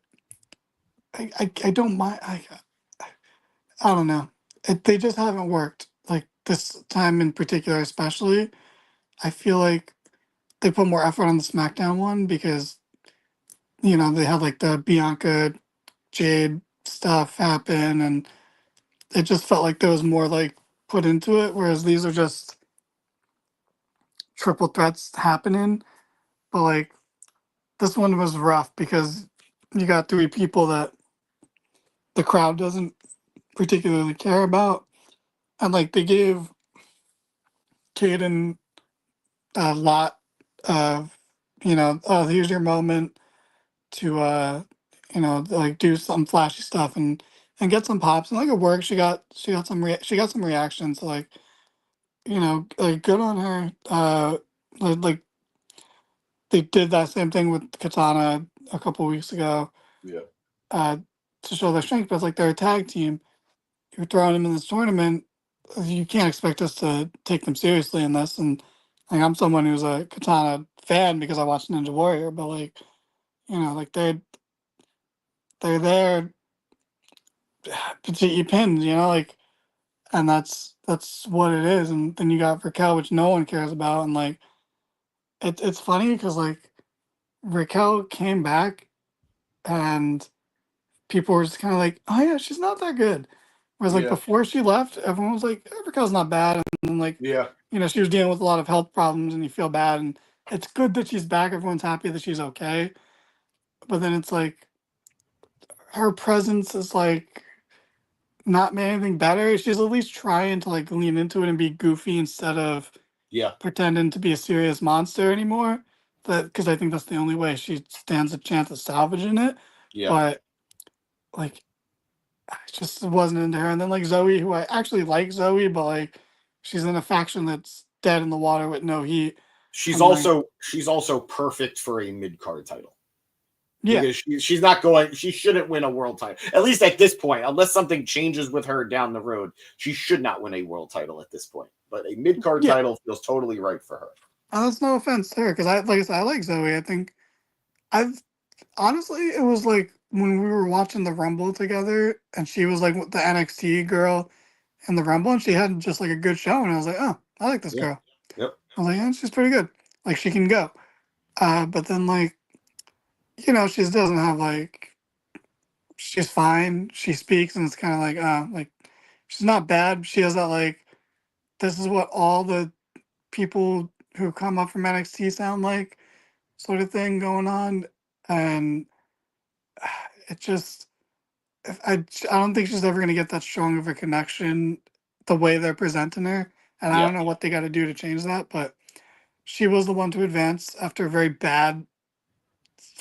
I don't mind. I don't know. They just haven't worked. Like this time in particular, especially. I feel like they put more effort on the SmackDown one because, they had like the Bianca Jade stuff happen, and it just felt like there was more like put into it. Whereas these are just triple threats happening. But like this one was rough because you got 3 people that the crowd doesn't particularly care about. And like they gave Caden a lot of, oh, here's your moment to like do some flashy stuff and get some pops, and like it worked. She got some reactions, so, like, like good on her. Like they did that same thing with Katana a couple weeks ago. Yeah. To show their strength, but it's like they're a tag team. You're throwing them in this tournament. You can't expect us to take them seriously in this. And like I'm someone who's a Katana fan because I watched Ninja Warrior, but like, like they're there to get you pinned, like, and that's what it is. And then you got Raquel, which no one cares about, and like it's funny because like Raquel came back and people were just kind of like, oh yeah, she's not that good. Whereas like Yeah. before she left, everyone was like, Raquel's not bad, and then like Yeah. she was dealing with a lot of health problems, and you feel bad, and it's good that she's back. Everyone's happy that she's okay, but then it's like her presence is like not made anything better. She's at least trying to like lean into it and be goofy instead of Yeah. pretending to be a serious monster anymore. Because I think that's the only way she stands a chance of salvaging it. Yeah. But like, I just wasn't into her. And then like Zoe, who I actually like Zoe, but like she's in a faction that's dead in the water with no heat. She's I'm like- also perfect for a mid-card title. Yeah, Because she's not going, she shouldn't win a world title. At least at this point, unless something changes with her down the road, she should not win a world title at this point. But a mid-card Yeah. title feels totally right for her. and that's no offense to her because like I said, I like Zoe. I think I've honestly, it was like when we were watching the Rumble together, and she was like the NXT girl in the Rumble, and she had just like a good show, and I was like, oh, I like this Yeah. girl. Yep. I was like, yeah, she's pretty good. Like she can go. But then like she doesn't have like she's fine. She speaks, and it's kind of like she's not bad. She has that like this is what all the people who come up from NXT sound like sort of thing going on, and it just I don't think she's ever gonna get that strong of a connection the way they're presenting her, and I Yeah. don't know what they got to do to change that, but she was the one to advance after a very bad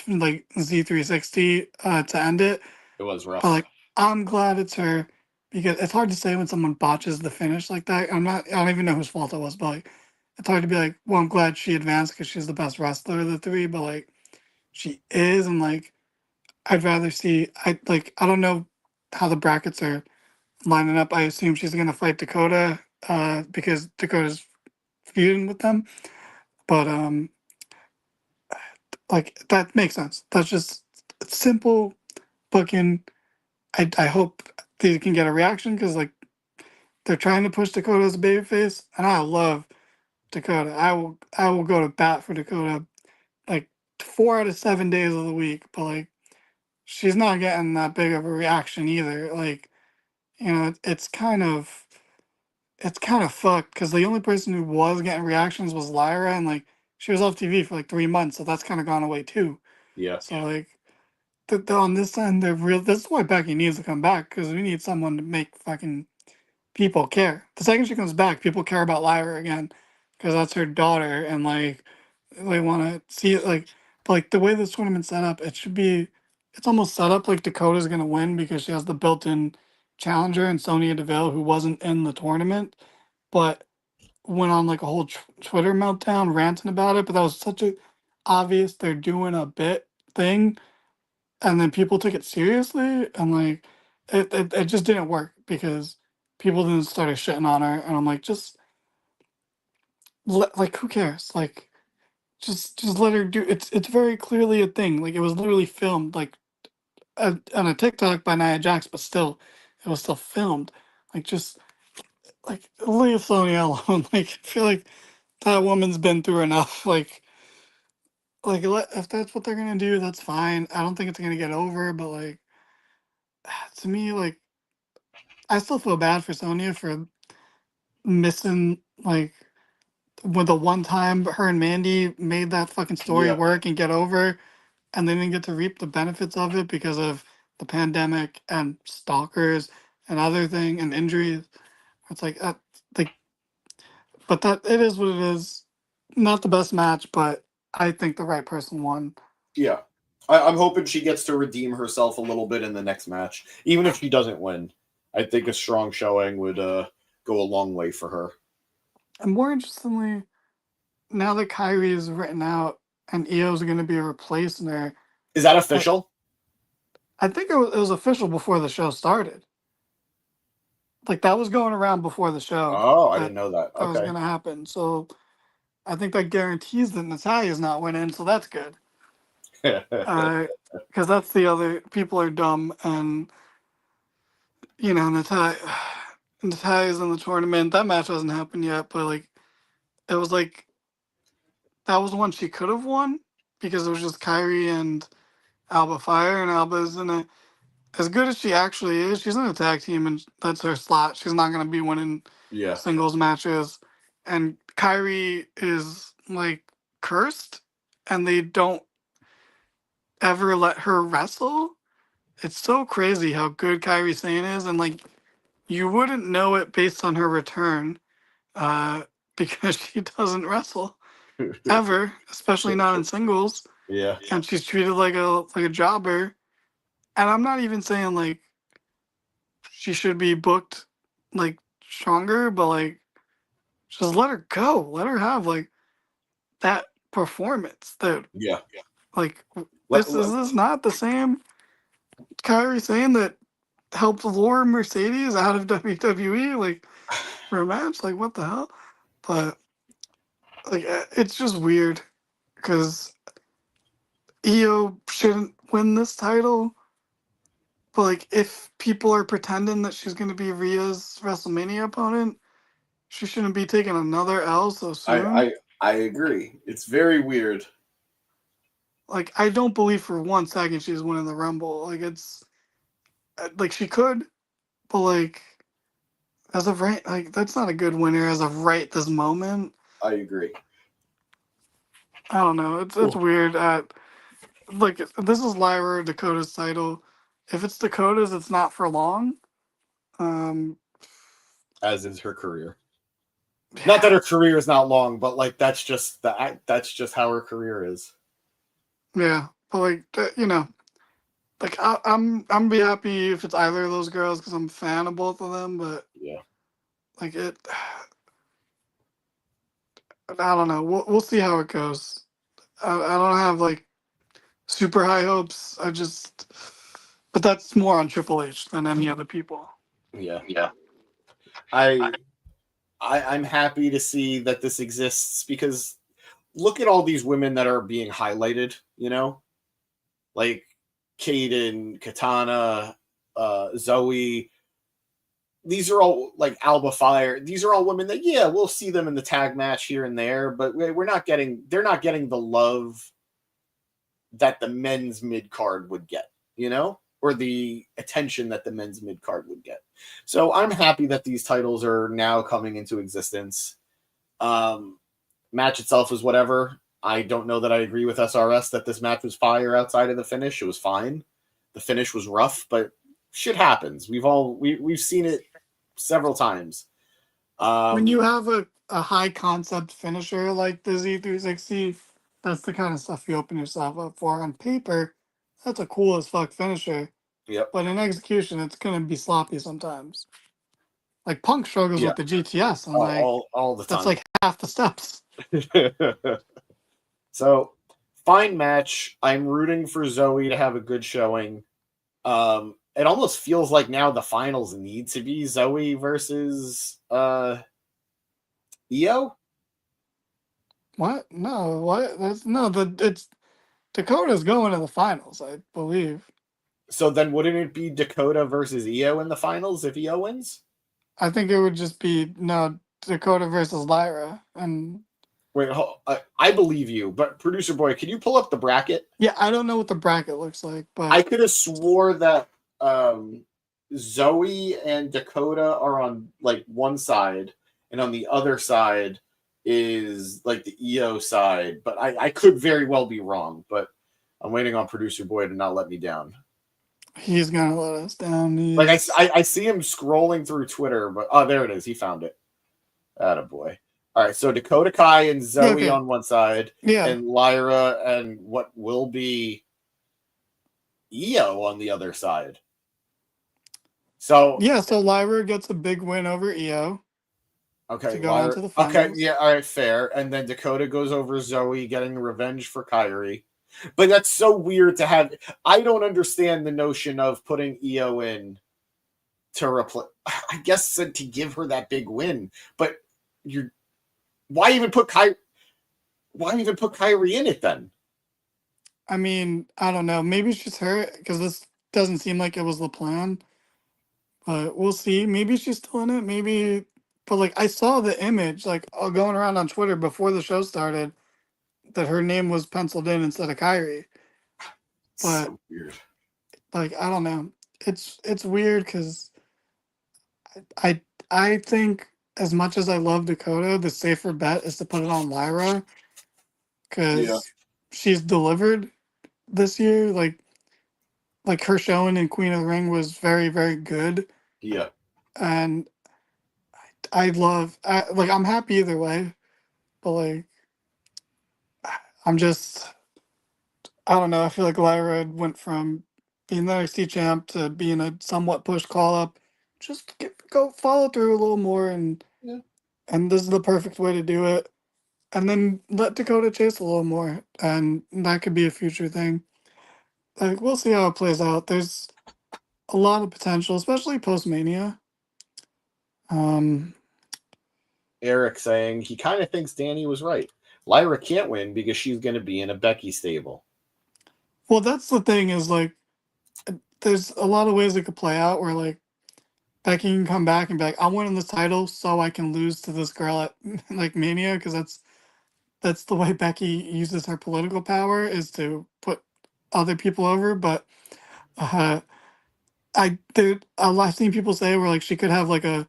like Z360 to end it. It was But rough. like, I'm glad it's her because it's hard to say when someone botches the finish like that. I don't even know whose fault it was, but like, it's hard to be like, well, I'm glad she advanced because she's the best wrestler of the three, but like, she is, and like, I'd rather see. I don't know how the brackets are lining up. I assume she's gonna fight Dakota, because Dakota's feuding with them, but like that makes sense. That's just simple booking. I hope they can get a reaction because like they're trying to push Dakota as a babyface, and I love Dakota. I will go to bat for Dakota like 4 out of 7 days of the week, but like she's not getting that big of a reaction either. Like it's kind of fucked because the only person who was getting reactions was Lyra, and like she was off TV for like 3 months, so that's kind of gone away too. Yeah. So like on this end, they're real. This is why Becky needs to come back because we need someone to make fucking people care. The second she comes back, people care about Lyra again because that's her daughter, and like they want to see it. Like the way this tournament's set up, it should be. It's almost set up like Dakota's gonna win because she has the built-in challenger and Sonya Deville, who wasn't in the tournament, but went on like a whole Twitter meltdown ranting about it. But that was such a obvious they're doing a bit thing, and then people took it seriously, and like it just didn't work because people then started shitting on her, and I'm like, just like who cares? Like just let her do. It's very clearly a thing. Like it was literally filmed like on a TikTok by Nia Jax, but still, it was still filmed. Like just like leave Sonya alone. Like I feel like that woman's been through enough. If that's what they're gonna do, that's fine. I don't think it's gonna get over, but like to me, like I still feel bad for Sonya for missing like when the one time her and Mandy made that fucking story Yeah. work and get over, and they didn't get to reap the benefits of it because of the pandemic and stalkers and other thing and injuries. It's like, but that it is what it is. Not the best match, but I think the right person won. Yeah. I'm hoping she gets to redeem herself a little bit in the next match. Even if she doesn't win, I think a strong showing would go a long way for her. And more interestingly, now that Kyrie is written out and Io's going to be replacing her, Is that official? I think it was official before the show started. Like that was going around before the show. Oh, I that didn't know that. that was Okay. going to happen. So I think that guarantees that Natalia's not winning. So that's good. Because that's the other people are dumb, and Natalia's in the tournament. That match hasn't happened yet, but like it was like that was one she could have won because it was just Kyrie and Alba Fire, and Alba's in a as good as she actually is. She's in a tag team, and that's her slot. She's not gonna be winning Yeah. singles matches, and Kyrie is like cursed, and they don't ever let her wrestle. It's so crazy how good Kyrie Sane is, and like you wouldn't know it based on her return, uh, because she doesn't wrestle ever, especially not in singles, Yeah. and she's treated like a jobber. And I'm not even saying like she should be booked like stronger, but like just let her go, let her have like that performance. That Yeah. like Let, this not the same Kyrie Sane that helped lure Mercedes out of WWE like for a match. Like what the hell? But like it's just weird because Io shouldn't win this title. But like, if people are pretending that she's going to be Rhea's WrestleMania opponent, she shouldn't be taking another L so soon. I agree. It's very weird. Like, I don't believe for 1 second she's winning the Rumble. Like, it's like she could, but like as of right, like that's not a good winner as of right this moment. I agree. I don't know. It's weird. Like this is Lyra Dakota's title. If it's Dakota's, it's not for long. As is her career. Not that her career is not long, but like that's just how her career is. Yeah, but like like I'm be happy if it's either of those girls because I'm a fan of both of them. But yeah, like I don't know. We'll see how it goes. I don't have like super high hopes. But that's more on Triple H than any other people. Yeah. Yeah. I'm happy to see that this exists because look at all these women that are being highlighted, like Kaden, Katana, Zoe. These are all like Alba Fire. These are all women that, we'll see them in the tag match here and there, but they're not getting the love that the men's mid card would get, or the attention that the men's mid card would get. So I'm happy that these titles are now coming into existence. Match itself was whatever. I don't know that I agree with SRS that this match was fire outside of the finish. It was fine. The finish was rough, but shit happens. We've seen it several times. When you have a high concept finisher like the Z360, that's the kind of stuff you open yourself up for. On paper, that's a cool as fuck finisher. Yep. But in execution, it's gonna be sloppy sometimes. Like Punk struggles with the GTS, and all the time. That's like half the steps. So, fine match. I'm rooting for Zoe to have a good showing. It almost feels like now the finals need to be Zoe versus Io. What? No, what? It's Dakota's going to the finals, I believe. So then wouldn't it be Dakota versus Io in the finals if Io wins? I think it would just be Dakota versus Lyra. And wait, I believe you, but producer boy, can you pull up the bracket? Yeah, I don't know what the bracket looks like, but I could have swore that Zoe and Dakota are on like one side, and on the other side is like the Io side. But I could very well be wrong. But I'm waiting on producer boy to not let me down. He's gonna let us down. Like I see him scrolling through Twitter, but there it is. He found it. Attaboy. All right, so Dakota Kai and Zoe on one side, and Lyra and what will be Io on the other side. So so Lyra gets a big win over Io. Okay, to go on to the finals. Okay, yeah, all right, fair. And then Dakota goes over Zoe, getting revenge for Kyrie. But that's so weird to have. I don't understand the notion of putting Io in to replace. I guess to give her that big win, but why even put Kyrie in it then? I mean, I don't know. Maybe she's hurt because this doesn't seem like it was the plan. But we'll see. Maybe she's still in it. Maybe, but like I saw the image like going around on Twitter before the show started that her name was penciled in instead of Kyrie. But so weird. Like I don't know. It's weird because I think as much as I love Dakota, the safer bet is to put it on Lyra because she's delivered this year. Like her showing in Queen of the Ring was very, very good. Yeah. And I'm happy either way, but like I don't know. I feel like Lyra went from being the NXT champ to being a somewhat push call up. Just go follow through a little more, and this is the perfect way to do it. And then let Dakota chase a little more, and that could be a future thing. Like we'll see how it plays out. There's a lot of potential, especially post Mania. Eric saying he kind of thinks Danny was right. Lyra can't win because she's going to be in a Becky stable. Well, that's the thing is like, there's a lot of ways it could play out where like Becky can come back and be like, I'm winning this title so I can lose to this girl at like Mania, because that's the way Becky uses her political power, is to put other people over. But uh, I've seen people say where like she could have like a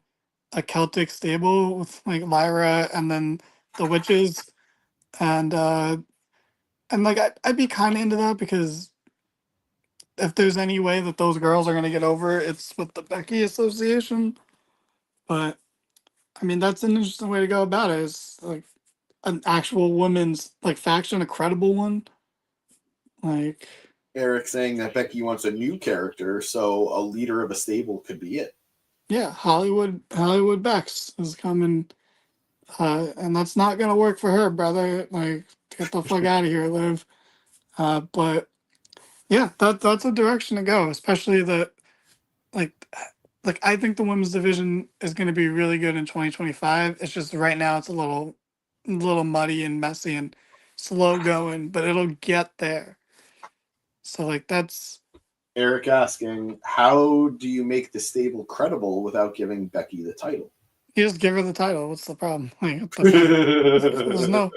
Celtic stable with like Lyra and then the witches, and like I'd be kind of into that, because if there's any way that those girls are gonna get over, it's with the Becky Association. But I mean, that's an interesting way to go about it. It's like an actual women's like faction, a credible one. Like, Eric saying that Becky wants a new character, so a leader of a stable could be it. yeah, Hollywood Bex is coming, and that's not gonna work for her, brother. Like, get the fuck out of here, Liv. But yeah, that's a direction to go, especially that like I think the women's division is going to be really good in 2025. It's just right now it's a little muddy and messy and slow going, but it'll get there. So like that's Eric asking, how do you make the stable credible without giving Becky the title? you just give her the title. What's the problem? Like, what the fuck? There's no,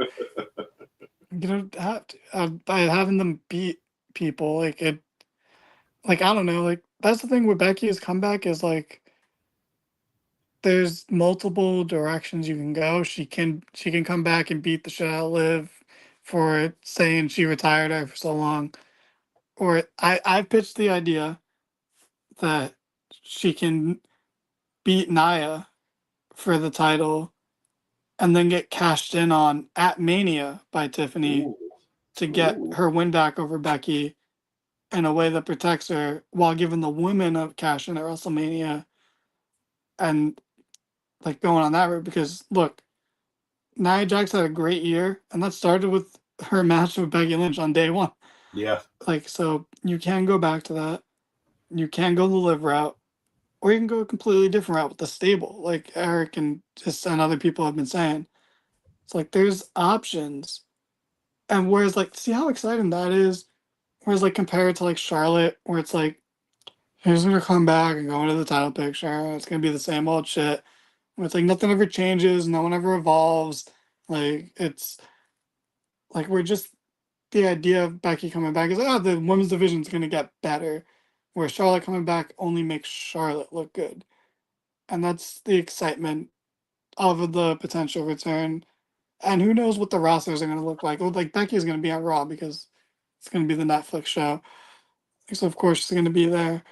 you don't have to, by having them beat people like it. Like, I don't know. Like, that's the thing with Becky's comeback is like there's multiple directions you can go. She can come back and beat the shit out of Liv for saying she retired her for so long. Or I pitched the idea that she can beat Nia for the title and then get cashed in on at Mania by Tiffany Ooh. to get Ooh. her win back over Becky in a way that protects her while giving the women a cash in at WrestleMania, and like going on that route. Because look, Nia Jax had a great year, and that started with her match with Becky Lynch on day one. Yeah. Like, so you can go back to that. You can go the Liv route, or you can go a completely different route with the stable, like Eric and other people have been saying. It's like there's options, and whereas like see how exciting that is. Whereas like compared to like Charlotte, where it's like who's gonna come back and go into the title picture? It's gonna be the same old shit. Where it's like nothing ever changes, no one ever evolves. Like it's like we're just the idea of Becky coming back is like, oh, the women's division is gonna get better. Where Charlotte coming back only makes Charlotte look good. And that's the excitement of the potential return. And who knows what the rosters are gonna look like. Like Becky's gonna be on Raw because it's gonna be the Netflix show. So of course she's gonna be there.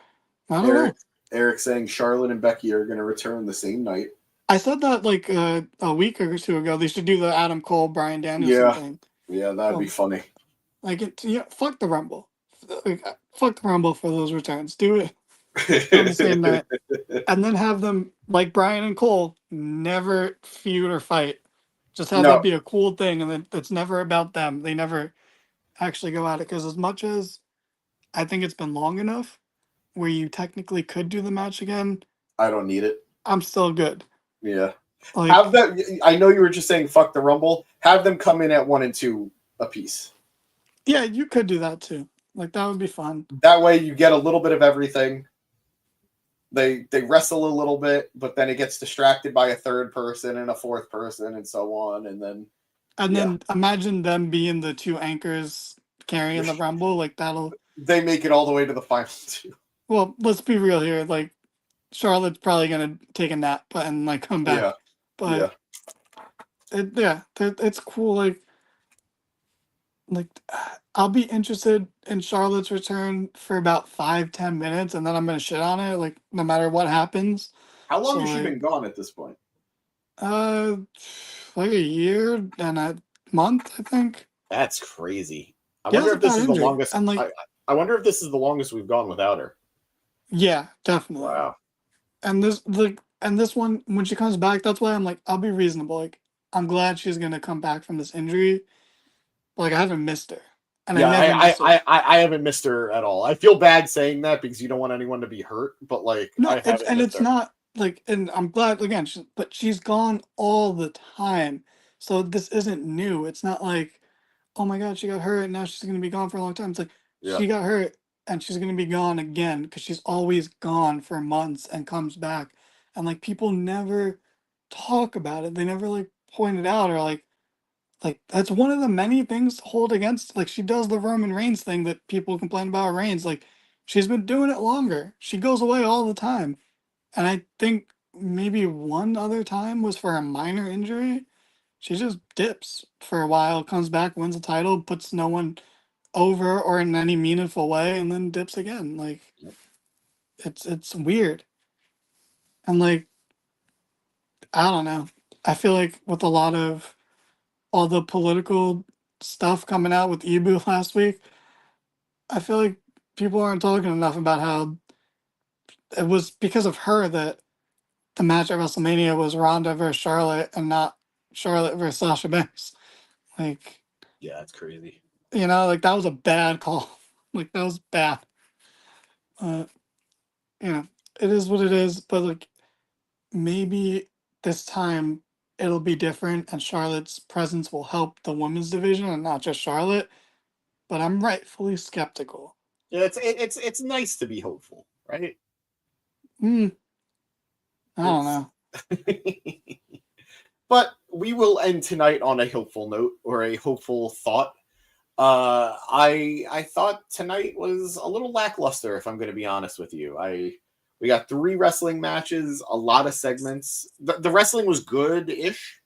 I don't know. Eric saying Charlotte and Becky are going to return the same night. I said that like a week or two ago. They should do the Adam Cole, Bryan Danielson thing. Yeah, that'd be funny. Like fuck the Rumble. Like, fuck the Rumble for those returns. Do it on the same night, and then have them like Bryan and Cole never feud or fight. Just have that be a cool thing, and then it's never about them. They never actually go at it, because as much as I think it's been long enough where you technically could do the match again, I don't need it. I'm still good. Yeah. Like, have them. I know you were just saying fuck the Rumble. Have them come in at 1 and 2 apiece. Yeah, you could do that too. Like that would be fun. That way you get a little bit of everything. They wrestle a little bit, but then it gets distracted by a third person and a fourth person and so on, and then imagine them being the two anchors carrying the Rumble. Like they make it all the way to the final two. Well, let's be real here. Like Charlotte's probably gonna take a nap and like come back. Yeah. But it's cool. Like I'll be interested in Charlotte's return for about 5-10 minutes, and then I'm gonna shit on it. Like no matter what happens. How long has she been gone at this point? Like a year and a month, I think. That's crazy. I wonder if this is the longest. And like, I wonder if this is the longest we've gone without her. Yeah, definitely. Wow. And this one, when she comes back, that's why I'm like, I'll be reasonable. Like, I'm glad she's gonna come back from this injury. But, like, I haven't missed her. And I haven't missed her at all. I feel bad saying that because you don't want anyone to be hurt, but like no, it's not like, and I'm glad again, but she's gone all the time. So this isn't new. It's not like, oh my god, she got hurt and now she's gonna be gone for a long time. It's like Yeah. She got hurt and she's going to be gone again because she's always gone for months and comes back. And like people never talk about it. They never like point it out or like that's one of the many things to hold against. Like she does the Roman Reigns thing that people complain about Reigns. Like she's been doing it longer. She goes away all the time. And I think maybe one other time was for a minor injury. She just dips for a while, comes back, wins the title, puts no one over or in any meaningful way, and then dips again. Like it's weird. And like I don't know. I feel like with a lot of all the political stuff coming out with Ibu last week, I feel like people aren't talking enough about how it was because of her that the match at WrestleMania was Ronda versus Charlotte and not Charlotte versus Sasha Banks. Like, Yeah, it's crazy. like that was a bad call. Like that was bad. Uh, it is what it is. But like maybe this time it'll be different, and Charlotte's presence will help the women's division and not just Charlotte. But I'm rightfully skeptical. Yeah, it's nice to be hopeful, right? I don't know. But we will end tonight on a hopeful note or a hopeful thought. I thought tonight was a little lackluster, if I'm going to be honest with you. We got 3 wrestling matches, a lot of segments. The wrestling was good-ish.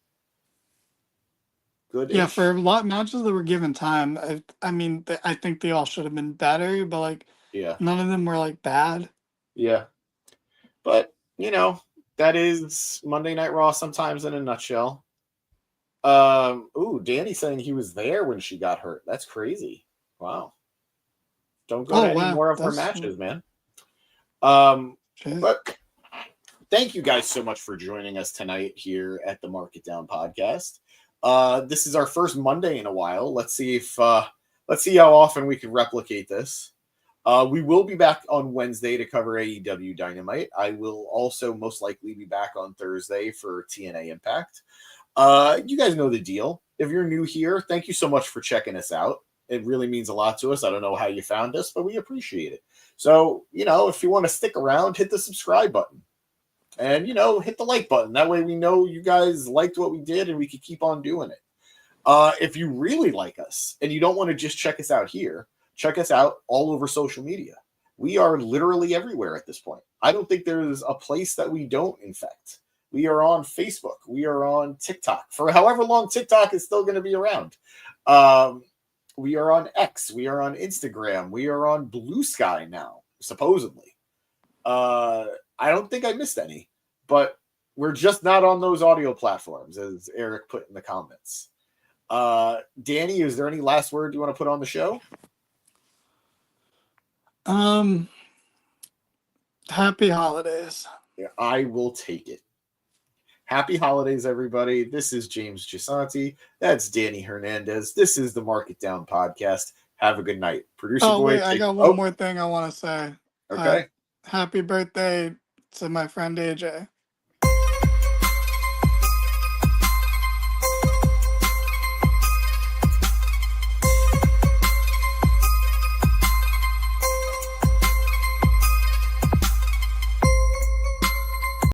Good-ish. Yeah, for a lot of matches that were given time, I mean, I think they all should have been better, but like, none of them were like bad. Yeah. But, that is Monday Night Raw sometimes in a nutshell. Danny saying he was there when she got hurt. That's crazy. Wow. Don't go to any more of her matches, man. But thank you guys so much for joining us tonight here at the Mark It Down podcast. This is our first Monday in a while. Let's see how often we can replicate this. We will be back on Wednesday to cover AEW Dynamite. I will also most likely be back on Thursday for TNA Impact. You guys know the deal. If you're new here, thank you so much for checking us out. It really means a lot to us. I don't know how you found us, but we appreciate it. So, if you want to stick around, hit the subscribe button. And, hit the like button. That way we know you guys liked what we did and we could keep on doing it. If you really like us and you don't want to just check us out here, check us out all over social media. We are literally everywhere at this point. I don't think there's a place that we don't infect. We are on Facebook. We are on TikTok. For however long TikTok is still going to be around. We are on X. We are on Instagram. We are on Blue Sky now, supposedly. I don't think I missed any. But we're just not on those audio platforms, as Eric put in the comments. Danny, is there any last word you want to put on the show? Happy holidays. Yeah, I will take it. Happy holidays, everybody. This is James Gisanti. That's Danny Hernandez. This is the Mark It Down podcast. Have a good night. Producer boy. Wait, I got one more thing I want to say. Okay. Happy birthday to my friend AJ.